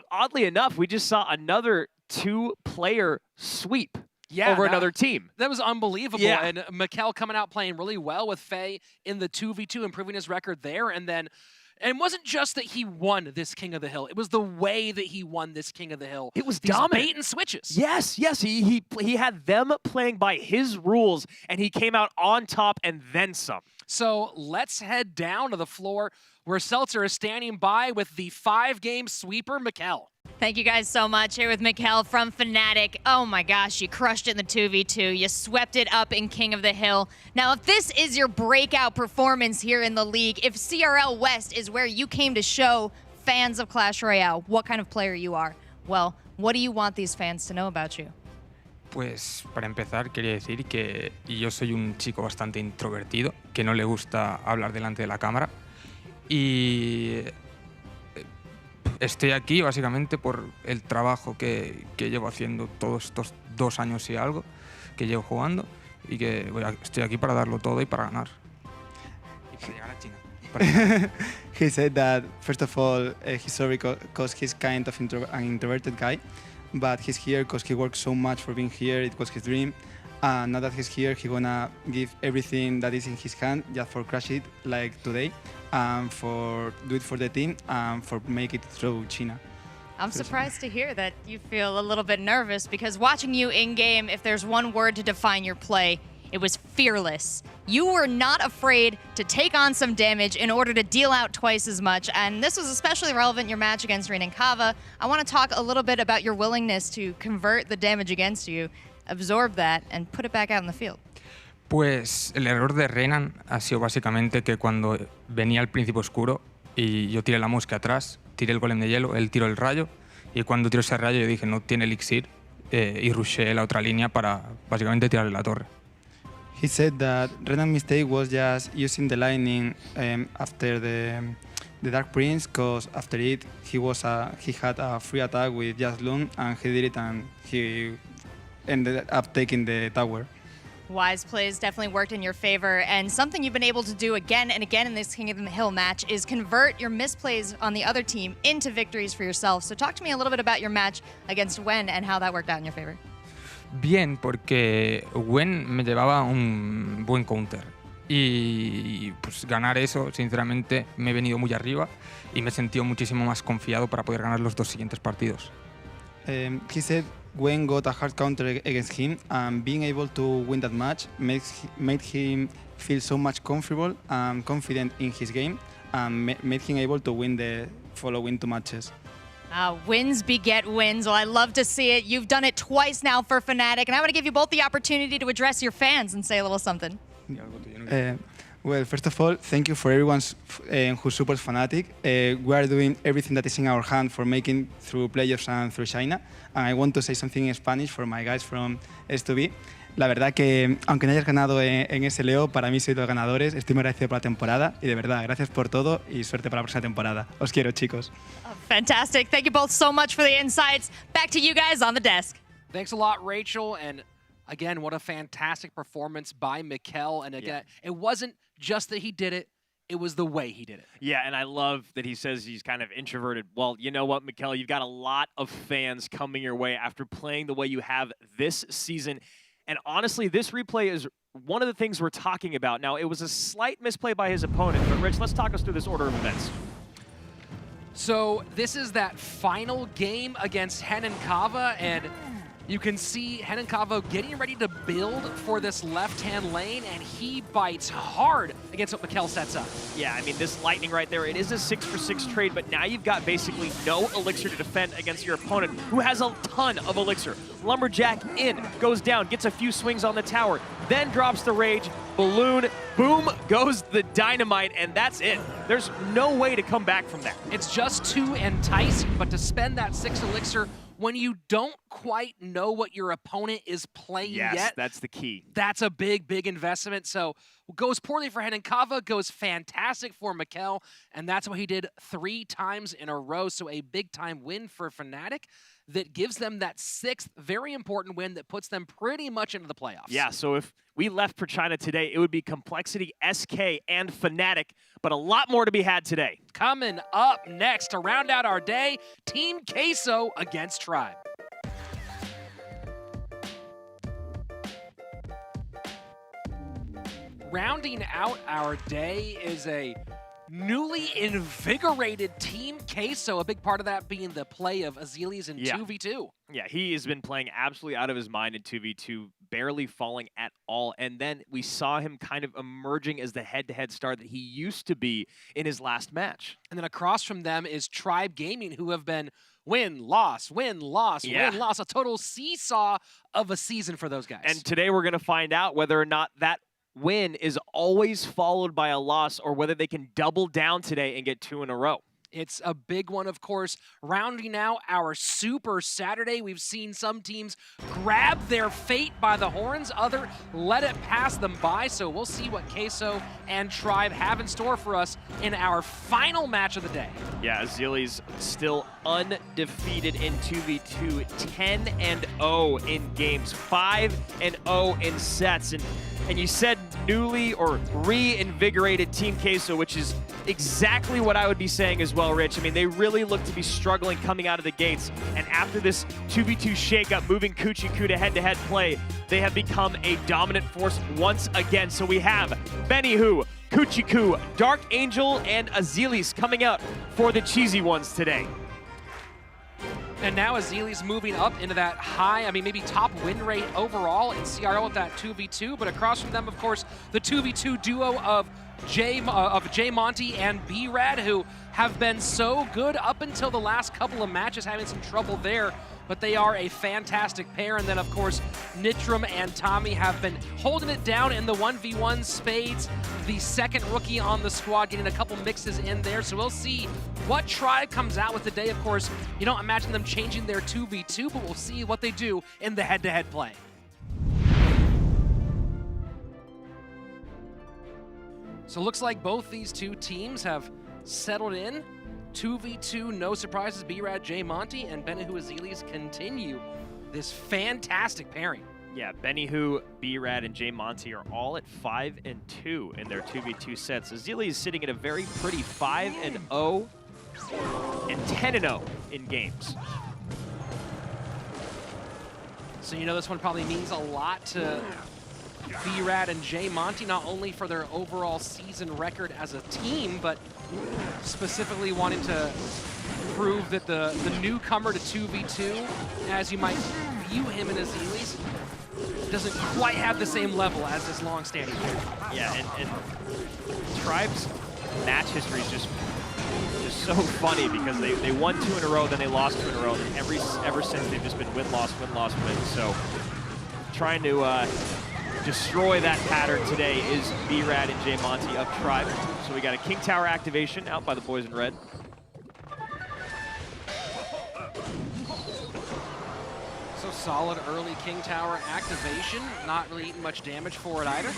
Oddly enough, we just saw another 2-player sweep. Yeah, over another team. That was unbelievable. Yeah. And Mikel coming out playing really well with Faye in the 2v2, improving his record there. And it wasn't just that he won this King of the Hill. It was the way that he won this King of the Hill. It was these dominant. bait and switches. Yes. He had them playing by his rules, and he came out on top and then some. So let's head down to the floor where Seltzer is standing by with the 5-game sweeper, Mikel. Thank you guys so much. Here with Mikel from Fnatic. Oh my gosh, you crushed it in the 2v2. You swept it up in King of the Hill. Now, if this is your breakout performance here in the league, if CRL West is where you came to show fans of Clash Royale what kind of player you are, well, what do you want these fans to know about you? Pues para empezar quería decir que yo soy un chico bastante introvertido, que no le gusta hablar delante de la cámara y estoy aquí básicamente por el trabajo que llevo haciendo todos estos 2 años y algo que llevo jugando y que estoy aquí para darlo todo y para ganar. Y para llegar a China. He said that, first of all, he's sorry because he's kind of an introverted guy, but he's here because he worked so much for being here. It was his dream. And now that he's here, he's gonna give everything that is in his hand just for crush it like today, and for do it for the team, and for make it through China. I'm surprised to hear that you feel a little bit nervous, because watching you in-game, if there's one word to define your play, it was fearless. You were not afraid to take on some damage in order to deal out twice as much, and this was especially relevant in your match against Rein and KOTH. I want to talk a little bit about your willingness to convert the damage against you, absorb that, and put it back out in the field. Pues el error de Renan ha sido básicamente que cuando venía el príncipe oscuro y yo tiré la mosca atrás, tiré el golem de hielo, él tiró el rayo y cuando tiró ese rayo yo dije no tiene elixir y rushé la otra línea para básicamente tirarle la torre. He said that Renan's mistake was just using the lightning after the Dark Prince, because after it he had a free attack with just Loon and he did it and he ended up taking the tower. Wise plays definitely worked in your favor, and something you've been able to do again and again in this King of the Hill match is convert your misplays on the other team into victories for yourself. So talk to me a little bit about your match against Wen and how that worked out in your favor. Bien, porque Wen me llevaba un buen counter y pues ganar eso, sinceramente, me he venido muy arriba y me he sentido muchísimo más confiado para poder ganar los 2 siguientes partidos. He said Gwen got a hard counter against him, and being able to win that match made him feel so much comfortable and confident in his game, and made him able to win the following 2 matches. Wins beget wins. Well, I love to see it. You've done it twice now for Fnatic, and I want to give you both the opportunity to address your fans and say a little something. Well, first of all, thank you for everyone who supports Fnatic. We are doing everything that is in our hand for making through playoffs and through China. And I want to say something in Spanish for my guys from S2B. La verdad que, aunque no hayas ganado en SLO, para mí sois los ganadores. Estoy muy agradecido por la temporada y de verdad, gracias por todo y suerte para la próxima temporada. Os quiero, chicos. Fantastic. Thank you both so much for the insights. Back to you guys on the desk. Thanks a lot, Rachel. And again, what a fantastic performance by Mikel. And again, it wasn't just that he did it, it was the way he did it. Yeah, and I love that he says he's kind of introverted. Well, you know what, Mikel, you've got a lot of fans coming your way after playing the way you have this season. And honestly, this replay is one of the things we're talking about. Now, it was a slight misplay by his opponent, but Rich, let's talk us through this order of events. So this is that final game against Henenkava, and you can see Henenkava getting ready to build for this left-hand lane, and he bites hard against what Mikel sets up. Yeah, I mean, this lightning right there, it is a 6-for-6 trade, but now you've got basically no elixir to defend against your opponent, who has a ton of elixir. Lumberjack in, goes down, gets a few swings on the tower, then drops the rage, balloon, boom goes the dynamite, and that's it. There's no way to come back from that. It's just too enticing, but to spend that 6 elixir when you don't quite know what your opponent is playing yet. Yes, that's the key. That's a big, big investment. So goes poorly for Henenkava, goes fantastic for Mikel, and that's what he did 3 times in a row. So a big-time win for Fnatic that gives them that 6th very important win that puts them pretty much into the playoffs. Yeah, so if we left for China today, it would be Complexity, SK, and Fnatic, but a lot more to be had today. Coming up next to round out our day, Team Queso against Tribe. Rounding out our day is a newly invigorated Team Queso, a big part of that being the play of Azelis in 2v2. Yeah, he has been playing absolutely out of his mind in 2v2, barely falling at all. And then we saw him kind of emerging as the head-to-head star that he used to be in his last match. And then across from them is Tribe Gaming, who have been win, loss, win, loss, win, loss, a total seesaw of a season for those guys. And today we're going to find out whether or not that win is always followed by a loss or whether they can double down today and get 2 in a row. It's a big one, of course. Rounding out our Super Saturday, we've seen some teams grab their fate by the horns, other let it pass them by. So we'll see what Queso and Tribe have in store for us in our final match of the day. Yeah, Azelis still undefeated in 2v2, 10-0 in games, 5-0 in sets. And you said newly or reinvigorated Team Queso, which is exactly what I would be saying as well, Rich. I mean, they really look to be struggling coming out of the gates. And after this 2v2 shakeup, moving Kuchiku to head-to-head play, they have become a dominant force once again. So we have Benihoo, Kuchiku, Dark Angel, and Azelis coming out for the cheesy ones today. And now Azelis moving up into that high, maybe top win rate overall in CRL with that 2v2. But across from them, of course, the 2v2 duo of J Monty and B-Rad, who have been so good up until the last couple of matches, having some trouble there but they are a fantastic pair. And then, of course, Nitram and Tommy have been holding it down in the 1v1. Spades, the second rookie on the squad, getting a couple mixes in there. So we'll see what Tribe comes out with today. Of course, you don't imagine them changing their 2v2, but we'll see what they do in the head-to-head play. So it looks like both these two teams have settled in. 2v2, no surprises. B-Rad, J Monty, and Benihu Azelis continue this fantastic pairing. Yeah, Benihu, B-Rad, and J Monty are all at 5-2 in their 2v2 sets. Azelis is sitting at a very pretty 5-0 and 10-0 in games. So you know this one probably means a lot to B-Rad and J Monty, not only for their overall season record as a team, but specifically wanting to prove that the newcomer to 2v2, as you might view him in Azelis, doesn't quite have the same level as this long-standing player. Yeah, and Tribe's match history is just so funny because they won 2 in a row, then they lost 2 in a row, and ever since they've just been win-loss, win-loss, win. So trying to destroy that pattern today is B-Rad and J Monty of Tribe. So we got a King Tower activation out by the boys in red. So solid early King Tower activation, not really eating much damage for it either.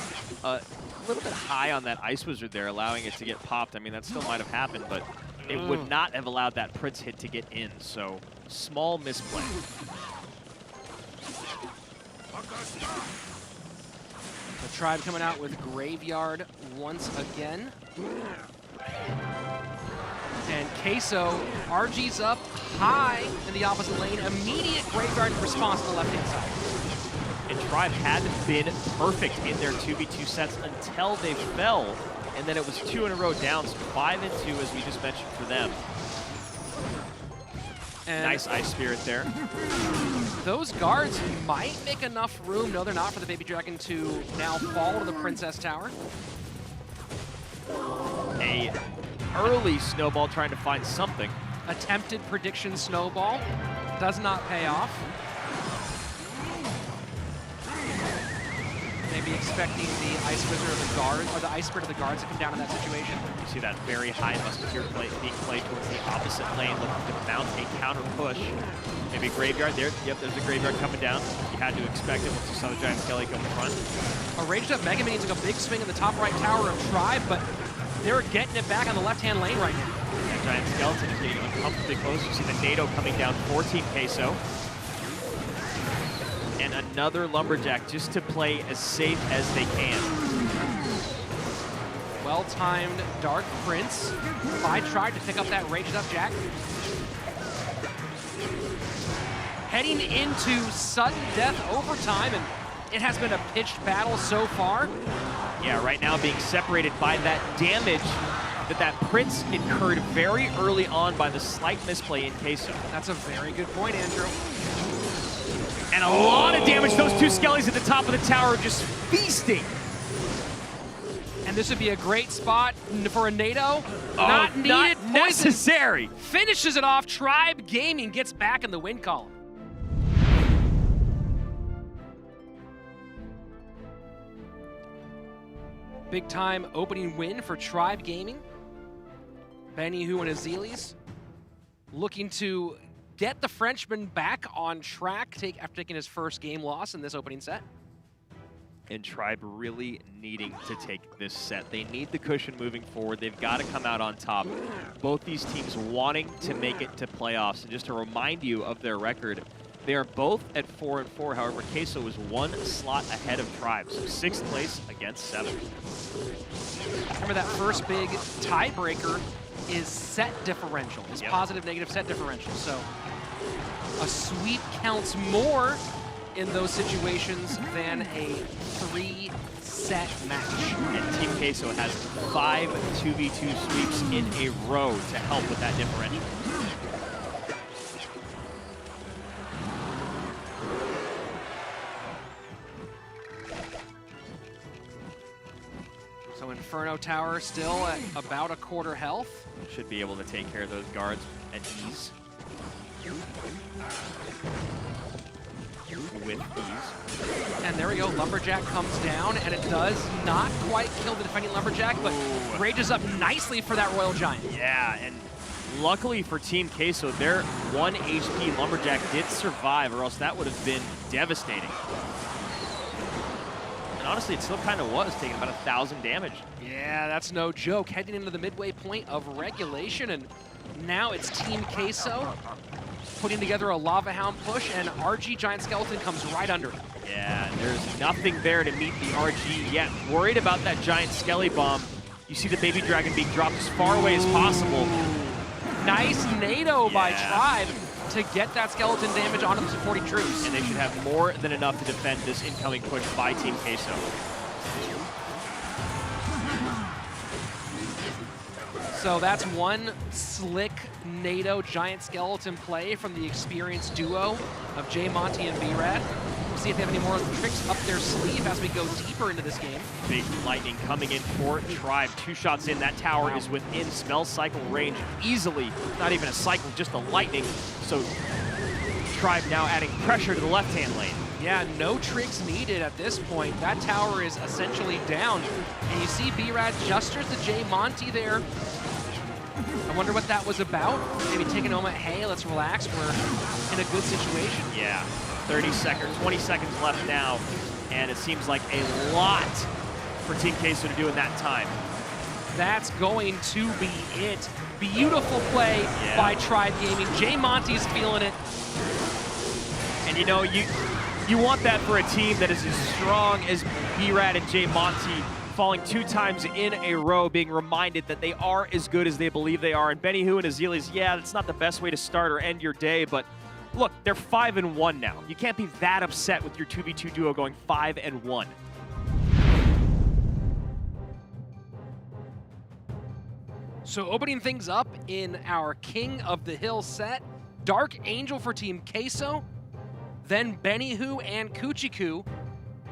A little bit high on that Ice Wizard there, allowing it to get popped. I mean, that still might have happened, but it would not have allowed that Prince hit to get in. So small misplay. The Tribe coming out with Graveyard once again. And Queso, RG's up high in the opposite lane. Immediate Graveyard response to the left-hand side. And Tribe hadn't been perfect in their 2v2 sets until they fell. And then it was 2 in a row down, so 5-2 as we just mentioned for them. And nice Ice Spirit there. Those guards might make enough room, no they're not, for the Baby Dragon to now fall to the Princess Tower. A early snowball trying to find something. Attempted prediction snowball, does not pay off. Maybe expecting the Ice Wizard of the guard, or the Ice Spirit of the guards to come down in that situation. You see that very high Musketeer play being played towards the opposite lane, looking to mount a counter push. Maybe a Graveyard there. Yep, there's a Graveyard coming down. You had to expect it once you saw the Giant Skelly go in front. A raged up Mega Minion took a big swing in the top right tower of Tribe, but they're getting it back on the left-hand lane right now. That Giant Skeleton is getting uncomfortably close. You see the NATO coming down 14 Queso. And another Lumberjack just to play as safe as they can. Well-timed Dark Prince by Tribe to pick up that raged up Jack. Heading into sudden death overtime, and it has been a pitched battle so far. Yeah, right now being separated by that damage that Prince incurred very early on by the slight misplay in Queso. That's a very good point, Andrew. And a lot of damage. Those 2 Skellies at the top of the tower just feasting. And this would be a great spot for a NATO. Not needed. Not necessary. Finishes it off. Tribe Gaming gets back in the win column. Big time opening win for Tribe Gaming. Benihu and Azelis looking to get the Frenchman back on track after taking his first game loss in this opening set. And Tribe really needing to take this set. They need the cushion moving forward. They've got to come out on top. Both these teams wanting to make it to playoffs. And just to remind you of their record, they are both at 4-4. However, Queso was 1 slot ahead of Tribe, so 6th place against 7th. Remember that first big tiebreaker is set differential, is positive, negative set differential. So a sweep counts more in those situations than a 3-set match. And Team Queso has 5 2v2 sweeps in a row to help with that differential. So Inferno Tower still at about a quarter health. Should be able to take care of those guards at ease. With ease. And there we go, Lumberjack comes down, and it does not quite kill the defending Lumberjack, but rages up nicely for that Royal Giant. Yeah, and luckily for Team Queso, their 1 HP Lumberjack did survive, or else that would have been devastating. And honestly, it still kind of was, taking about 1,000 damage. Yeah, that's no joke. Heading into the midway point of regulation, and now it's Team Queso putting together a Lava Hound push, and RG Giant Skeleton comes right under it. Yeah, there's nothing there to meet the RG yet. Worried about that Giant Skelly Bomb. You see the Baby Dragon being dropped as far away as possible. Nice NATO by Tribe to get that skeleton damage onto the supporting troops. And they should have more than enough to defend this incoming push by Team Queso. So that's one slick NATO Giant Skeleton play from the experienced duo of J Monty and B-Rad. We'll see if they have any more tricks up their sleeve as we go deeper into this game. Big Lightning coming in for Tribe. 2 shots in. That tower is within spell cycle range easily. Not even a cycle, just a lightning. So Tribe now adding pressure to the left-hand lane. Yeah, no tricks needed at this point. That tower is essentially down. And you see B-Rad gestures to J Monty there. I wonder what that was about. Maybe taking a moment, hey, let's relax. We're in a good situation. Yeah, 30 seconds, 20 seconds left now. And it seems like a lot for Team Queso to do in that time. That's going to be it. Beautiful play by Tribe Gaming. J Monty's feeling it. And you know, you want that for a team that is as strong as B-Rad and J Monty, falling 2 times in a row, being reminded that they are as good as they believe they are. And Benny Hu and Azeali's, yeah, that's not the best way to start or end your day, but look, they're 5-1 now. You can't be that upset with your 2v2 duo going 5-1. So opening things up in our King of the Hill set, Dark Angel for Team Queso, then Benny Hu and Kuchiku.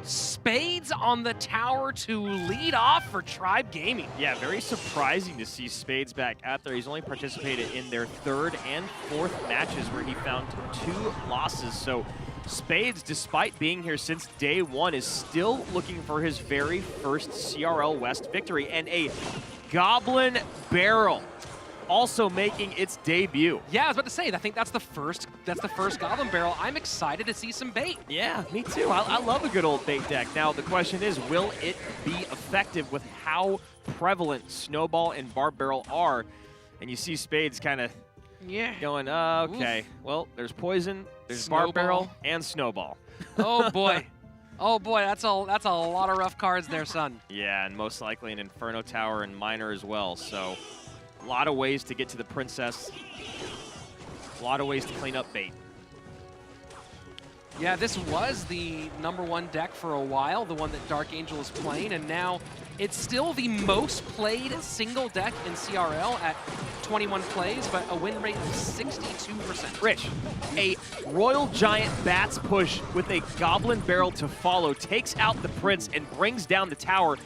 Spades on the tower to lead off for Tribe Gaming. Yeah, very surprising to see Spades back out there. He's only participated in their 3rd and 4th matches where he found 2 losses. So Spades, despite being here since day 1, is still looking for his very first CRL West victory, and a Goblin Barrel also making its debut. Yeah, I was about to say, I think that's the first Goblin Barrel. I'm excited to see some bait. Yeah, me too. I love a good old bait deck. Now, the question is, will it be effective with how prevalent Snowball and Barb Barrel are? And you see Spades kind of going, okay, well, there's Poison, there's Snowball. Barb Barrel, and Snowball. Oh, boy. Oh, boy, that's a lot of rough cards there, son. Yeah, and most likely an Inferno Tower and Miner as well, so a lot of ways to get to the Princess. A lot of ways to clean up bait. Yeah, this was the #1 deck for a while, the one that Dark Angel is playing, and now it's still the most played single deck in CRL at 21 plays, but a win rate of 62%. Rich, a Royal Giant Bats push with a Goblin Barrel to follow takes out the Prince and brings down the tower.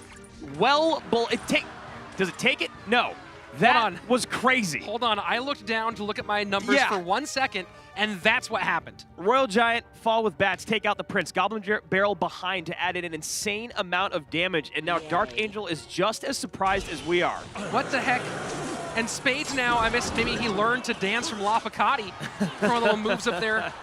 Well, does it take it? No. That was crazy. Hold on, I looked down to look at my numbers for 1 second, and that's what happened. Royal Giant fall with Bats, take out the Prince. Goblin Barrel behind to add in an insane amount of damage, and now Dark Angel is just as surprised as we are. What the heck? And Spades now, I missed, maybe he learned to dance from La Picati. Throwing little moves up there.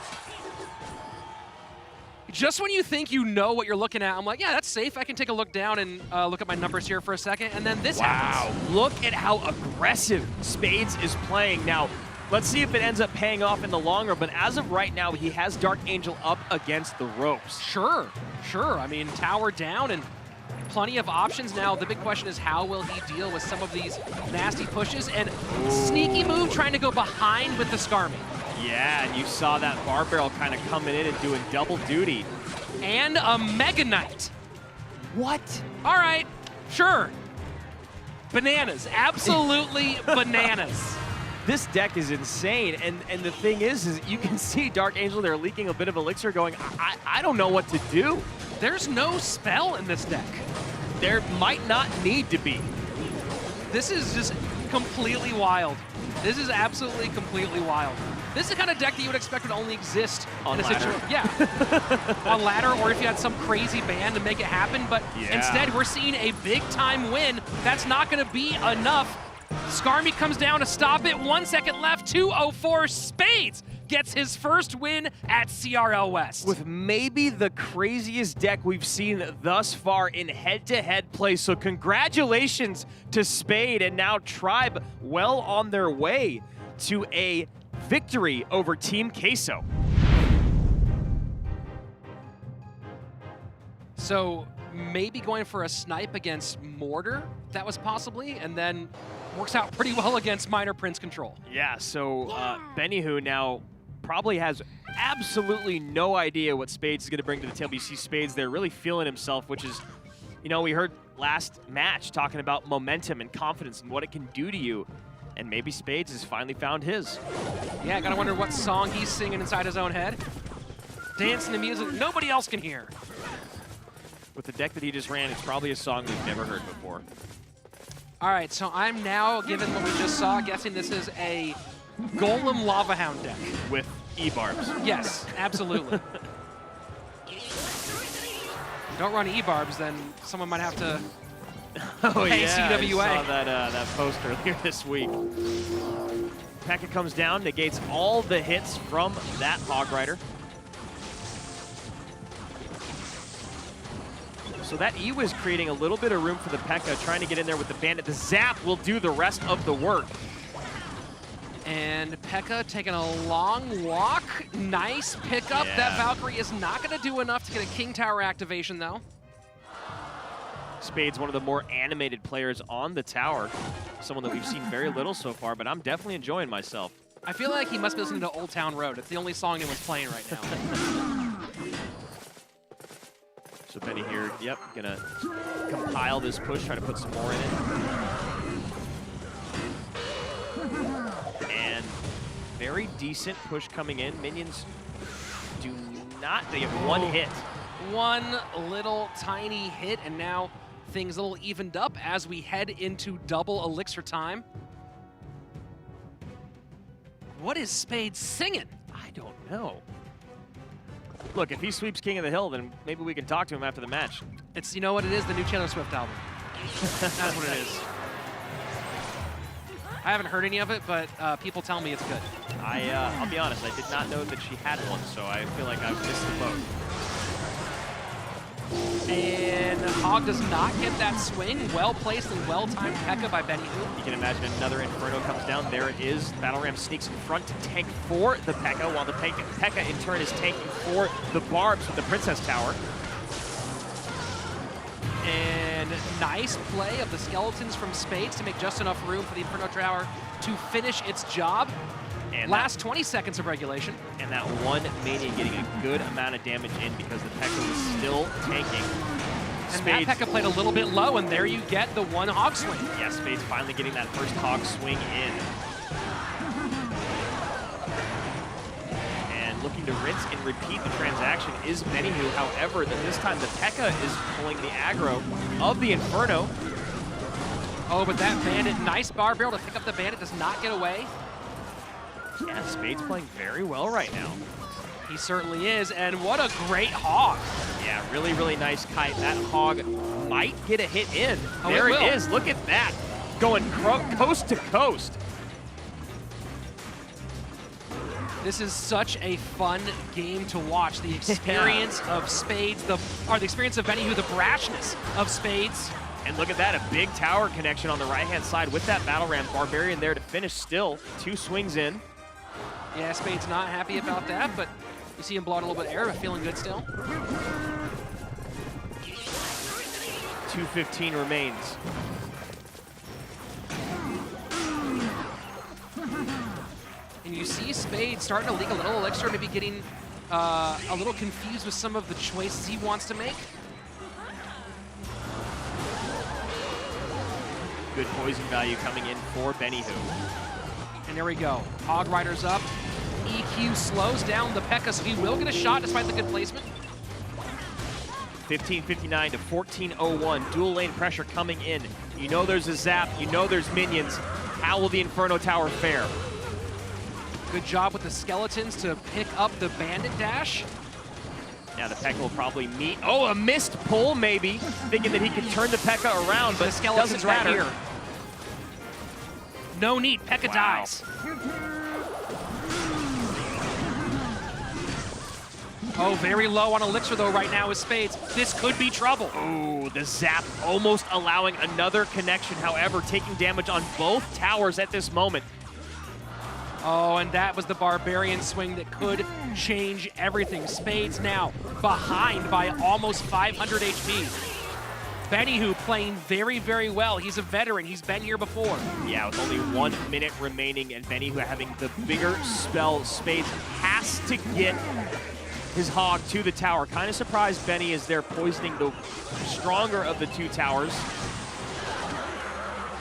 Just when you think you know what you're looking at, I'm like, yeah, that's safe. I can take a look down and look at my numbers here for a second, and then this happens. Look at how aggressive Spades is playing. Now, let's see if it ends up paying off in the long run, but as of right now, he has Dark Angel up against the ropes. Sure. I mean, tower down and plenty of options now. The big question is, how will he deal with some of these nasty pushes? And sneaky move trying to go behind with the Skarmy. Yeah, and you saw that Barb Barrel kind of coming in and doing double duty. And a Mega Knight. What? All right, sure. Bananas, absolutely bananas. This deck is insane, and the thing is you can see Dark Angel there leaking a bit of elixir going, I don't know what to do. There's no spell in this deck. There might not need to be. This is just completely wild. This is absolutely completely wild. This is the kind of deck that you would expect would only exist On in a ladder. situation. Yeah, on ladder, or if you had some crazy ban to make it happen. But instead, we're seeing a big-time win. That's not going to be enough. Skarmy comes down to stop it. 1 second left. 2:04. Spades gets his first win at CRL West. With maybe the craziest deck we've seen thus far in head-to-head play. So congratulations to Spade and now Tribe, well on their way to a victory over Team Queso. So maybe going for a snipe against Mortar, that was possibly, and then works out pretty well against Minor Prince Control. Yeah, so Benihoo now probably has absolutely no idea what Spades is going to bring to the table. You see Spades there really feeling himself, which is, you know, we heard last match talking about momentum and confidence and what it can do to you. And maybe Spades has finally found his. Yeah, gotta wonder what song he's singing inside his own head. Dancing to music nobody else can hear. With the deck that he just ran, it's probably a song we've never heard before. All right, so I'm now, given what we just saw, guessing this is a Golem Lava Hound deck. With E-Barbs. Yes, absolutely. Don't run E-Barbs, then someone might have to Oh pay yeah, CWA. I saw that post earlier this week. Pekka comes down, negates all the hits from that Hog Rider. So that E was creating a little bit of room for the Pekka, trying to get in there with the Bandit. The Zap will do the rest of the work. And Pekka taking a long walk. Nice pickup. Yeah. That Valkyrie is not going to do enough to get a King Tower activation, though. Spade's one of the more animated players on the tower. Someone that we've seen very little so far, but I'm definitely enjoying myself. I feel like he must be listening to Old Town Road. It's the only song anyone's playing right now. So Benny here, yep, gonna compile this push, try to put some more in it. And very decent push coming in. Minions do not, they have one hit. One little tiny hit, and now things a little evened up as we head into double elixir time. What is Spade singing? I don't know. Look, if he sweeps King of the Hill, then maybe we can talk to him after the match. It's, you know what it is, the new Taylor Swift album. That's what it is. I haven't heard any of it, but people tell me it's good. I'll be honest, I did not know that she had one, so I feel like I've missed the boat. And Hog does not get that swing. Well-placed and well-timed Pekka by Benihoo. You can imagine another Inferno comes down. There it is. Battle Ram sneaks in front to tank for the Pekka, while the Pekka in turn is tanking for the Barbs with the Princess Tower. And nice play of the Skeletons from Spades to make just enough room for the Inferno Tower to finish its job. And last 20 seconds of regulation. And that one Mania getting a good amount of damage in because the Pekka was still tanking. And that Pekka played a little bit low, and there you get the one Hog swing. Yeah, Spades finally getting that first Hog swing in. And looking to rinse and repeat the transaction is Benihoo. However, this time the Pekka is pulling the aggro of the Inferno. Oh, but that Bandit, nice bar barrel to pick up the Bandit, does not get away. Yeah, Spade's playing very well right now. He certainly is, and what a great Hog. Yeah, really, really nice kite. That Hog might get a hit in. Oh, there it is. Look at that. Going coast to coast. This is such a fun game to watch. The experience of Spades, the experience of Benihoo, the brashness of Spades. And look at that, a big tower connection on the right-hand side with that Battle Ram. Barbarian there to finish still. 2 swings in. Yeah, Spade's not happy about that, but you see him blow out a little bit of air, but feeling good still. 2:15 remains. And you see Spade starting to leak a little elixir, maybe getting a little confused with some of the choices he wants to make. Good poison value coming in for Benihoo. And there we go. Hog Rider's up. EQ slows down the Pekka, so he will get a shot despite the good placement. 15:59 to 14:01. Dual lane pressure coming in. You know there's a zap. You know there's minions. How will the Inferno Tower fare? Good job with the skeletons to pick up the bandit dash. Now the P.E.K.K.A will probably meet. Oh, a missed pull maybe, thinking that he could turn the P.E.K.K.A around, but the skeletons doesn't right matter. here. No need, P.E.K.K.A dies. Oh, very low on Elixir though right now is Spades. This could be trouble. Ooh, the zap almost allowing another connection, however, taking damage on both towers at this moment. Oh, and that was the Barbarian swing that could change everything. Spades now behind by almost 500 HP. Benny playing very, very well. He's a veteran. He's been here before. Yeah, with only 1 minute remaining and Benny having the bigger spell, Spades has to get his hog to the tower. Kind of surprised Benny is there poisoning the stronger of the 2 towers.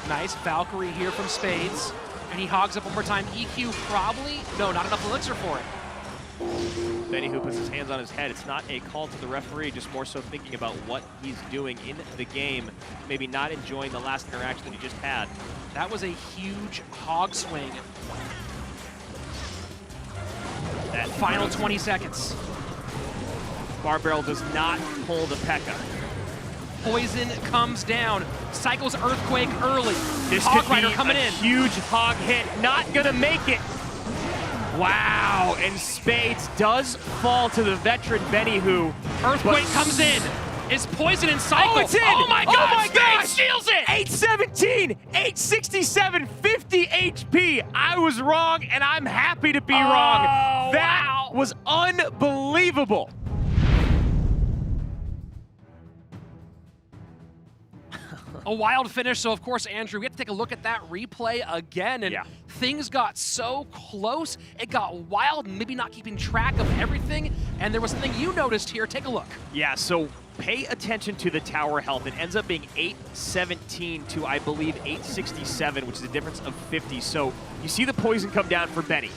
Nice Valkyrie here from Spades. And he hogs up one more time. EQ probably, no, not enough Elixir for it. Benny puts his hands on his head. It's not a call to the referee, just more so thinking about what he's doing in the game. Maybe not enjoying the last interaction that he just had. That was a huge hog swing. That final 20 seconds. Barbarrel does not pull the P.E.K.K.A. Poison comes down. Cycles Earthquake early. This Hog could be Rider coming a in. Huge hog hit. Not gonna make it. Wow, and Spades does fall to the veteran Benny Earthquake comes in. Is Poison in cycle? Oh, it's in! Oh my God! Oh my God! Spades steals it! 817, 867, 50 HP. I was wrong, and I'm happy to be wrong. That was unbelievable. A wild finish, so of course, Andrew, we have to take a look at that replay again, and things got so close, it got wild, and maybe not keeping track of everything, and there was something you noticed here. Take a look. Yeah, so pay attention to the tower health. It ends up being 817 to, I believe, 867, which is a difference of 50. So you see the poison come down for Benny.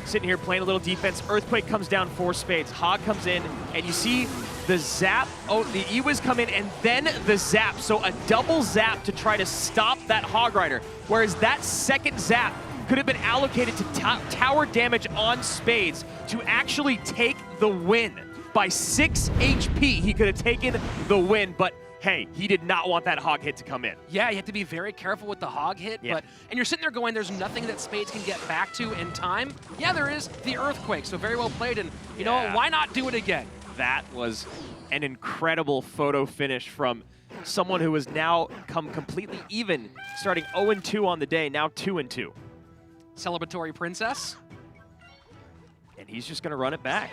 Sitting here playing a little defense. Earthquake comes down for Spades. Hog comes in, and you see the zap. Oh, the E-Wiz come in, and then the zap. So a double zap to try to stop that Hog Rider. Whereas that second zap could have been allocated to tower damage on Spades to actually take the win. By 6 HP, he could have taken the win, but hey, he did not want that hog hit to come in. Yeah, you have to be very careful with the hog hit, and you're sitting there going, there's nothing that Spades can get back to in time. Yeah, there is the Earthquake, so very well played, and you know what, why not do it again? That was an incredible photo finish from someone who has now come completely even, starting 0-2 on the day, now 2-2. Celebratory Princess. And he's just gonna run it back.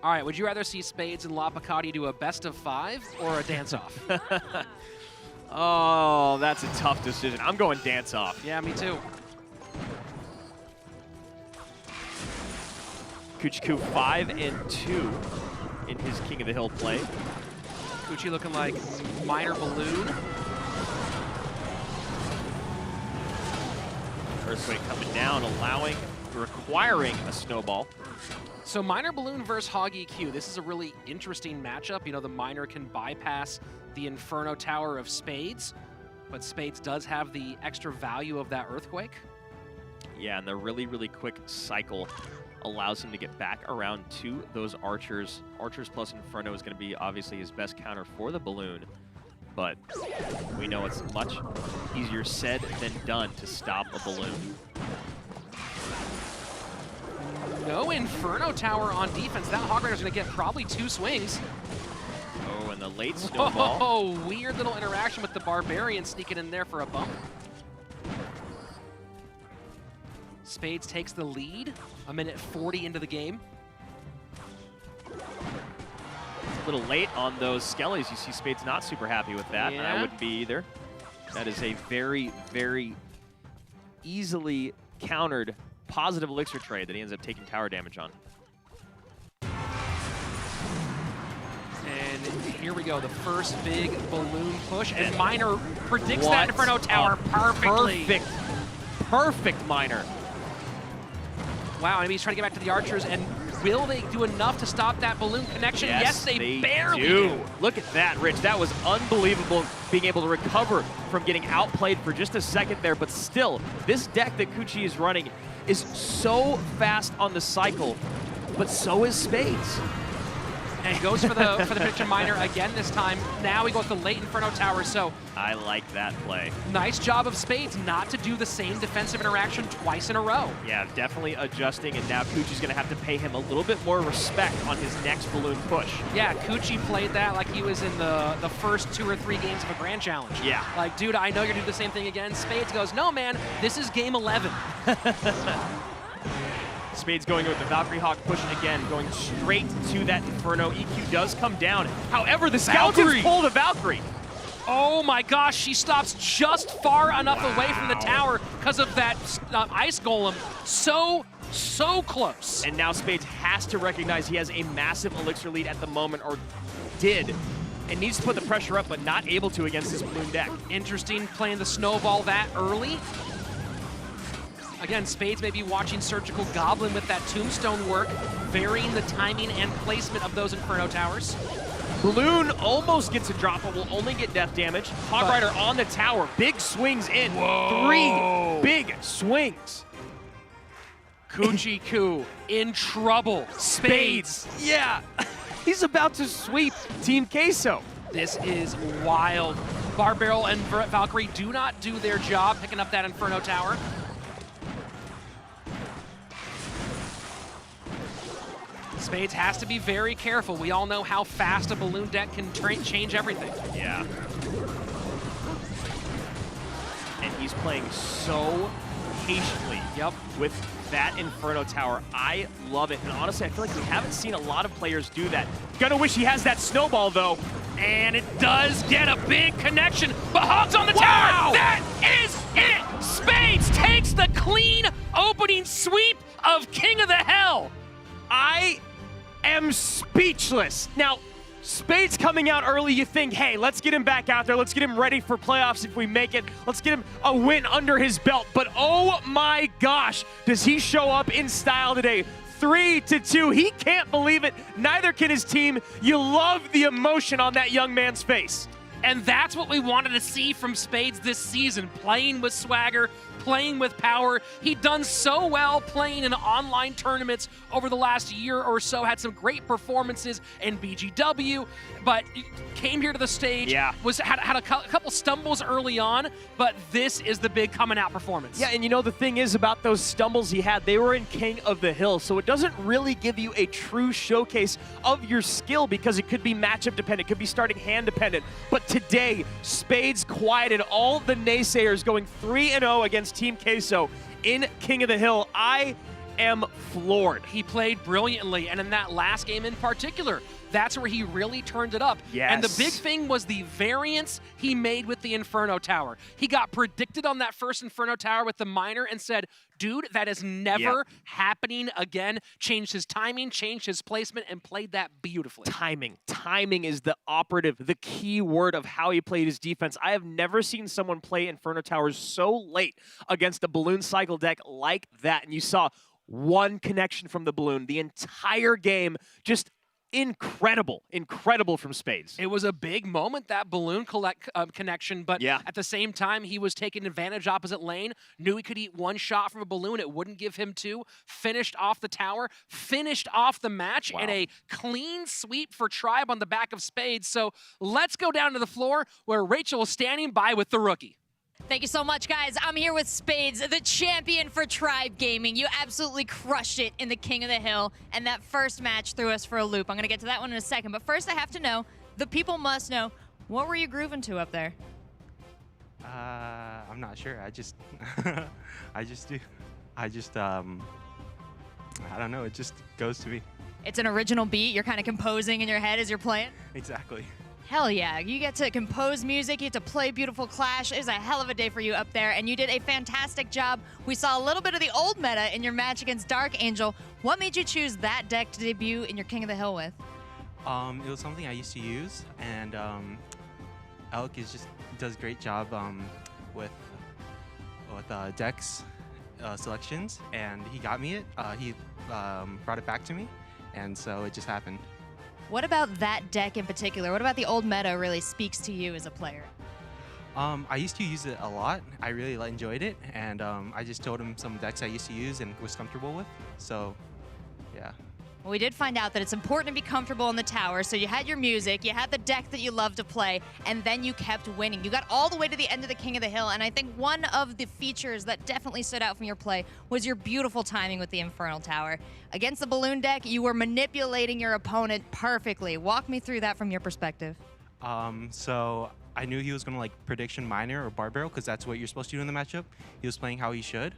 All right, would you rather see Spades and La Picardi do a best-of-5 or a dance-off? Oh, that's a tough decision. I'm going dance-off. Yeah, me too. Kuchiku 5-2 in his King of the Hill play. Kuchi looking like Minor Balloon. Earthquake coming down, requiring a snowball. So Minor Balloon versus Hog EQ, this is a really interesting matchup. You know, the Minor can bypass the Inferno Tower of Spades, but Spades does have the extra value of that Earthquake. Yeah, and the really, really quick cycle allows him to get back around to those Archers. Archers plus Inferno is going to be obviously his best counter for the Balloon, but we know it's much easier said than done to stop a Balloon. No Inferno Tower on defense. That Hog Rider's going to get probably 2 swings. Oh, and the late snowball. Oh, weird little interaction with the Barbarian sneaking in there for a bump. Spades takes the lead, 1:40 into the game. A little late on those skellies. You see Spades not super happy with that, and I wouldn't be either. That is a very, very easily countered positive elixir trade that he ends up taking tower damage on. And here we go, the first big balloon push, and Minor predicts that Inferno Tower perfectly. Perfect Minor. Wow, and he's trying to get back to the Archers, and Will they do enough to stop that balloon connection? Yes, they barely do. Look at that, Rich. That was unbelievable, being able to recover from getting outplayed for just a second there. But still, this deck that KOTH is running is so fast on the cycle, but so is Spades. And he goes for the Prediction Miner again this time. Now he goes to late Inferno Tower, so I like that play. nice job of Spades not to do the same defensive interaction twice in a row. Yeah, definitely adjusting, and now KOTH is going to have to pay him a little bit more respect on his next balloon push. Yeah, KOTH played that like he was in the first 2 or 3 games of a Grand Challenge. Yeah. Like, dude, I know you're going to do the same thing again. Spades goes, no, man, this is game 11. Spades going with the Valkyrie Hawk push again, going straight to that Inferno. EQ does come down. However, the Skeletons pull the Valkyrie. Oh my gosh, she stops just far enough away from the tower because of that ice golem. So close. And now Spades has to recognize he has a massive elixir lead at the moment, or did. And needs to put the pressure up, but not able to against this balloon deck. Interesting playing the snowball that early. Again, Spades may be watching Surgical Goblin with that tombstone work, varying the timing and placement of those Inferno Towers. Balloon almost gets a drop, but will only get death damage. Hog Rider on the tower. Big swings in. Whoa. 3 big swings. KOTH in trouble. Spades. Yeah. He's about to sweep Team Queso. This is wild. Barbarrel and Valkyrie do not do their job picking up that Inferno Tower. Spades has to be very careful. We all know how fast a balloon deck can change everything. Yeah. And he's playing so patiently with that Inferno Tower. I love it. And honestly, I feel like we haven't seen a lot of players do that. Gonna wish he has that snowball, though. And it does get a big connection. But Hog's on the tower! That is it! Spades takes the clean opening sweep of King of the Hell. I am speechless. Now, Spades coming out early, you think, hey, let's get him back out there. Let's get him ready for playoffs if we make it. Let's get him a win under his belt. But oh my gosh, does he show up in style today. 3-2. He can't believe it. Neither can his team. You love the emotion on that young man's face. And that's what we wanted to see from Spades this season, playing with swagger, playing with power. He'd done so well playing in online tournaments over the last year or so, had some great performances in BGW, but came here to the stage, had a couple stumbles early on, but this is the big coming out performance. Yeah, and you know the thing is about those stumbles he had, they were in King of the Hill, so it doesn't really give you a true showcase of your skill because it could be matchup dependent, it could be starting hand dependent. But today, Spades quieted all the naysayers, going 3-0 against Team Queso in King of the Hill. I am floored. He played brilliantly, and in that last game in particular, that's where he really turned it up. Yes. And the big thing was the variance he made with the Inferno Tower. He got predicted on that first Inferno Tower with the miner and said, dude, that is never happening again. Changed his timing, changed his placement, and played that beautifully. Timing. Timing is the operative, the key word of how he played his defense. I have never seen someone play Inferno Towers so late against a balloon cycle deck like that. And you saw one connection from the balloon the entire game. Just incredible from Spades. It was a big moment, that balloon connection, but at the same time, he was taking advantage opposite lane, knew he could eat one shot from a balloon, it wouldn't give him 2, finished off the tower, finished off the match in a clean sweep for Tribe on the back of Spades. So let's go down to the floor where Rachel is standing by with the rookie. Thank you so much, guys. I'm here with Spades, the champion for Tribe Gaming. You absolutely crushed it in the King of the Hill, and that first match threw us for a loop. I'm going to get to that one in a second, but first I have to know, the people must know, what were you grooving to up there? I'm not sure. I don't know. It just goes to me. It's an original beat. You're kind of composing in your head as you're playing? Exactly. Hell yeah. You get to compose music, you get to play beautiful Clash. It was a hell of a day for you up there, and you did a fantastic job. We saw a little bit of the old meta in your match against Dark Angel. What made you choose that deck to debut in your King of the Hill with? It was something I used to use, and Elk does a great job with decks selections, and he got me it. He brought it back to me, and so it just happened. What about that deck in particular? What about the old meta really speaks to you as a player? I used to use it a lot. I really enjoyed it, and I just told him some decks I used to use and was comfortable with. So, yeah. Well, we did find out that it's important to be comfortable in the tower, so you had your music, you had the deck that you love to play, and then you kept winning. You got all the way to the end of the King of the Hill, and I think one of the features that definitely stood out from your play was your beautiful timing with the Infernal Tower. Against the Balloon deck, you were manipulating your opponent perfectly. Walk me through that from your perspective. So I knew he was going to like Prediction Miner or Bar Barrel, because that's what you're supposed to do in the matchup. He was playing how he should,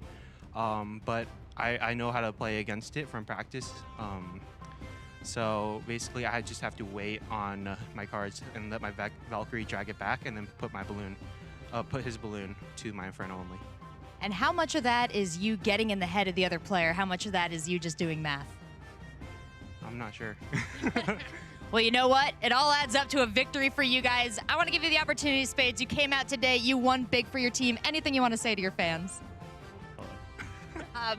but I know how to play against it from practice. So basically, I just have to wait on my cards and let my Valkyrie drag it back, and then put my balloon, put his balloon to my Inferno only. And how much of that is you getting in the head of the other player? How much of that is you just doing math? I'm not sure. Well, you know what? It all adds up to a victory for you guys. I want to give you the opportunity, Spades. You came out today. You won big for your team. Anything you want to say to your fans?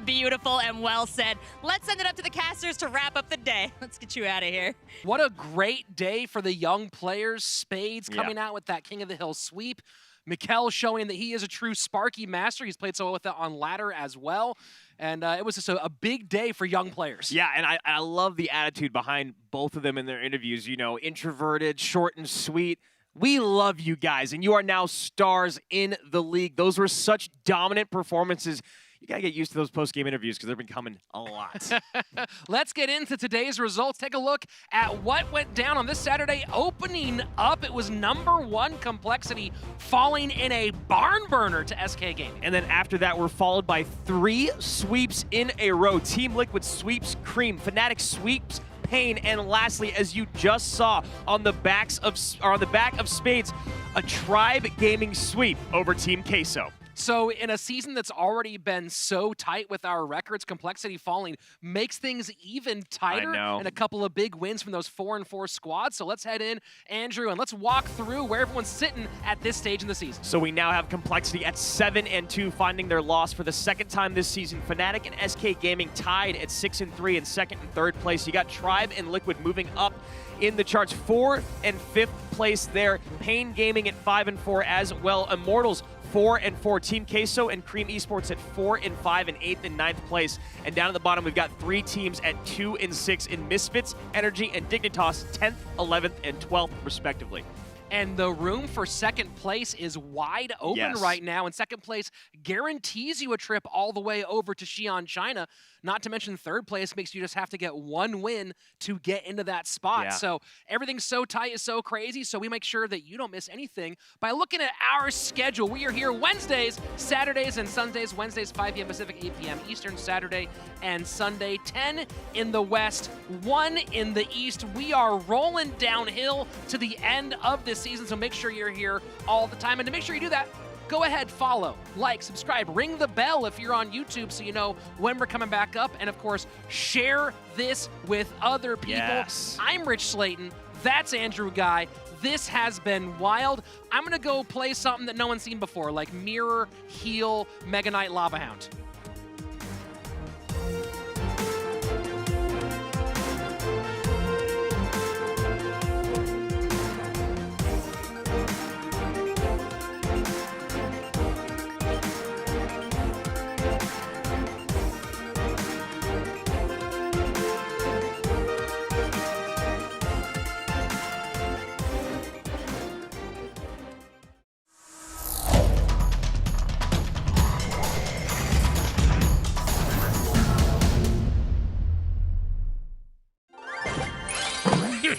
Beautiful and well said. Let's send it up to the casters to wrap up the day. Let's get you out of here. What a great day for the young players. Spades coming out with that King of the Hill sweep. Mikkel showing that he is a true Sparky master. He's played so well with that on ladder as well. And it was just a big day for young players. Yeah, and I love the attitude behind both of them in their interviews. You know, introverted, short and sweet. We love you guys, and you are now stars in the league. Those were such dominant performances. You got to get used to those post-game interviews because they've been coming a lot. Let's get into today's results. Take a look at what went down on this Saturday. Opening up, it was #1 Complexity falling in a barn burner to SK Gaming. And then after that, we're followed by 3 sweeps in a row. Team Liquid sweeps Cream, Fnatic sweeps Pain, and lastly, as you just saw on the back of Spades, a Tribe Gaming sweep over Team Queso. So in a season that's already been so tight with our records, Complexity falling makes things even tighter. I know. And a couple of big wins from those 4-4 squads. So let's head in, Andrew, and let's walk through where everyone's sitting at this stage in the season. So we now have Complexity at 7-2, finding their loss for the second time this season. Fnatic and SK Gaming tied at 6-3 in second and third place. You got Tribe and Liquid moving up in the charts, 4th and 5th place there. Pain Gaming at 5-4 as well. Immortals 4-4. Team Queso and Cream Esports at 4-5 and 8th and 9th place. And down at the bottom, we've got 3 teams at 2 and 6 in Misfits, Energy, and Dignitas, 10th, 11th, and 12th, respectively. And the room for second place is wide open right now. And second place guarantees you a trip all the way over to Xi'an, China. Not to mention third place makes you just have to get 1 win to get into that spot. Yeah. So everything's so tight, it's so crazy. So we make sure that you don't miss anything by looking at our schedule. We are here Wednesdays, Saturdays, and Sundays. Wednesdays, 5 p.m. Pacific, 8 p.m. Eastern, Saturday and Sunday. 10 in the West, 1 in the East. We are rolling downhill to the end of this season, so make sure you're here all the time. And to make sure you do that, go ahead, follow, like, subscribe, ring the bell if you're on YouTube so you know when we're coming back up. And of course, share this with other people. Yes. I'm Rich Slayton. That's Andrew Guy. This has been wild. I'm going to go play something that no one's seen before, like Mirror, Heal, Mega Knight, Lava Hound.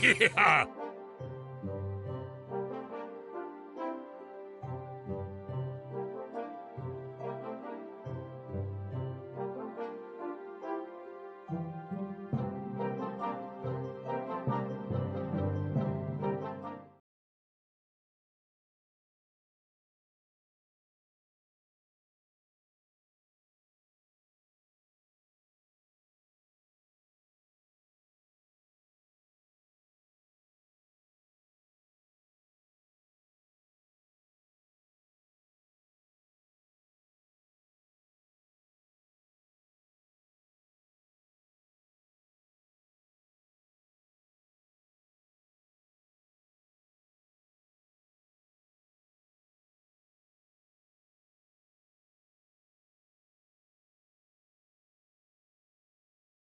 Yeah!